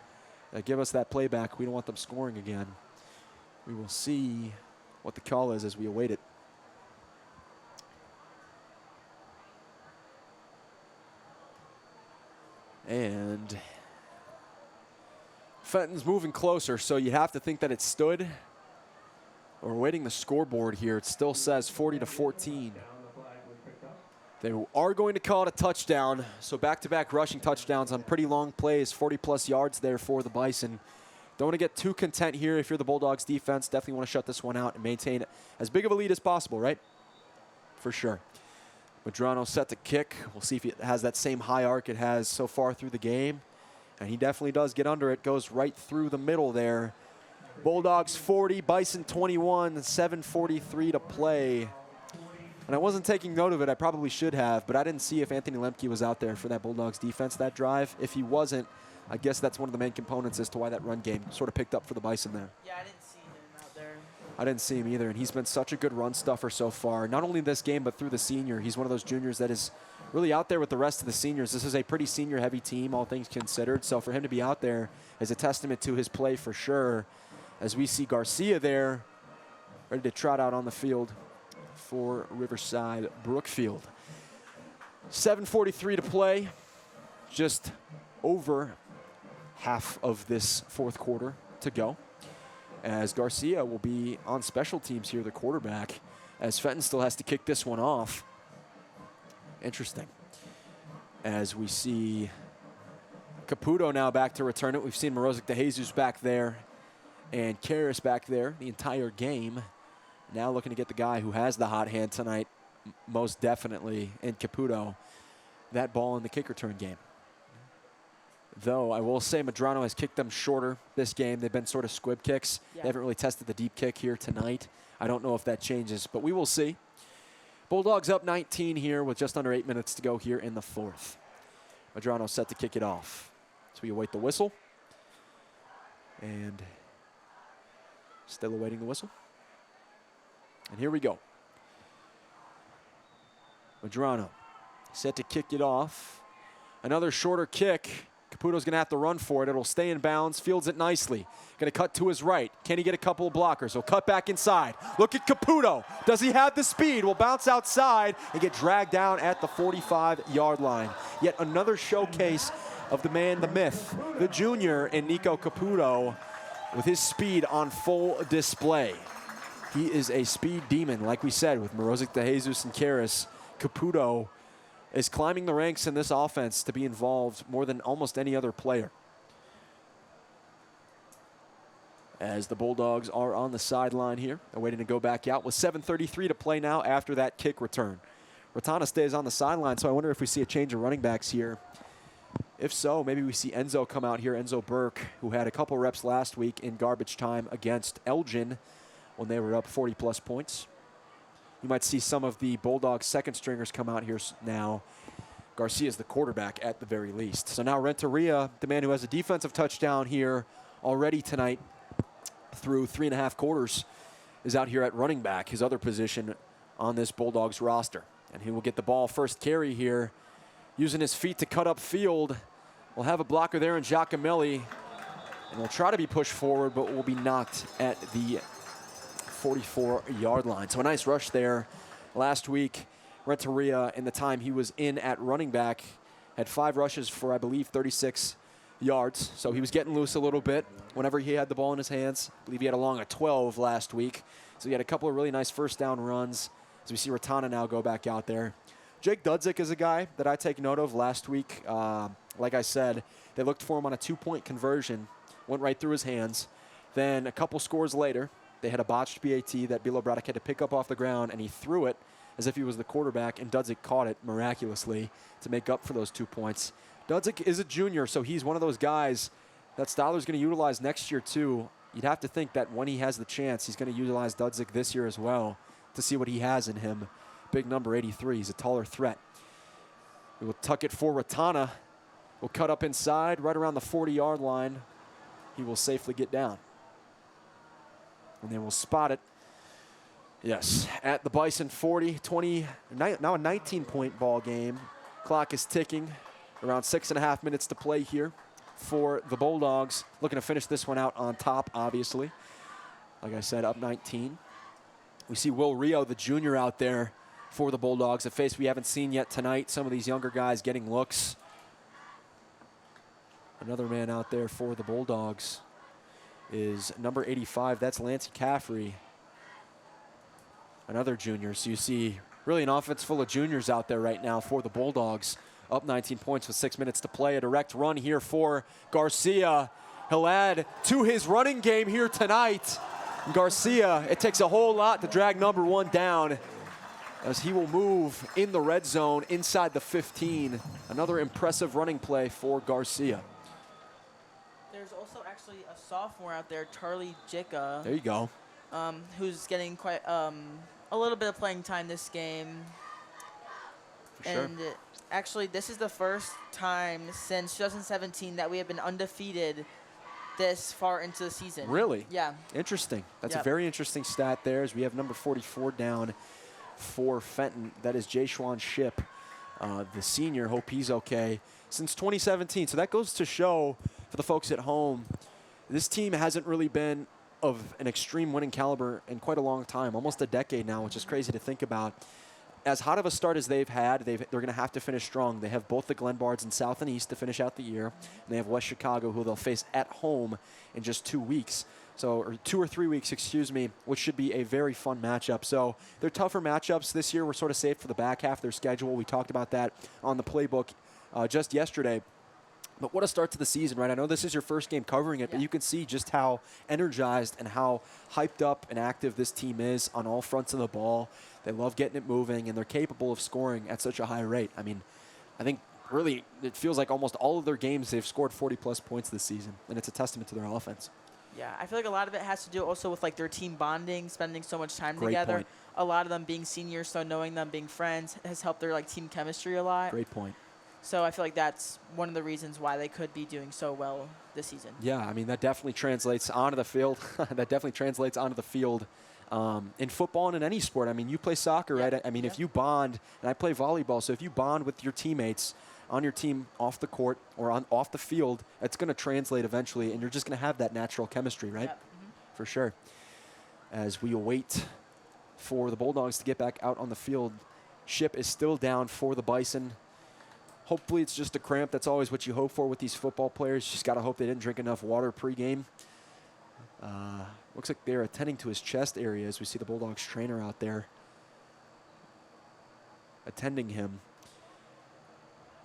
Give us that playback. We don't want them scoring again. We will see what the call is as we await it. And Fenton's moving closer, so you have to think that it stood. We're waiting the scoreboard here. It still says 40-14. They are going to call it a touchdown. So back-to-back rushing touchdowns on pretty long plays, 40-plus yards there for the Bison. Don't want to get too content here if you're the Bulldogs defense. Definitely want to shut this one out and maintain as big of a lead as possible, right? For sure. Medrano set to kick. We'll see if it has that same high arc it has so far through the game. And he definitely does get under it. Goes right through the middle there. Bulldogs 40, Bison 21, 7:43 to play. And I wasn't taking note of it. I probably should have, but I didn't see if Anthony Lemke was out there for that Bulldogs defense that drive. If he wasn't, I guess that's one of the main components as to why that run game sort of picked up for the Bison there. Yeah, I didn't see him out there. I didn't see him either, and he's been such a good run stuffer so far. Not only this game, but through the senior. He's one of those juniors that is really out there with the rest of the seniors. This is a pretty senior-heavy team, all things considered. So for him to be out there is a testament to his play for sure. As we see Garcia there, ready to trot out on the field for Riverside Brookfield. 7:43 to play. Just over half of this fourth quarter to go. As Garcia will be on special teams here, the quarterback, as Fenton still has to kick this one off. Interesting. As we see Caputo now back to return it. We've seen Morozic de Jesus back there and Karras back there the entire game. Now looking to get the guy who has the hot hand tonight, most definitely, in Caputo, that ball in the kick return game. Though I will say Medrano has kicked them shorter this game. They've been sort of squib kicks. Yeah. They haven't really tested the deep kick here tonight. I don't know if that changes, but we will see. Bulldogs up 19 here with just under 8 minutes to go here in the fourth. Medrano set to kick it off. So we await the whistle. And still awaiting the whistle. And here we go. Medrano set to kick it off. Another shorter kick. Caputo's going to have to run for it. It'll stay in bounds. Fields it nicely. Going to cut to his right. Can he get a couple of blockers? He'll cut back inside. Look at Caputo. Does he have the speed? Will bounce outside and get dragged down at the 45-yard line. Yet another showcase of the man, the myth, the junior in Nico Caputo with his speed on full display. He is a speed demon, like we said, with Morozic, DeJesus, and Karras. Caputo is climbing the ranks in this offense to be involved more than almost any other player. As the Bulldogs are on the sideline here, they're waiting to go back out with 7:33 to play now after that kick return. Ratana stays on the sideline, so I wonder if we see a change of running backs here. If so, maybe we see Enzo come out here, Enzo Burke, who had a couple reps last week in garbage time against Elgin when they were up 40-plus points. You might see some of the Bulldogs second stringers come out here now. Garcia's the quarterback at the very least. So now Renteria, the man who has a defensive touchdown here already tonight through 3.5 quarters, is out here at running back, his other position on this Bulldogs roster. And he will get the ball first carry here, using his feet to cut up field. We'll have a blocker there in Giacomelli, and will try to be pushed forward, but will be knocked at the 44-yard line. So a nice rush there. Last week, Renteria, in the time he was in at running back, had 5 rushes for, I believe, 36 yards. So he was getting loose a little bit whenever he had the ball in his hands. I believe he had along a 12 last week. So he had a couple of really nice first down runs. As we see Ratana now go back out there. Jake Dudzik is a guy that I take note of last week. Like I said, they looked for him on a 2-point conversion. Went right through his hands. Then a couple scores later, they had a botched BAT that Bilo Braddock had to pick up off the ground, and he threw it as if he was the quarterback, and Dudzik caught it miraculously to make up for those 2 points. Dudzik is a junior, so he's one of those guys that Styler's going to utilize next year too. You'd have to think that when he has the chance, he's going to utilize Dudzik this year as well to see what he has in him. Big number 83, he's a taller threat. We will tuck it for Ratana. We'll cut up inside, right around the 40-yard line. He will safely get down. And then we'll spot it. Yes, at the Bison 40, 20, now a 19-point ball game. Clock is ticking. Around 6.5 minutes to play here for the Bulldogs. Looking to finish this one out on top, obviously. Like I said, up 19. We see Will Rio, the junior, out there for the Bulldogs, a face we haven't seen yet tonight. Some of these younger guys getting looks. Another man out there for the Bulldogs is number 85. That's Lancey Caffrey, another junior. So you see really an offense full of juniors out there right now for the Bulldogs. Up 19 points with 6 minutes to play. A direct run here for Garcia. He'll add to his running game here tonight. Garcia, it takes a whole lot to drag number 1 down, as he will move in the red zone inside the 15. Another impressive running play for Garcia. There's also actually a sophomore out there, Charlie Jicka. There you go. Who's getting quite a little bit of playing time this game. For sure. And actually, this is the first time since 2017 that we have been undefeated this far into the season. Really? Yeah. Interesting. That's a Yep. very interesting stat there, as we have number 44 down for Fenton. That is Jayshwan Ship, the senior. Hope he's okay. Since 2017. So that goes to show for the folks at home, this team hasn't really been of an extreme winning caliber in quite a long time, almost a decade now, which is crazy to think about. As hot of a start as they've had, they're going to have to finish strong. They have both the Glenbards in South and East to finish out the year, and they have West Chicago, who they'll face at home in just 2 weeks. So, or 2 or 3 weeks, excuse me, which should be a very fun matchup. So they're tougher matchups this year. We're sort of safe for the back half of their schedule. We talked about that on the playbook just yesterday. But what a start to the season, right? I know this is your first game covering it, but you can see just how energized and how hyped up and active this team is on all fronts of the ball. They love getting it moving, and they're capable of scoring at such a high rate. I mean, I think really, it feels like almost all of their games they've scored 40-plus points this season, and it's a testament to their offense. Yeah, I feel like a lot of it has to do also with like their team bonding, spending so much time Great together. point. A lot of them being seniors, so knowing them, being friends, has helped their like team chemistry a lot. Great point. So I feel like that's one of the reasons why they could be doing so well this season. Yeah, I mean, that definitely translates onto the field. That definitely translates onto the field in football and in any sport. I mean, you play soccer, right? I mean, if you bond, and I play volleyball, so if you bond with your teammates on your team off the court or off the field, it's going to translate eventually, and you're just going to have that natural chemistry, right? Yep. For sure. As we await for the Bulldogs to get back out on the field, ship is still down for the Bison. Hopefully it's just a cramp. That's always what you hope for with these football players. You just got to hope they didn't drink enough water pregame. Looks like they're attending to his chest area as we see the Bulldogs trainer out there attending him.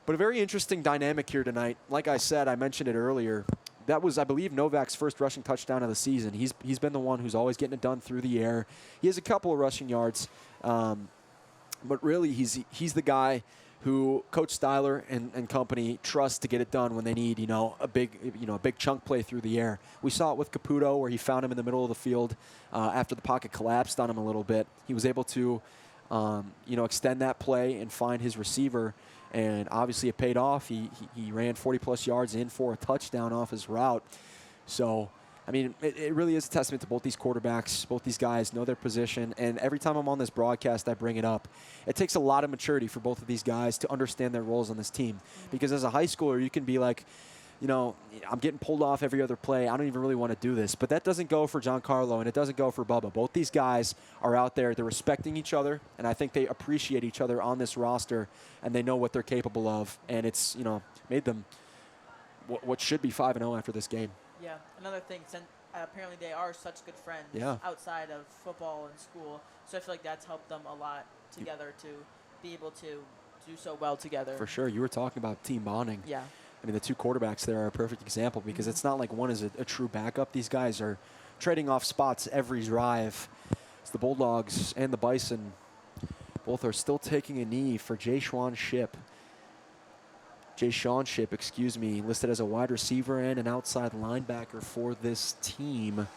But a very interesting dynamic here tonight. Like I said, I mentioned it earlier. That was, I believe, Novak's first rushing touchdown of the season. He's been the one who's always getting it done through the air. He has a couple of rushing yards, but really he's the guy who Coach Styler and company trust to get it done when they need, a big chunk play through the air. We saw it with Caputo where he found him in the middle of the field after the pocket collapsed on him a little bit. He was able to, extend that play and find his receiver, and obviously it paid off. He ran 40-plus yards in for a touchdown off his route. So, I mean, it really is a testament to both these quarterbacks. Both these guys know their position, and every time I'm on this broadcast, I bring it up. It takes a lot of maturity for both of these guys to understand their roles on this team. Because as a high schooler, you can be like, I'm getting pulled off every other play. I don't even really want to do this. But that doesn't go for Giancarlo, and it doesn't go for Bubba. Both these guys are out there. They're respecting each other, and I think they appreciate each other on this roster, and they know what they're capable of. And it's, made them what should be 5-0 after this game. Yeah, another thing, since apparently they are such good friends outside of football and school, so I feel like that's helped them a lot together to be able to do so well together. For sure. You were talking about team bonding. Yeah. I mean, the two quarterbacks there are a perfect example because it's not like one is a true backup. These guys are trading off spots every drive. It's the Bulldogs and the Bison. Both are still taking a knee for Jay-Sean Ship, listed as a wide receiver and an outside linebacker for this team.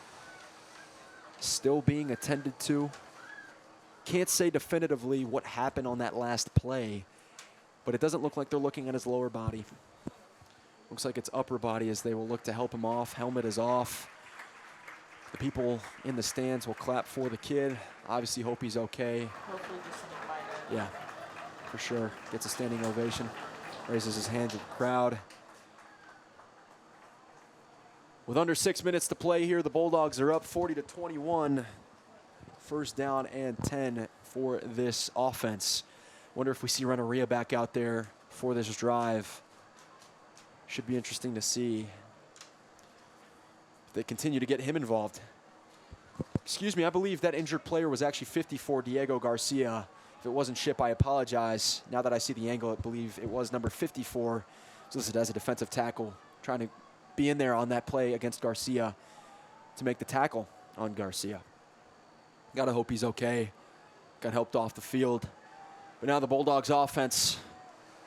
Still being attended to. Can't say definitively what happened on that last play, but it doesn't look like they're looking at his lower body. Looks like it's upper body as they will look to help him off. Helmet is off. The people in the stands will clap for the kid. Obviously hope he's okay. Hopefully just something minor. Yeah, for sure. Gets a standing ovation. Raises his hands at the crowd. With under 6 minutes to play here, the Bulldogs are up 40-21. First down and 10 for this offense. Wonder if we see Renneria back out there for this drive. Should be interesting to see if they continue to get him involved. Excuse me, I believe that injured player was actually 54, Diego Garcia. If it wasn't Ship, I apologize. Now that I see the angle, I believe it was number 54. It's listed as a defensive tackle, trying to be in there on that play against Garcia to make the tackle on Garcia. Gotta hope he's okay. Got helped off the field. But now the Bulldogs offense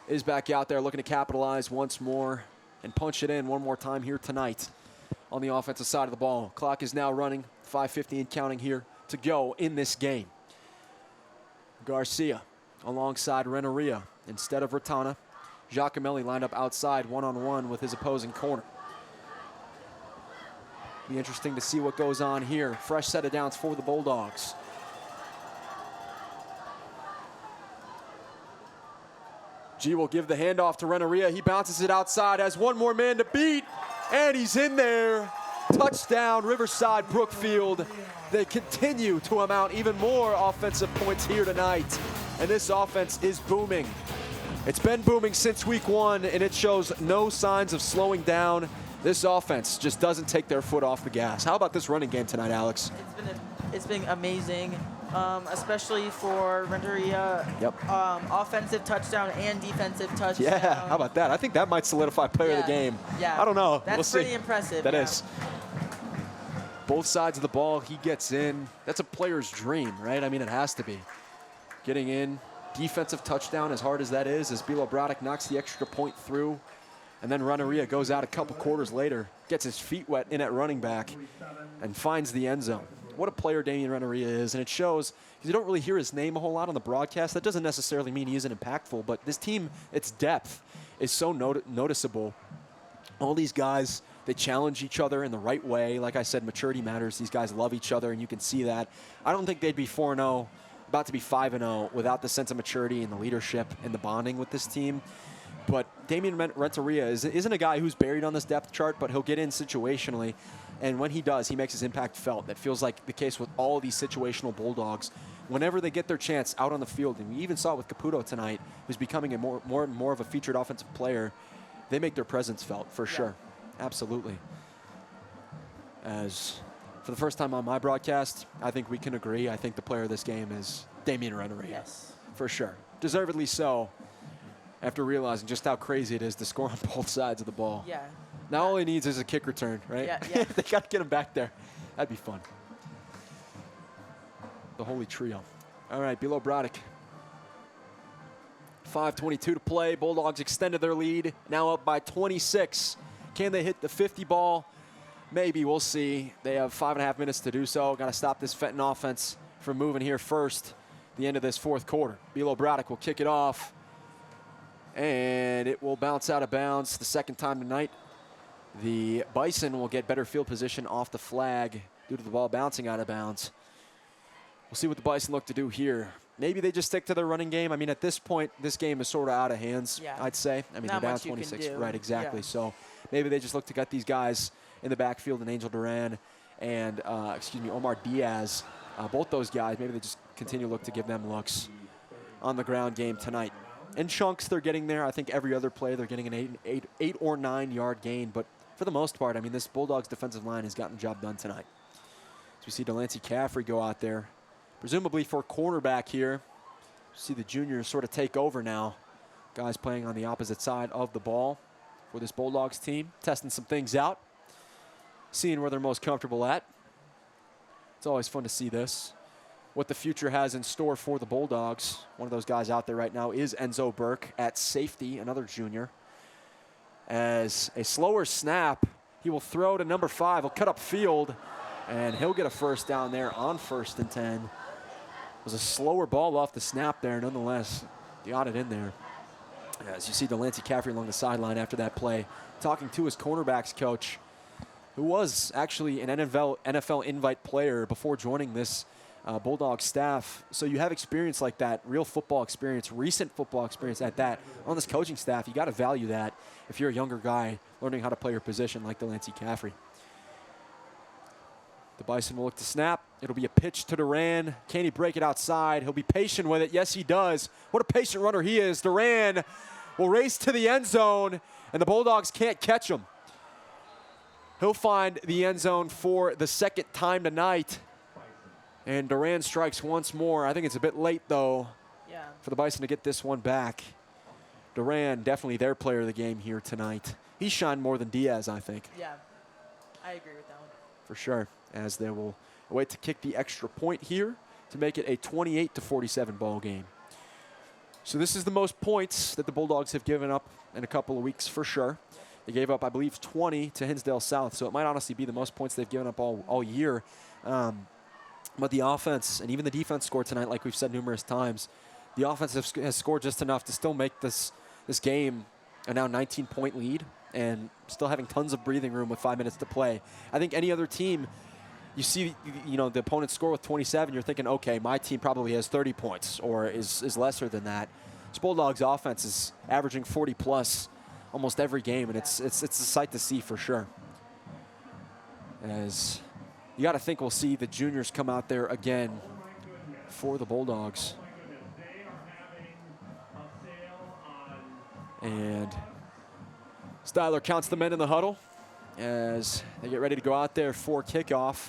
is back out there looking to capitalize once more and punch it in one more time here tonight on the offensive side of the ball. Clock is now running, 5:50 and counting here to go in this game. Garcia alongside Renneria instead of Ratana. Giacomelli lined up outside one-on-one with his opposing corner. Be interesting to see what goes on here. Fresh set of downs for the Bulldogs. G will give the handoff to Renneria. He bounces it outside, has one more man to beat, and he's in there. Touchdown, Riverside Brookfield. They continue to amount even more offensive points here tonight, and this offense is booming. It's been booming since week one, and it shows no signs of slowing down. This offense just doesn't take their foot off the gas. How about this running game tonight, Alex? It's been amazing, especially for Renteria. Yep. Offensive touchdown and defensive touchdown. Yeah, how about that? I think that might solidify player of the game. Yeah. I don't know. That's we'll pretty see. impressive. That is. Both sides of the ball, he gets in. That's a player's dream, right? I mean, it has to be. Getting in, defensive touchdown, as hard as that is, as Bilo Brodek knocks the extra point through. And then Renneria goes out a couple quarters later, gets his feet wet in at running back, and finds the end zone. What a player Damian Renneria is, and it shows, because you don't really hear his name a whole lot on the broadcast. That doesn't necessarily mean he isn't impactful, but this team, its depth is so noticeable. All these guys, they challenge each other in the right way. Like I said, maturity matters. These guys love each other, and you can see that. I don't think they'd be 4-0, about to be 5-0, without the sense of maturity and the leadership and the bonding with this team. But Damian Renteria isn't a guy who's buried on this depth chart, but he'll get in situationally. And when he does, he makes his impact felt. That feels like the case with all these situational Bulldogs. Whenever they get their chance out on the field, and we even saw it with Caputo tonight, who's becoming a more and more of a featured offensive player, they make their presence felt, for sure. Absolutely. As for the first time on my broadcast, I think we can agree. I think the player of this game is Damian Renneria. Yes. For sure. Deservedly so, after realizing just how crazy it is to score on both sides of the ball. Yeah. Now all he needs is a kick return, right? Yeah. They got to get him back there. That'd be fun. The holy trio. All right, Bilo Brodek. 5:22 to play. Bulldogs extended their lead, now up by 26. Can they hit the 50 ball? Maybe, we'll see. They have 5.5 minutes to do so. Got to stop this Fenton offense from moving here first. The end of this fourth quarter. Bilo Brodek will kick it off, and it will bounce out of bounds the second time tonight. The Bison will get better field position off the flag due to the ball bouncing out of bounds. We'll see what the Bison look to do here. Maybe they just stick to their running game. I mean, at this point, this game is sort of out of hands, I'd say. I mean, Not they're down much you can 26. do. Right, exactly. Yeah. So maybe they just look to get these guys in the backfield, and Angel Duran and, Omar Diaz. Both those guys, maybe they just continue to look to give them looks on the ground game tonight. In chunks, they're getting there. I think every other play, they're getting an 8 or 9 yard gain. But for the most part, I mean, this Bulldogs defensive line has gotten the job done tonight. So we see Delancey Caffrey go out there, presumably for cornerback here. See the juniors sort of take over now. Guys playing on the opposite side of the ball for this Bulldogs team, testing some things out, seeing where they're most comfortable at. It's always fun to see this. What the future has in store for the Bulldogs. One of those guys out there right now is Enzo Burke at safety, another junior. As a slower snap, he will throw to number 5. He'll cut up field, and he'll get a first down there on 1st and 10. It was a slower ball off the snap there, nonetheless. Got it in there. As you see Delancey Caffrey along the sideline after that play, talking to his cornerbacks coach, who was actually an NFL invite player before joining this Bulldog staff. So you have experience like that, real football experience, recent football experience at that, on this coaching staff. You got to value that if you're a younger guy learning how to play your position like Delancey Caffrey. The Bison will look to snap. It'll be a pitch to Duran. Can he break it outside? He'll be patient with it. Yes, he does. What a patient runner he is. Duran will race to the end zone, and the Bulldogs can't catch him. He'll find the end zone for the second time tonight. And Duran strikes once more. I think it's a bit late, though, for the Bison to get this one back. Duran, definitely their player of the game here tonight. He shined more than Diaz, I think. Yeah, I agree with that one. For sure, as they will wait to kick the extra point here to make it a 28-47 ball game. So this is the most points that the Bulldogs have given up in a couple of weeks for sure. They gave up, I believe, 20 to Hinsdale South, so it might honestly be the most points they've given up all year. But the offense and even the defense scored tonight, like we've said numerous times. The offense has scored just enough to still make this game a now 19-point lead and still having tons of breathing room with 5 minutes to play. I think any other team, you see, the opponent score with 27, you're thinking, okay, my team probably has 30 points or is lesser than that. This Bulldogs offense is averaging 40+ almost every game, and it's a sight to see for sure. As you got to think we'll see the juniors come out there again for the Bulldogs. And Styler counts the men in the huddle as they get ready to go out there for kickoff.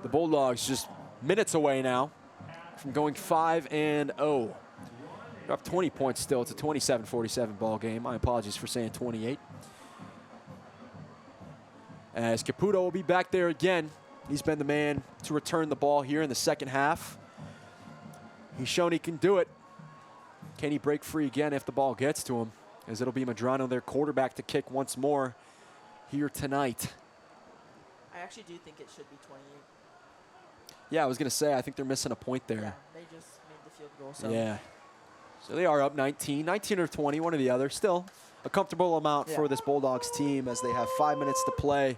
The Bulldogs just minutes away now from going 5-0. They're up 20 points still. It's a 27-47 ball game. My apologies for saying 28. As Caputo will be back there again. He's been the man to return the ball here in the second half. He's shown he can do it. Can he break free again if the ball gets to him? As it'll be Medrano, their quarterback, to kick once more here tonight. I actually do think it should be 28. Yeah, I was going to say, I think they're missing a point there. Yeah, they just made the field goal. So. Yeah. So they are up 19 or 20, one or the other. Still a comfortable amount for this Bulldogs team as they have 5 minutes to play.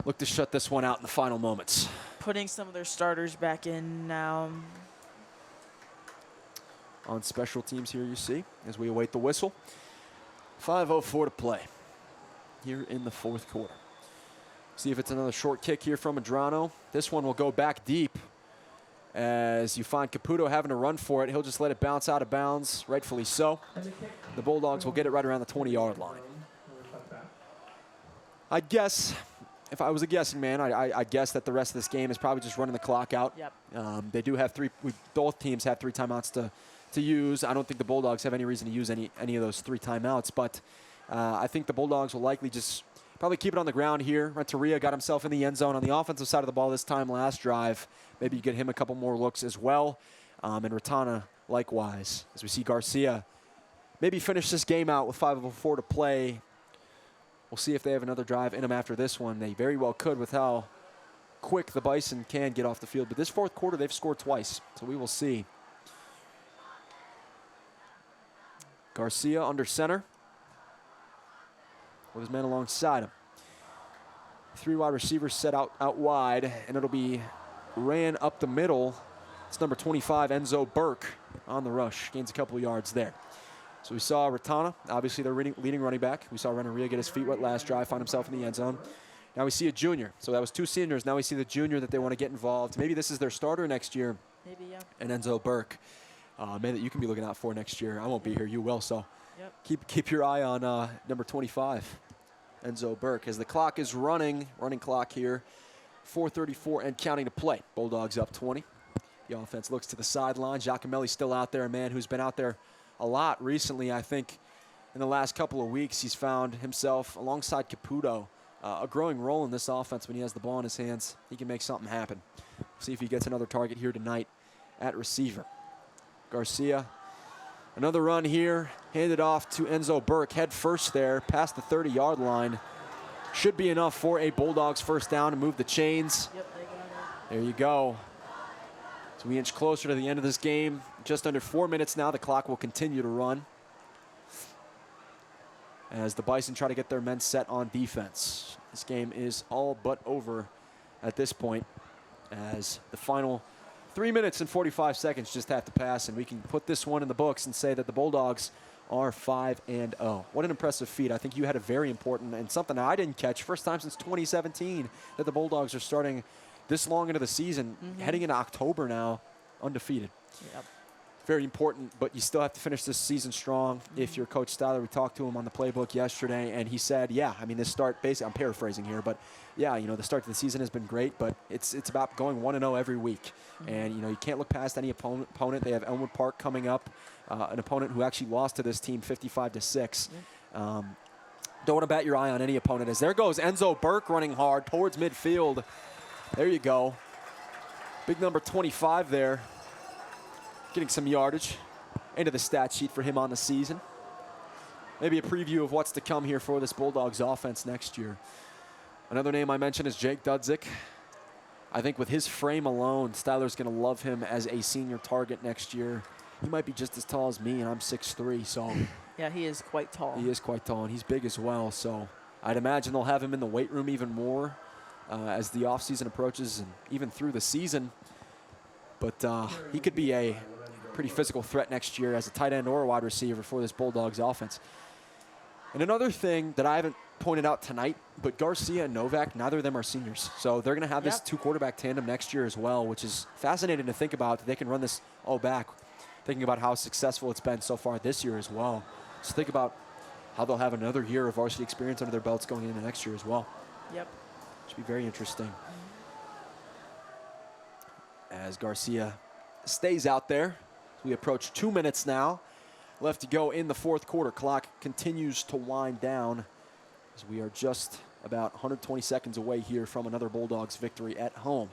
Look to shut this one out in the final moments. Putting some of their starters back in now. On special teams here, you see, as we await the whistle. 5:04 to play here in the fourth quarter. See if it's another short kick here from Medrano. This one will go back deep as you find Caputo having to run for it. He'll just let it bounce out of bounds, rightfully so. The Bulldogs will get it right around the 20-yard line. I guess, if I was a guessing man, I guess that the rest of this game is probably just running the clock out. Yep. They do have both teams have 3 timeouts to use. I don't think the Bulldogs have any reason to use any of those 3 timeouts, but I think the Bulldogs will likely just probably keep it on the ground here. Renteria got himself in the end zone on the offensive side of the ball this time last drive. Maybe you get him a couple more looks as well. And Ratana likewise, as we see Garcia maybe finish this game out with 5:04 to play. We'll see if they have another drive in them after this one. They very well could with how quick the Bison can get off the field. But this fourth quarter, they've scored twice, so we will see. Garcia under center with his man alongside him. 3 wide receivers set out wide, and it'll be ran up the middle. It's number 25, Enzo Burke, on the rush. Gains a couple of yards there. So we saw Ratana, obviously their leading running back. We saw Renteria get his feet wet last drive, find himself in the end zone. Now we see a junior. So that was 2 seniors. Now we see the junior that they want to get involved. Maybe this is their starter next year. Maybe, yeah. And Enzo Burke. Man that you can be looking out for next year. I won't be here, you will, so keep your eye on number 25, Enzo Burke, as the clock is running clock here, 4:34 and counting to play. Bulldogs up 20. The offense looks to the sideline. Giacomelli's still out there, a man who's been out there a lot recently. I think in the last couple of weeks he's found himself, alongside Caputo, a growing role in this offense. When he has the ball in his hands, he can make something happen. See if he gets another target here tonight at receiver. Garcia, another run here, handed off to Enzo Burke, head first there, past the 30-yard line. Should be enough for a Bulldogs first down to move the chains. Yep, they got it. There you go. So we inch closer to the end of this game. Just under 4 minutes now. The clock will continue to run as the Bison try to get their men set on defense. This game is all but over at this point, as the final 3 minutes and 45 seconds just have to pass, and we can put this one in the books and say that the Bulldogs are 5-0. What an impressive feat. I think you had a very important and something I didn't catch. First time since 2017 that the Bulldogs are starting this long into the season, heading into October now, undefeated. Yep. Very important, but you still have to finish this season strong. If you're Coach Styler, we talked to him on the playbook yesterday, and he said, yeah, I mean, this start, basically, I'm paraphrasing here, but yeah, you know, the start to the season has been great, but it's about going 1-0 every week. And, you know, you can't look past any opponent. They have Elmwood Park coming up, an opponent who actually lost to this team 55-6. Don't want to bat your eye on any opponent, as there goes Enzo Burke running hard towards midfield. There you go. Big number 25 there. Getting some yardage into the stat sheet for him on the season. Maybe a preview of what's to come here for this Bulldogs offense next year. Another name I mentioned is Jake Dudzik. I think with his frame alone, Styler's going to love him as a senior target next year. He might be just as tall as me, and I'm 6'3", so. Yeah, he is quite tall. He is quite tall, and he's big as well, so I'd imagine they'll have him in the weight room even more as the offseason approaches and even through the season. But he could be a pretty physical threat next year as a tight end or a wide receiver for this Bulldogs offense. And another thing that I haven't pointed out tonight, but Garcia and Novak, neither of them are seniors. So they're going to have this 2-quarterback tandem next year as well, which is fascinating to think about, that they can run this all back, thinking about how successful it's been so far this year as well. So think about how they'll have another year of varsity experience under their belts going into next year as well. Yep. Should be very interesting. As Garcia stays out there. We approach 2 minutes now left to go in the fourth quarter. Clock continues to wind down as we are just about 120 seconds away here from another Bulldogs victory at home.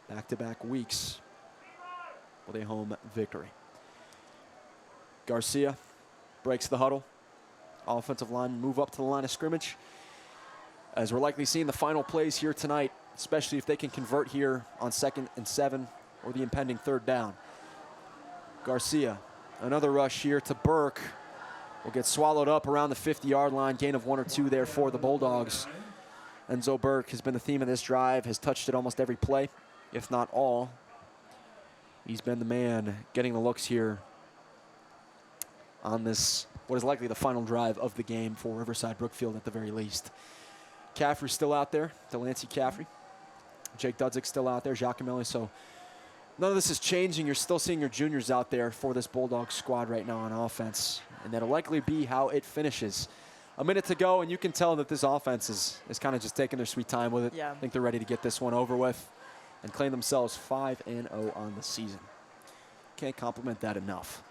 Back-to-back weeks with a home victory. Garcia breaks the huddle. Offensive line move up to the line of scrimmage, as we're likely seeing the final plays here tonight, especially if they can convert here on 2nd and 7 or the impending 3rd down. Garcia, another rush here to Burke. Will get swallowed up around the 50-yard line. Gain of 1 or 2 there for the Bulldogs. Enzo Burke has been the theme of this drive, has touched it almost every play, if not all. He's been the man getting the looks here on this, what is likely the final drive of the game for Riverside Brookfield at the very least. Caffrey's still out there, Delancey Caffrey. Jake Dudzik still out there, Giacomelli. So none of this is changing. You're still seeing your juniors out there for this Bulldogs squad right now on offense. And that'll likely be how it finishes. A minute to go, and you can tell that this offense is kind of just taking their sweet time with it. Yeah. I think they're ready to get this one over with and claim themselves 5-0 on the season. Can't compliment that enough.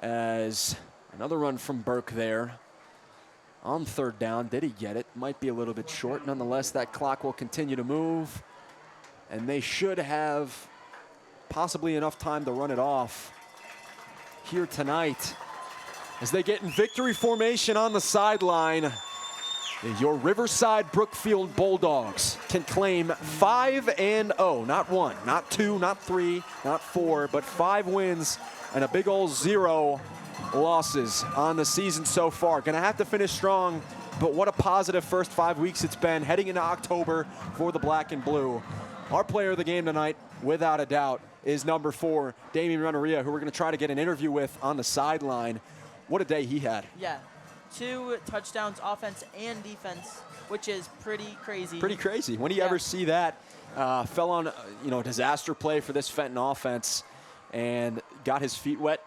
As another run from Burke there on 3rd down. Did he get it? Might be a little bit short. Nonetheless, that clock will continue to move, and they should have possibly enough time to run it off here tonight as they get in victory formation on the sideline. Your Riverside Brookfield Bulldogs can claim 5-0. Not 1, not 2, not 3, not 4, but 5 wins and a big old 0 losses on the season so far. Gonna have to finish strong, but what a positive first 5 weeks it's been heading into October for the black and blue. Our player of the game tonight, without a doubt, is number 4, Damian Renneria, who we're gonna try to get an interview with on the sideline. What a day he had. Yeah, 2 touchdowns, offense and defense, which is pretty crazy. Pretty crazy. When do you ever see that? Fell on a disaster play for this Fenton offense and got his feet wet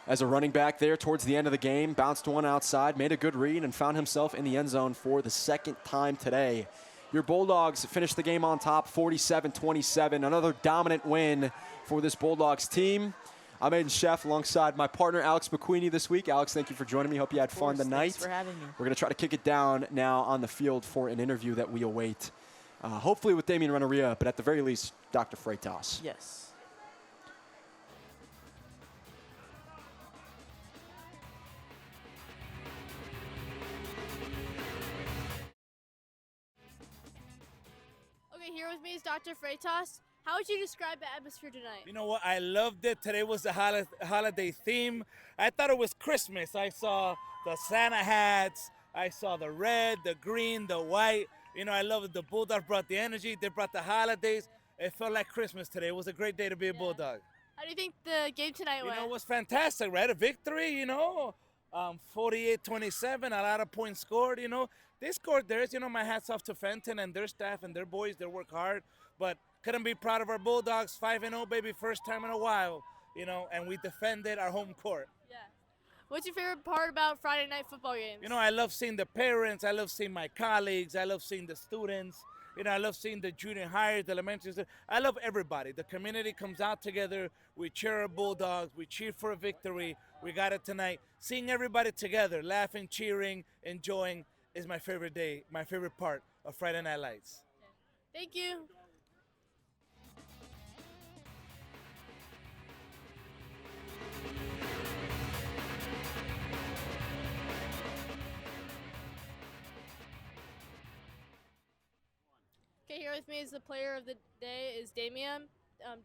as a running back there towards the end of the game. Bounced one outside, made a good read, and found himself in the end zone for the 2nd time today. Your Bulldogs finished the game on top, 47-27. Another dominant win for this Bulldogs team. I'm Aiden Sheff alongside my partner, Alex McQueenie, this week. Alex, thank you for joining me. Hope you had fun tonight. Thanks for having me. We're going to try to kick it down now on the field for an interview that we await, hopefully with Damian Renneria, but at the very least, Dr. Freitas. Yes. Okay, here with me is Dr. Freitas. How would you describe the atmosphere tonight? You know what? I loved it. Today was the holiday theme. I thought it was Christmas. I saw the Santa hats. I saw the red, the green, the white. You know, I love it. The Bulldogs brought the energy. They brought the holidays. It felt like Christmas today. It was a great day to be a Bulldog. How do you think the game tonight went? You know, it was fantastic, right? A victory, 48-27, a lot of points scored, They scored theirs. My hat's off to Fenton and their staff and their boys. They work hard. But couldn't be proud of our Bulldogs. 5-0, baby, first time in a while, and we defended our home court. Yeah. What's your favorite part about Friday night football games? I love seeing the parents. I love seeing my colleagues. I love seeing the students. I love seeing the junior hires, the elementary. I love everybody. The community comes out together. We cheer our Bulldogs. We cheer for a victory. We got it tonight. Seeing everybody together, laughing, cheering, enjoying is my favorite day, my favorite part of Friday Night Lights. Thank you. Okay, here with me is the player of the day is Damian. How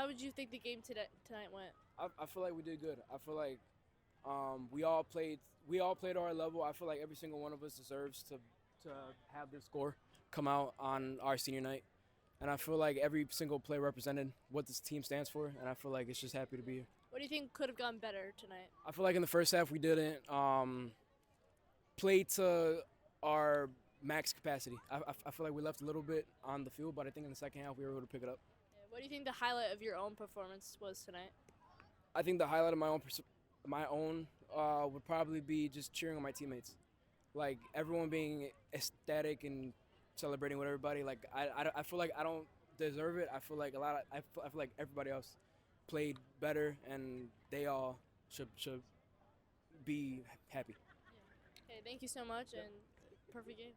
would you think the game tonight went? I feel like we did good. I feel like we all played at our level. I feel like every single one of us deserves to have this score come out on our senior night. And I feel like every single play represented what this team stands for, and I feel like it's just happy to be here. What do you think could have gone better tonight? I feel like in the first half we didn't play to our max capacity. I feel like we left a little bit on the field, but I think in the second half we were able to pick it up. Yeah, what do you think the highlight of your own performance was tonight? I think the highlight of my own would probably be just cheering on my teammates. Like everyone being ecstatic and celebrating with everybody. Like I feel like I don't deserve it. I feel like I feel like everybody else played better, and they all should be happy. Yeah. Okay, thank you so much, and perfect game.